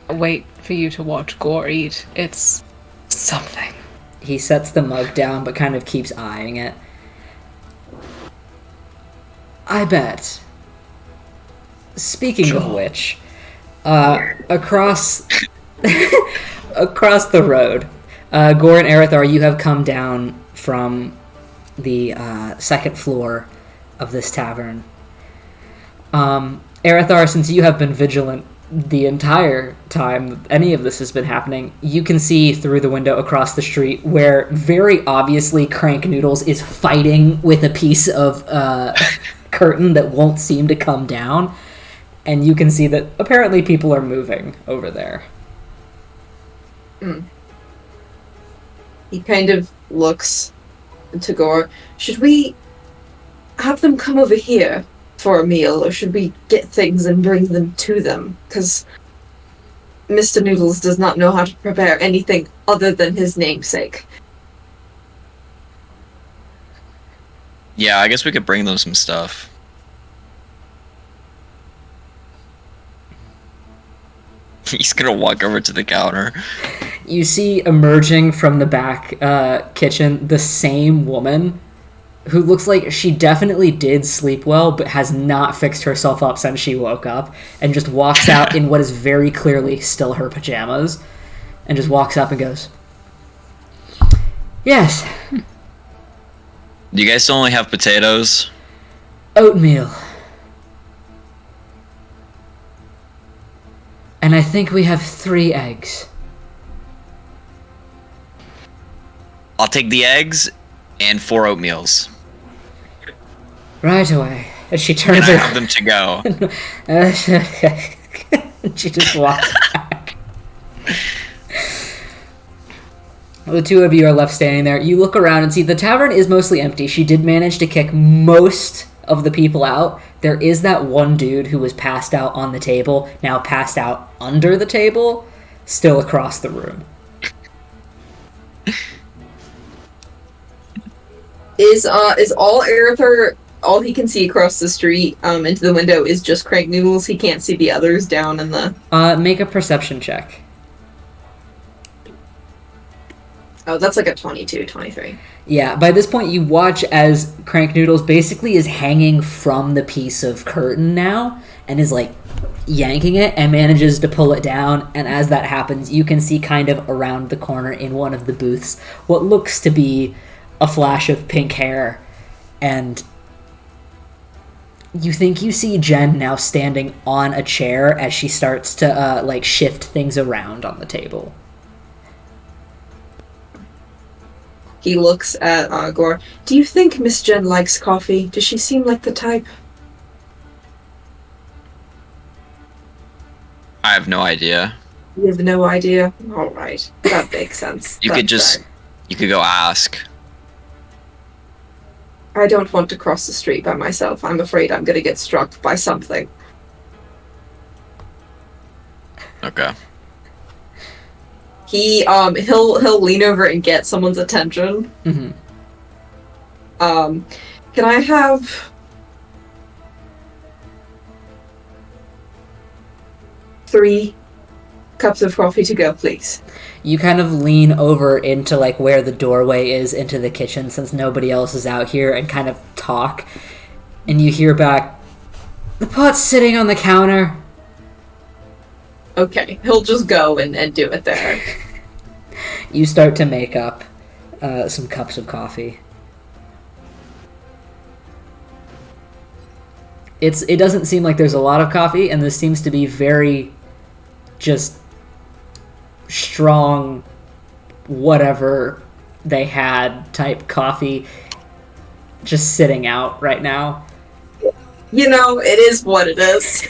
Wait for you to watch Gore eat. It's something. He sets the mug down, but kind of keeps eyeing it. I bet. Speaking of which, across across the road, Gore and Arathar, you have come down from the second floor of this tavern. Arathar, since you have been vigilant the entire time any of this has been happening, you can see through the window across the street where very obviously Crank Noodles is fighting with a piece of curtain that won't seem to come down. And you can see that apparently people are moving over there. He kind of looks to Gore. Should we have them come over here for a meal, or should we get things and bring them to them? Because Mr. Noodles does not know how to prepare anything other than his namesake. Yeah, I guess we could bring them some stuff. He's gonna walk over to the counter. You see emerging from the back kitchen the same woman who looks like she definitely did sleep well but has not fixed herself up since she woke up, and just walks out in what is very clearly still her pajamas, and just walks up and goes, "Yes, Do you guys only have potatoes? oatmeal. And I think we have 3 eggs." I'll take the eggs and 4 oatmeals. Right away. And she And turns I her... have them to go. She just walks back. The two of you are left standing there. You look around and see the tavern is mostly empty. She did manage to kick most of the people out. There is that one dude who was passed out on the table, now passed out under the table, still across the room. Is all Arether, all he can see across the street into the window is just Crank Noodles? He can't see the others down in the... Make a perception check. Oh, that's like a 22, 23. Yeah, by this point you watch as Crank Noodles basically is hanging from the piece of curtain now, and is like yanking it and manages to pull it down, and as that happens you can see kind of around the corner in one of the booths what looks to be a flash of pink hair, and you think you see Jen now standing on a chair as she starts to like shift things around on the table. He looks at Gore. Do you think Miss Jen likes coffee? Does she seem like the type? I have no idea. You have no idea? Alright. That makes sense. You That's could just... fine. You could go ask. I don't want to cross the street by myself. I'm afraid I'm gonna get struck by something. Okay. He'll lean over and get someone's attention. Mm-hmm. Can I have 3 cups of coffee to go, please. You kind of lean over into like where the doorway is into the kitchen since nobody else is out here and kind of talk. And you hear back, "The pot's sitting on the counter." Okay, he'll just go and do it there. You start to make up some cups of coffee. It doesn't seem like there's a lot of coffee, and this seems to be very just strong, whatever they had type coffee just sitting out right now. You know, it is what it is.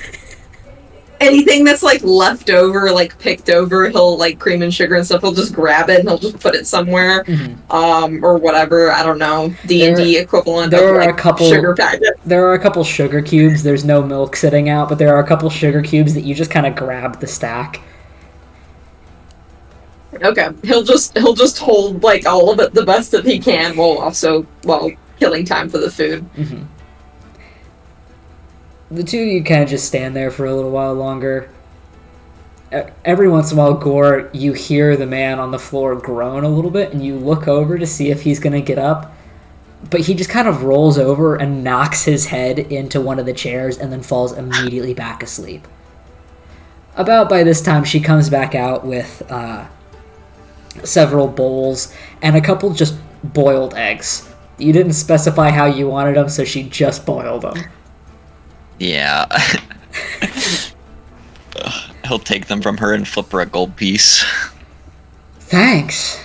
Anything that's like left over, like picked over, he'll like cream and sugar and stuff. He'll just grab it and he'll just put it somewhere, or whatever. I don't know, D&D equivalent of like a couple sugar packets. There are a couple sugar cubes. There's no milk sitting out, but there are a couple sugar cubes that you just kind of grab the stack. Okay, he'll just hold like all of it the best that he can, while killing time for the food. Mm-hmm. The two of you kind of just stand there for a little while longer. Every once in a while, Gore, you hear the man on the floor groan a little bit, and you look over to see if he's going to get up. But he just kind of rolls over and knocks his head into one of the chairs and then falls immediately back asleep. About by this time, she comes back out with several bowls and a couple just boiled eggs. You didn't specify how you wanted them, so she just boiled them. Yeah. He'll take them from her and flip her a gold piece. Thanks.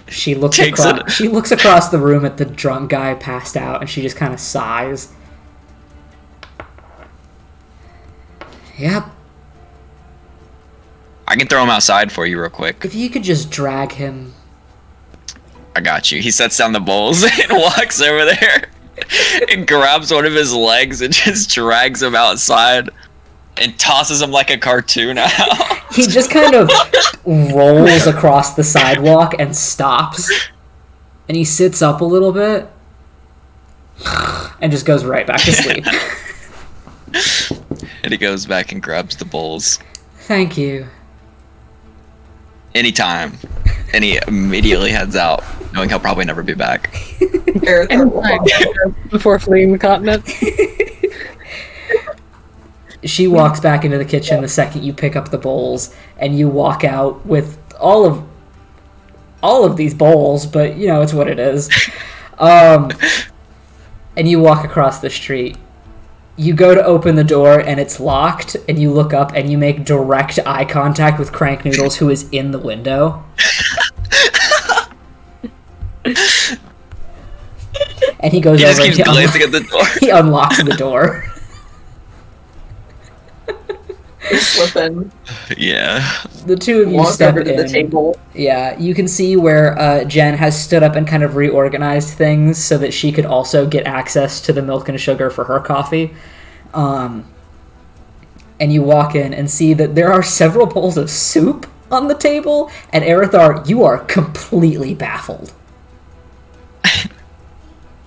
She looks Takes across. it. She looks across the room at the drunk guy passed out, and she just kind of sighs. Yep. I can throw him outside for you real quick. If you could just drag him. I got you. He sets down the bowls and walks over there and grabs one of his legs and just drags him outside and tosses him like a cartoon out. He just kind of rolls across the sidewalk and stops. And he sits up a little bit and just goes right back to sleep. And he goes back and grabs the bowls. Thank you. Anytime. And he immediately heads out, knowing he'll probably never be back. Before fleeing the continent. She walks back into the kitchen the second you pick up the bowls, and you walk out with all of these bowls, but you know, it's what it is. And you walk across the street. You go to open the door and it's locked, and you look up and you make direct eye contact with Crank Noodles, who is in the window. And he goes He over just keeps and glancing at the door. he unlocks the door. Slipping. Yeah. The two of you Walk step over to in. the table. Yeah, you can see where Jen has stood up and kind of reorganized things so that she could also get access to the milk and sugar for her coffee. And you walk in and see that there are several bowls of soup on the table, and Erithar, you are completely baffled.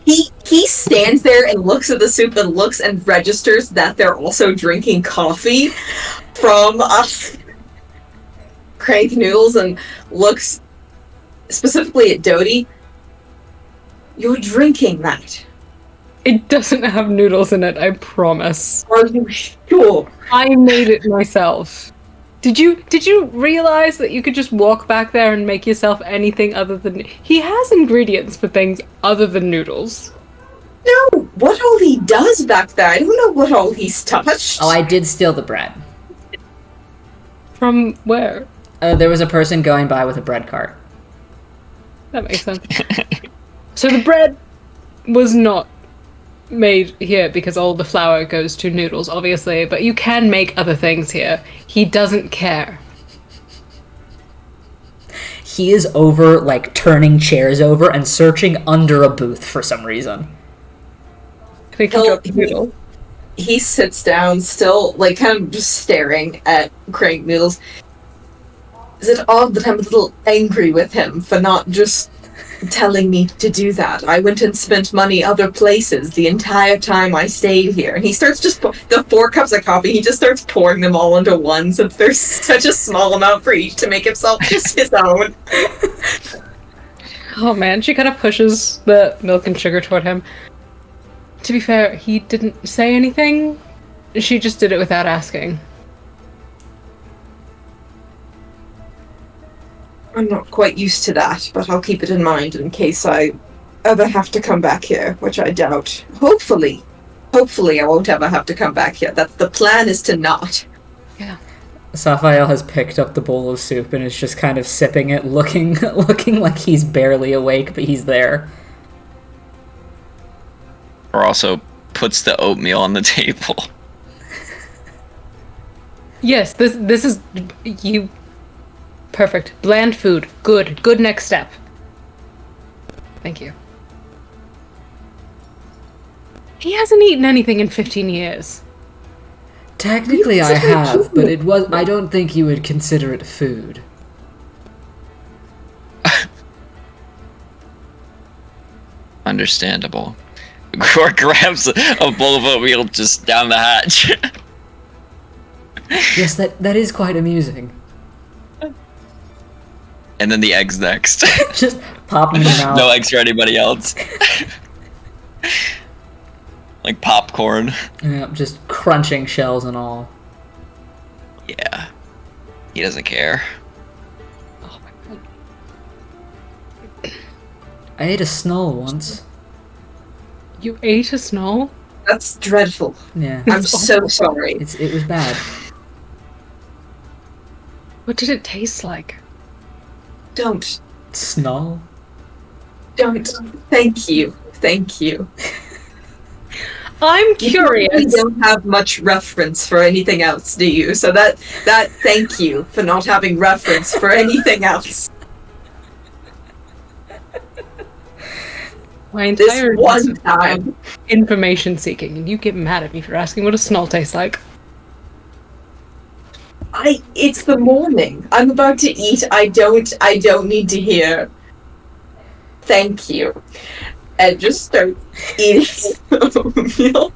He stands there and looks at the soup and looks and registers that they're also drinking coffee from Crank Noodles and looks specifically at Dodie. You're drinking that. It doesn't have noodles in it, I promise. Are you sure? I made it myself. Did you realize that you could just walk back there and make yourself anything other than... He has ingredients for things other than noodles. No, what all he does back there. I don't know what all he's touched. Oh, I did steal the bread. From where? There was a person going by with a bread cart. That makes sense. So the bread was not made here because all the flour goes to noodles, obviously, but you can make other things here. He doesn't care. He is over, like, turning chairs over and searching under a booth for some reason. I think he dropped the noodle. He sits down, still, like, kind of just staring at Crank Noodles. Is it odd that I'm a little angry with him for not just telling me to do that. I went and spent money other places the entire time I stayed here. And he starts the 4 cups of coffee, he just starts pouring them all into one since there's such a small amount for each to make himself just his own. Oh man, she kind of pushes the milk and sugar toward him. To be fair, he didn't say anything. She just did it without asking. I'm not quite used to that, but I'll keep it in mind in case I ever have to come back here, which I doubt. Hopefully I won't ever have to come back here. That's the plan, is to not. Yeah. Saphael has picked up the bowl of soup and is just kind of sipping it, looking like he's barely awake, but he's there. Or also puts the oatmeal on the table. Yes, this is you. Perfect. Bland food. Good. Good next step. Thank you. He hasn't eaten anything in 15 years. Technically I have, but I don't think you would consider it food. Understandable. Gore grabs a bowl of oatmeal just down the hatch. Yes, that is quite amusing. And then the eggs next. Just pop them in your mouth. No eggs for anybody else. Like popcorn. Yeah, just crunching shells and all. Yeah. He doesn't care. Oh my god. I ate a snow once. You ate a snow? That's dreadful. Yeah. I'm so sorry. It was bad. What did it taste like? Don't. Snow? Thank you. I'm You curious. don't have much reference for anything else, do you? So that thank you for not having reference for anything else. My This entire one time. information seeking, and you get mad at me for asking what a snow tastes like. It's the morning. I'm about to eat. I don't need to hear thank you. And just start eating oatmeal.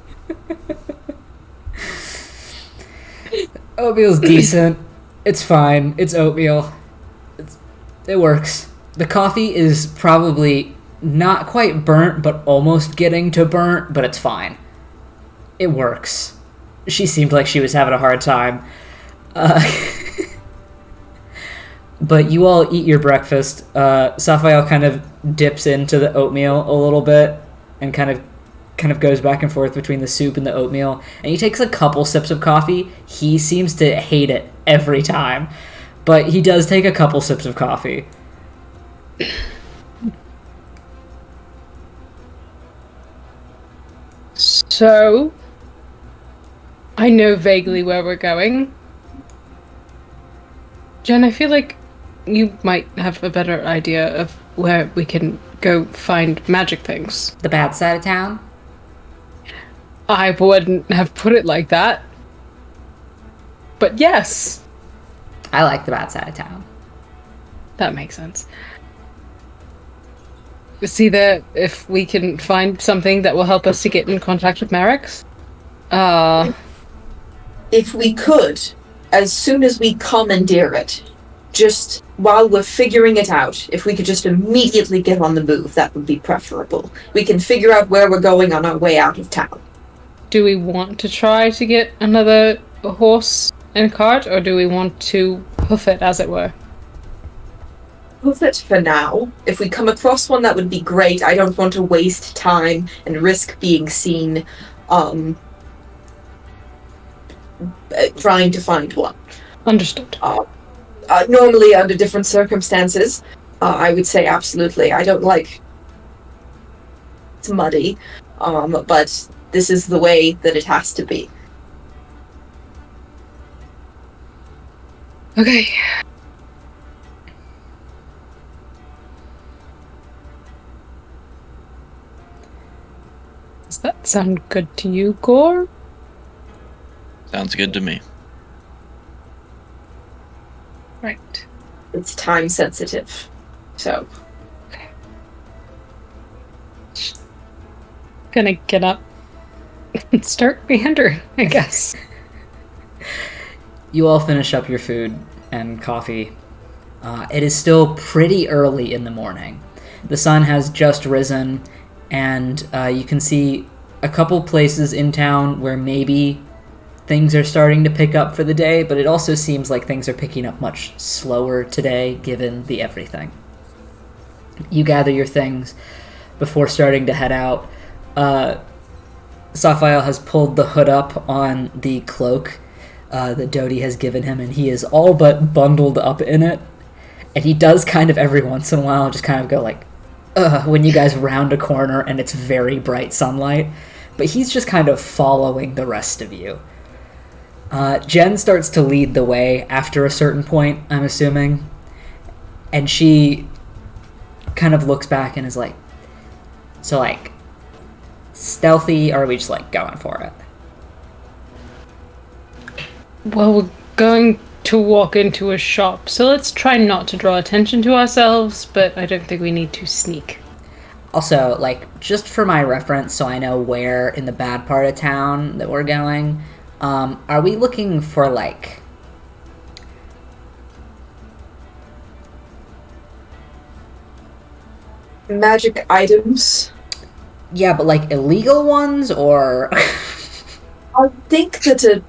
Oatmeal's decent. It's fine. It's oatmeal. It works. The coffee is probably not quite burnt, but almost getting to burnt, but it's fine. It works. She seemed like she was having a hard time. But you all eat your breakfast. Saphael kind of dips into the oatmeal a little bit and kind of goes back and forth between the soup and the oatmeal. And he takes a couple sips of coffee. He seems to hate it every time, but he does take a couple sips of coffee. So, I know vaguely where we're going. Jen, I feel like you might have a better idea of where we can go find magic things. The bad side of town? I wouldn't have put it like that. But yes, I like the bad side of town. that makes sense. See there if we can find something that will help us to get in contact with Merrick's. If we could, as soon as we commandeer it, just while we're figuring it out, if we could just immediately get on the move, that would be preferable. We can figure out where we're going on our way out of town. Do we want to try to get another horse and cart, or do we want to hoof it, as it were? Hoof it for now. If we come across one, that would be great. I don't want to waste time and risk being seen trying to find one. Understood. Normally, under different circumstances, I would say absolutely. I don't like... It's muddy, but this is the way that it has to be. Okay. Does that sound good to you, Gore? Sounds good to me. Right. It's time sensitive. So, Gonna get up and start meandering, I guess. You all finish up your food and coffee. It is still pretty early in the morning. The sun has just risen, and you can see a couple places in town where maybe things are starting to pick up for the day, but it also seems like things are picking up much slower today, given the everything. You gather your things before starting to head out. Sapphire has pulled the hood up on the cloak that Dodie has given him, and he is all but bundled up in it. And he does kind of every once in a while just kind of go like, ugh, when you guys round a corner and it's very bright sunlight. But he's just kind of following the rest of you. Jen starts to lead the way after a certain point, I'm assuming. And she kind of looks back and is like, so like, stealthy, or are we just like going for it? Well, we're going to walk into a shop, so let's try not to draw attention to ourselves, but I don't think we need to sneak. Also, like, just for my reference, so I know where in the bad part of town that we're going, are we looking for, like, magic items? yeah, but, like, illegal ones, or... I think that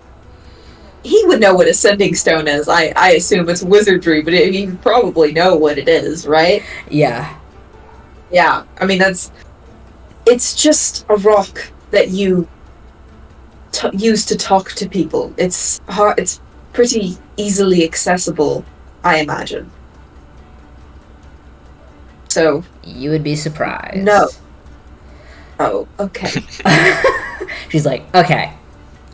he would know what a sending stone is. I assume it's wizardry, but he would probably know what it is, right? yeah. Yeah, I mean, it's just a rock that you use to talk to people. It's pretty easily accessible, I imagine. So... You would be surprised. No. Oh, okay. She's like, okay,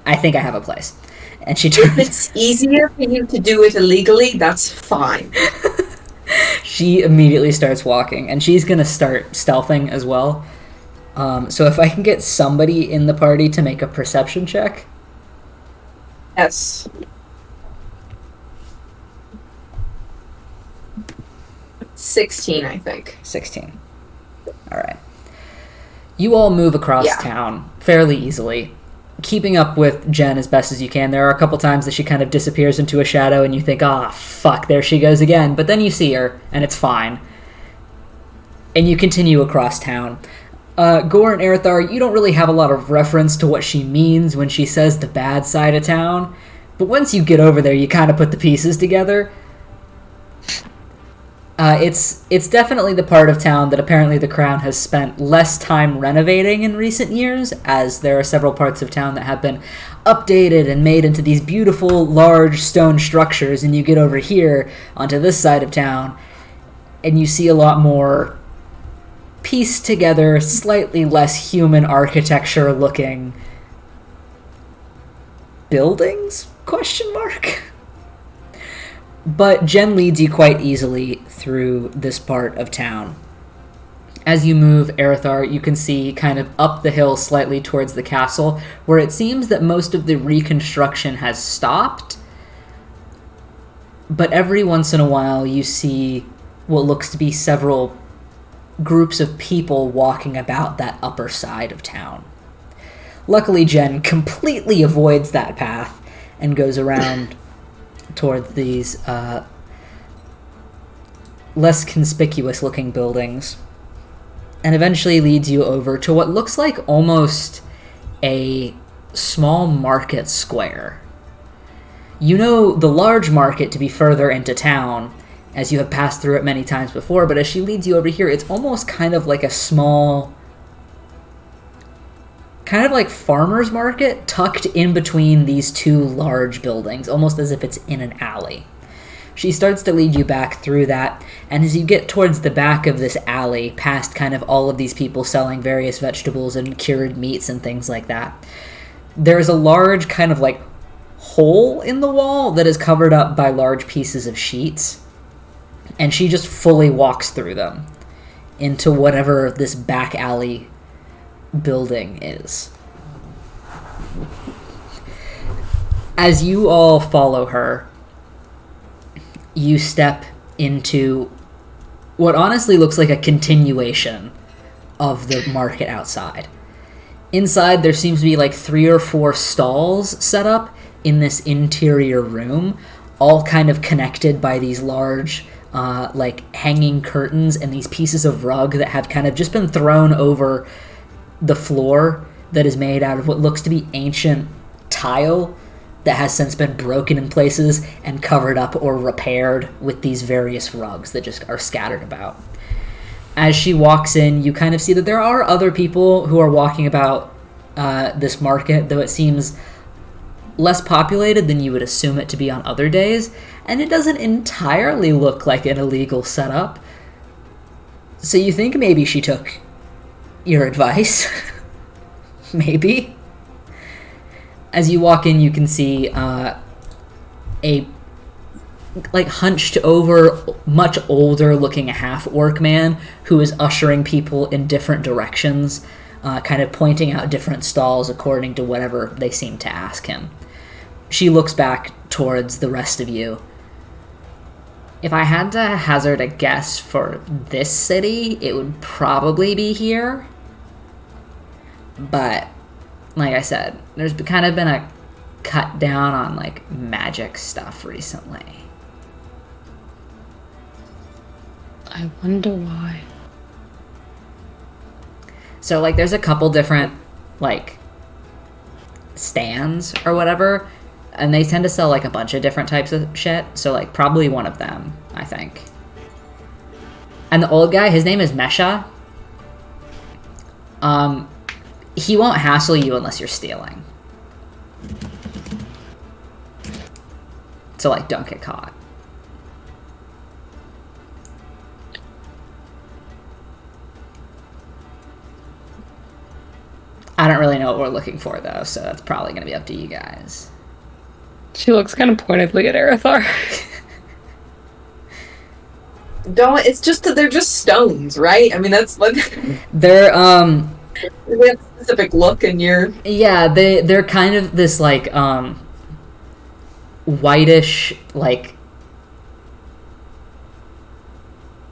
I think I have a place. And she If turns... it's easier for you to do it illegally, that's fine. She immediately starts walking, and she's gonna start stealthing as well. So if I can get somebody in the party to make a perception check. Yes. 16, I think. 16. Alright. You all move across Yeah. town fairly easily, keeping up with Jen as best as you can. There are a couple times that she kind of disappears into a shadow and you think, ah, fuck, there she goes again. But then you see her, and it's fine. And you continue across town. Gore and Erithar, you don't really have a lot of reference to what she means when she says the bad side of town. But once you get over there, you kind of put the pieces together. It's definitely the part of town that apparently the Crown has spent less time renovating in recent years, as there are several parts of town that have been updated and made into these beautiful, large stone structures, and you get over here onto this side of town, and you see a lot more pieced together, slightly less human architecture looking buildings? Question mark? But Jen leads you quite easily through this part of town. As you move, Erithar, you can see kind of up the hill slightly towards the castle, where it seems that most of the reconstruction has stopped. But every once in a while you see what looks to be several groups of people walking about that upper side of town. Luckily, Jen completely avoids that path and goes around toward these less conspicuous looking buildings, and eventually leads you over to what looks like almost a small market square. You know the large market to be further into town, as you have passed through it many times before, but as she leads you over here, it's almost kind of like a small, kind of like farmer's market tucked in between these two large buildings, almost as if it's in an alley. She starts to lead you back through that, and as you get towards the back of this alley, past kind of all of these people selling various vegetables and cured meats and things like that, there's a large kind of like hole in the wall that is covered up by large pieces of sheets, and she just fully walks through them into whatever this back alley building is. As you all follow her, you step into what honestly looks like a continuation of the market outside. Inside, there seems to be like 3 or 4 stalls set up in this interior room, all kind of connected by these large, like, hanging curtains and these pieces of rug that have kind of just been thrown over the floor that is made out of what looks to be ancient tile that has since been broken in places and covered up or repaired with these various rugs that just are scattered about. As she walks in, you kind of see that there are other people who are walking about this market, though it seems less populated than you would assume it to be on other days, and it doesn't entirely look like an illegal setup. So you think maybe she took your advice? Maybe. As you walk in, you can see a like hunched over, much older looking half-orc man who is ushering people in different directions, kind of pointing out different stalls according to whatever they seem to ask him. She looks back towards the rest of you. If I had to hazard a guess for this city, it would probably be here. But, like I said, there's kind of been a cut down on, like, magic stuff recently. I wonder why. So, like, there's a couple different, like, stands or whatever, and they tend to sell, like, a bunch of different types of shit. So, like, probably one of them, I think. And the old guy, his name is Mesha. He won't hassle you unless you're stealing. So, like, don't get caught. I don't really know what we're looking for, though, so that's probably going to be up to you guys. She looks kind of pointedly at Arathar. Don't. It's just that they're just stones, right? I mean, that's like They're, they have a specific look, and you're yeah, they're kind of this, like, whitish, like,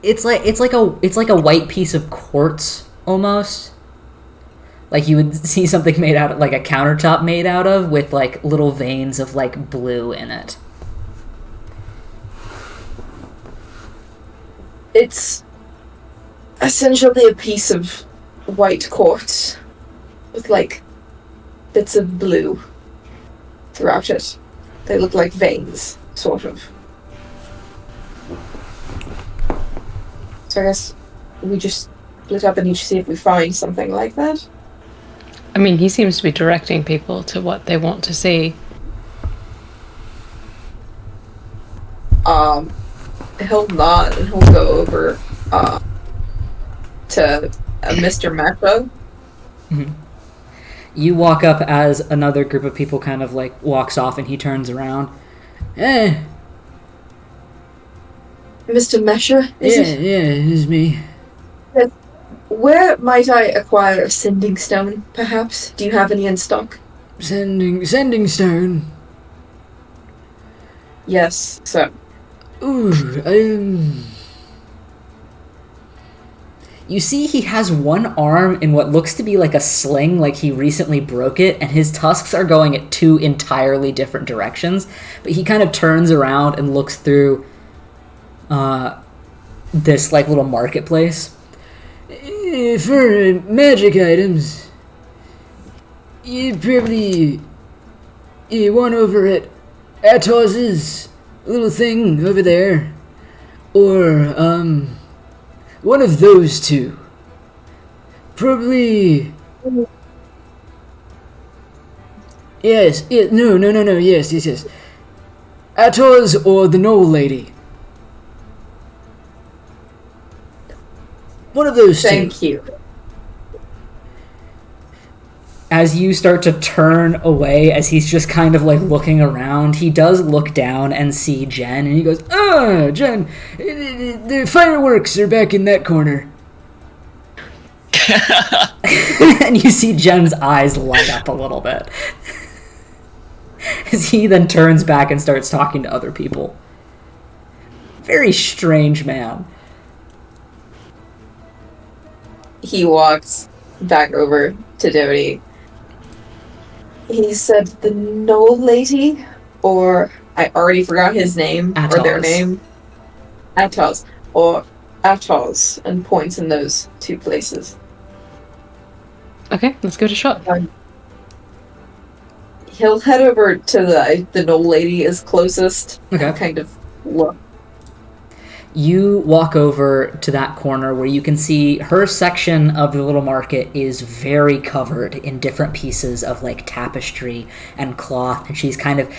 it's like a white piece of quartz, almost. Like you would see something made out of, like a countertop made out of, with like little veins of like blue in it. It's essentially a piece of white quartz with like bits of blue throughout it. They look like veins, sort of. So I guess we just split up and each see if we find something like that. I mean, he seems to be directing people to what they want to see. He'll nod and he'll go over to Mr. Metro. Mm-hmm. You walk up as another group of people kind of like walks off, and he turns around. Eh. Mr. Mesher, is it? Yeah, it's me. Where might I acquire a sending stone, perhaps? Do you have any in stock? Sending stone. Yes, sir. Ooh, You see he has one arm in what looks to be like a sling, like he recently broke it, and his tusks are going at 2 entirely different directions. But he kind of turns around and looks through this like little marketplace. For magic items, you probably one over at Atos's little thing over there, or one of those two. Probably. Yes. No. Yes. Atos or the Knoll Lady. One of those two. Thank you. As you start to turn away, as he's just kind of like looking around, he does look down and see Jen, and he goes, "Ah, Jen, the fireworks are back in that corner." And you see Jen's eyes light up a little bit. As he then turns back and starts talking to other people. Very strange man. He walks back over to Doty He said the Knoll lady, or I already forgot his name or their Atos. name. Atos or Atos, and points in those two places. Okay, let's go to shop. He'll head over to the Knoll lady is closest. Okay. And kind of look. You walk over to that corner where you can see her section of the little market is very covered in different pieces of like tapestry and cloth, and she's kind of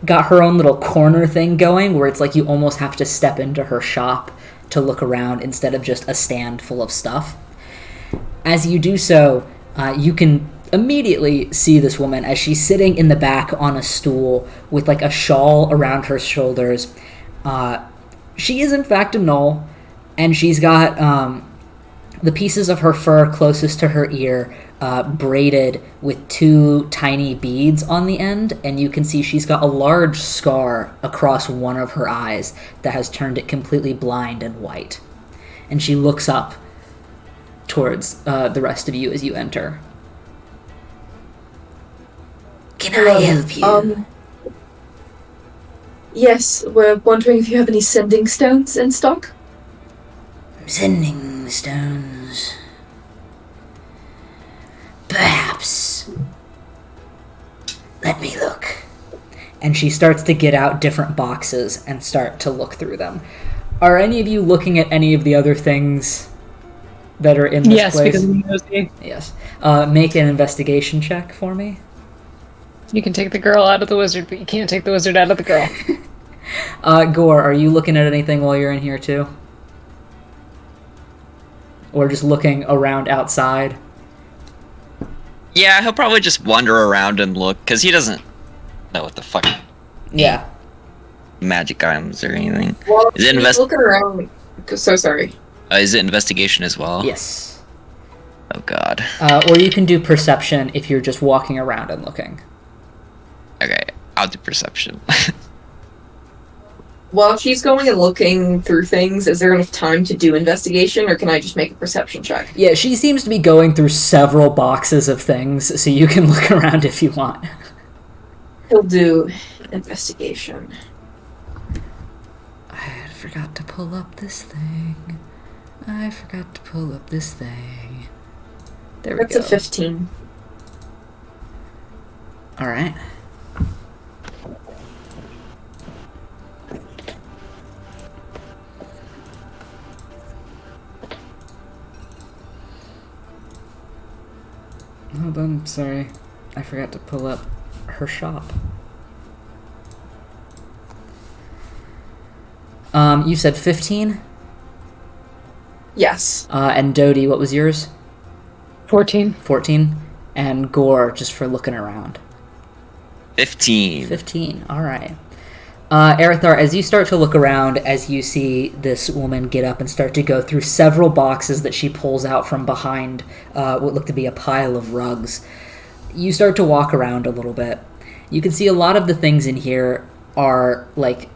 got her own little corner thing going where it's like you almost have to step into her shop to look around instead of just a stand full of stuff. As you do so, you can immediately see this woman as she's sitting in the back on a stool with like a shawl around her shoulders. She is in fact a gnoll, and she's got the pieces of her fur closest to her ear braided with two tiny beads on the end, and you can see she's got a large scar across one of her eyes that has turned it completely blind and white. And she looks up towards the rest of you as you enter. Can I help you? Yes, we're wondering if you have any sending stones in stock. Sending stones. Perhaps. Let me look. And she starts to get out different boxes and start to look through them. Are any of you looking at any of the other things that are in this Yes, place? because I'm nosy. Yes. Make an investigation check for me. You can take the girl out of the wizard, but you can't take the wizard out of the girl. Gore, are you looking at anything while you're in here too? Or just looking around outside? Yeah, he'll probably just wander around and look, because he doesn't know what the fuck Yeah. magic items or anything. Well, Is it he's looking around. So sorry. Is it investigation as well? Yes. Oh god. Or you can do perception if you're just walking around and looking. Okay, I'll do perception. While she's going and looking through things, is there enough time to do investigation, or can I just make a perception check? Yeah, she seems to be going through several boxes of things, so you can look around if you want. He'll do investigation. I forgot to pull up this thing. There we That's go. a 15. Alright. Hold on, sorry. I forgot to pull up her shop. You said 15? Yes. And Dodie, what was yours? 14. 14? And Gore, just for looking around. 15. 15, alright. Erithar, as you start to look around, as you see this woman get up and start to go through several boxes that she pulls out from behind what look to be a pile of rugs, you start to walk around a little bit. You can see a lot of the things in here are, like,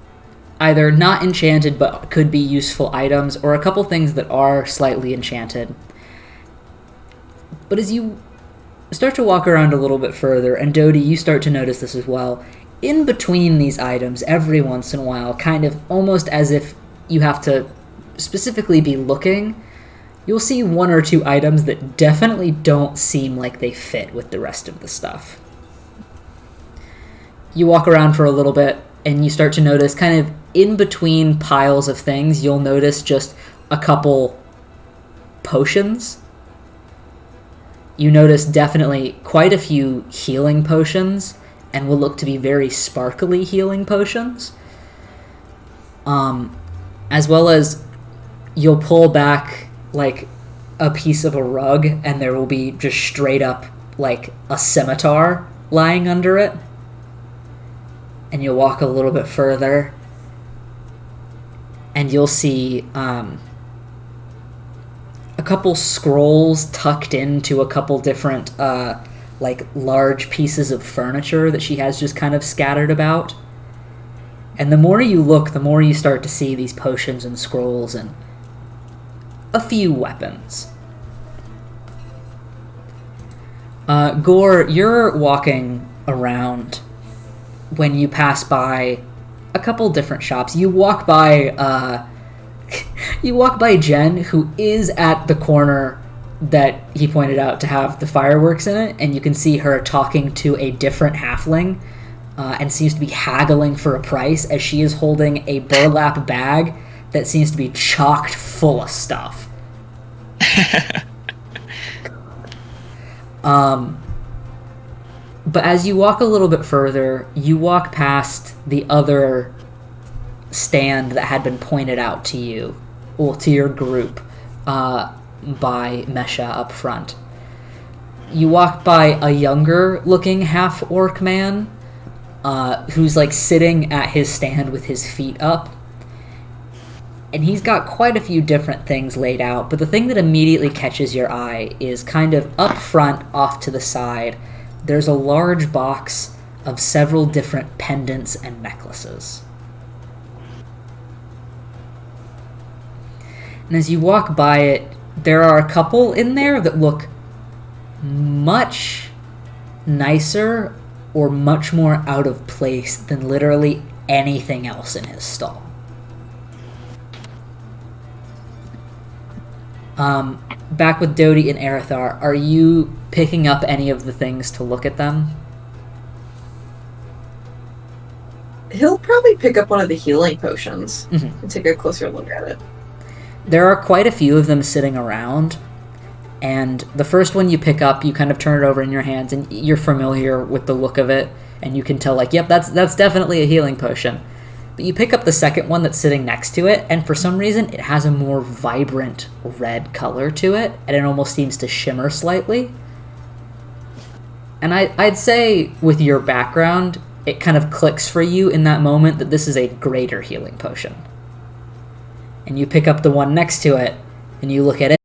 either not enchanted but could be useful items, or a couple things that are slightly enchanted. But as you start to walk around a little bit further, and Dodie, you start to notice this as well, in between these items, every once in a while, kind of almost as if you have to specifically be looking, you'll see one or two items that definitely don't seem like they fit with the rest of the stuff. You walk around for a little bit, and you start to notice kind of in between piles of things, you'll notice just a couple potions. You notice definitely quite a few healing potions, and will look to be very sparkly healing potions. As well as you'll pull back like a piece of a rug, and there will be just straight up like a scimitar lying under it. And you'll walk a little bit further, and you'll see a couple scrolls tucked into a couple different like large pieces of furniture that she has just kind of scattered about. And the more you look, the more you start to see these potions and scrolls and a few weapons. Gore, you're walking around when you pass by a couple different shops. You walk by Jen, who is at the corner that he pointed out to have the fireworks in it, and you can see her talking to a different halfling, and seems to be haggling for a price as she is holding a burlap bag that seems to be chocked full of stuff. But as you walk a little bit further, you walk past the other stand that had been pointed out to you, well, to your group, by Mesha up front. You walk by a younger-looking half-orc man, who's, like, sitting at his stand with his feet up. And he's got quite a few different things laid out, but the thing that immediately catches your eye is kind of up front, off to the side, there's a large box of several different pendants and necklaces. And as you walk by it, there are a couple in there that look much nicer or much more out of place than literally anything else in his stall. Back with Dodie and Erithar, are you picking up any of the things to look at them? He'll probably pick up one of the healing potions Mhm. and take a closer look at it. There are quite a few of them sitting around, and the first one you pick up, you kind of turn it over in your hands, and you're familiar with the look of it, and you can tell, like, yep, that's definitely a healing potion. But you pick up the second one that's sitting next to it, and for some reason, it has a more vibrant red color to it, and it almost seems to shimmer slightly. And I'd say, with your background, it kind of clicks for you in that moment that this is a greater healing potion. And you pick up the one next to it, and you look at it,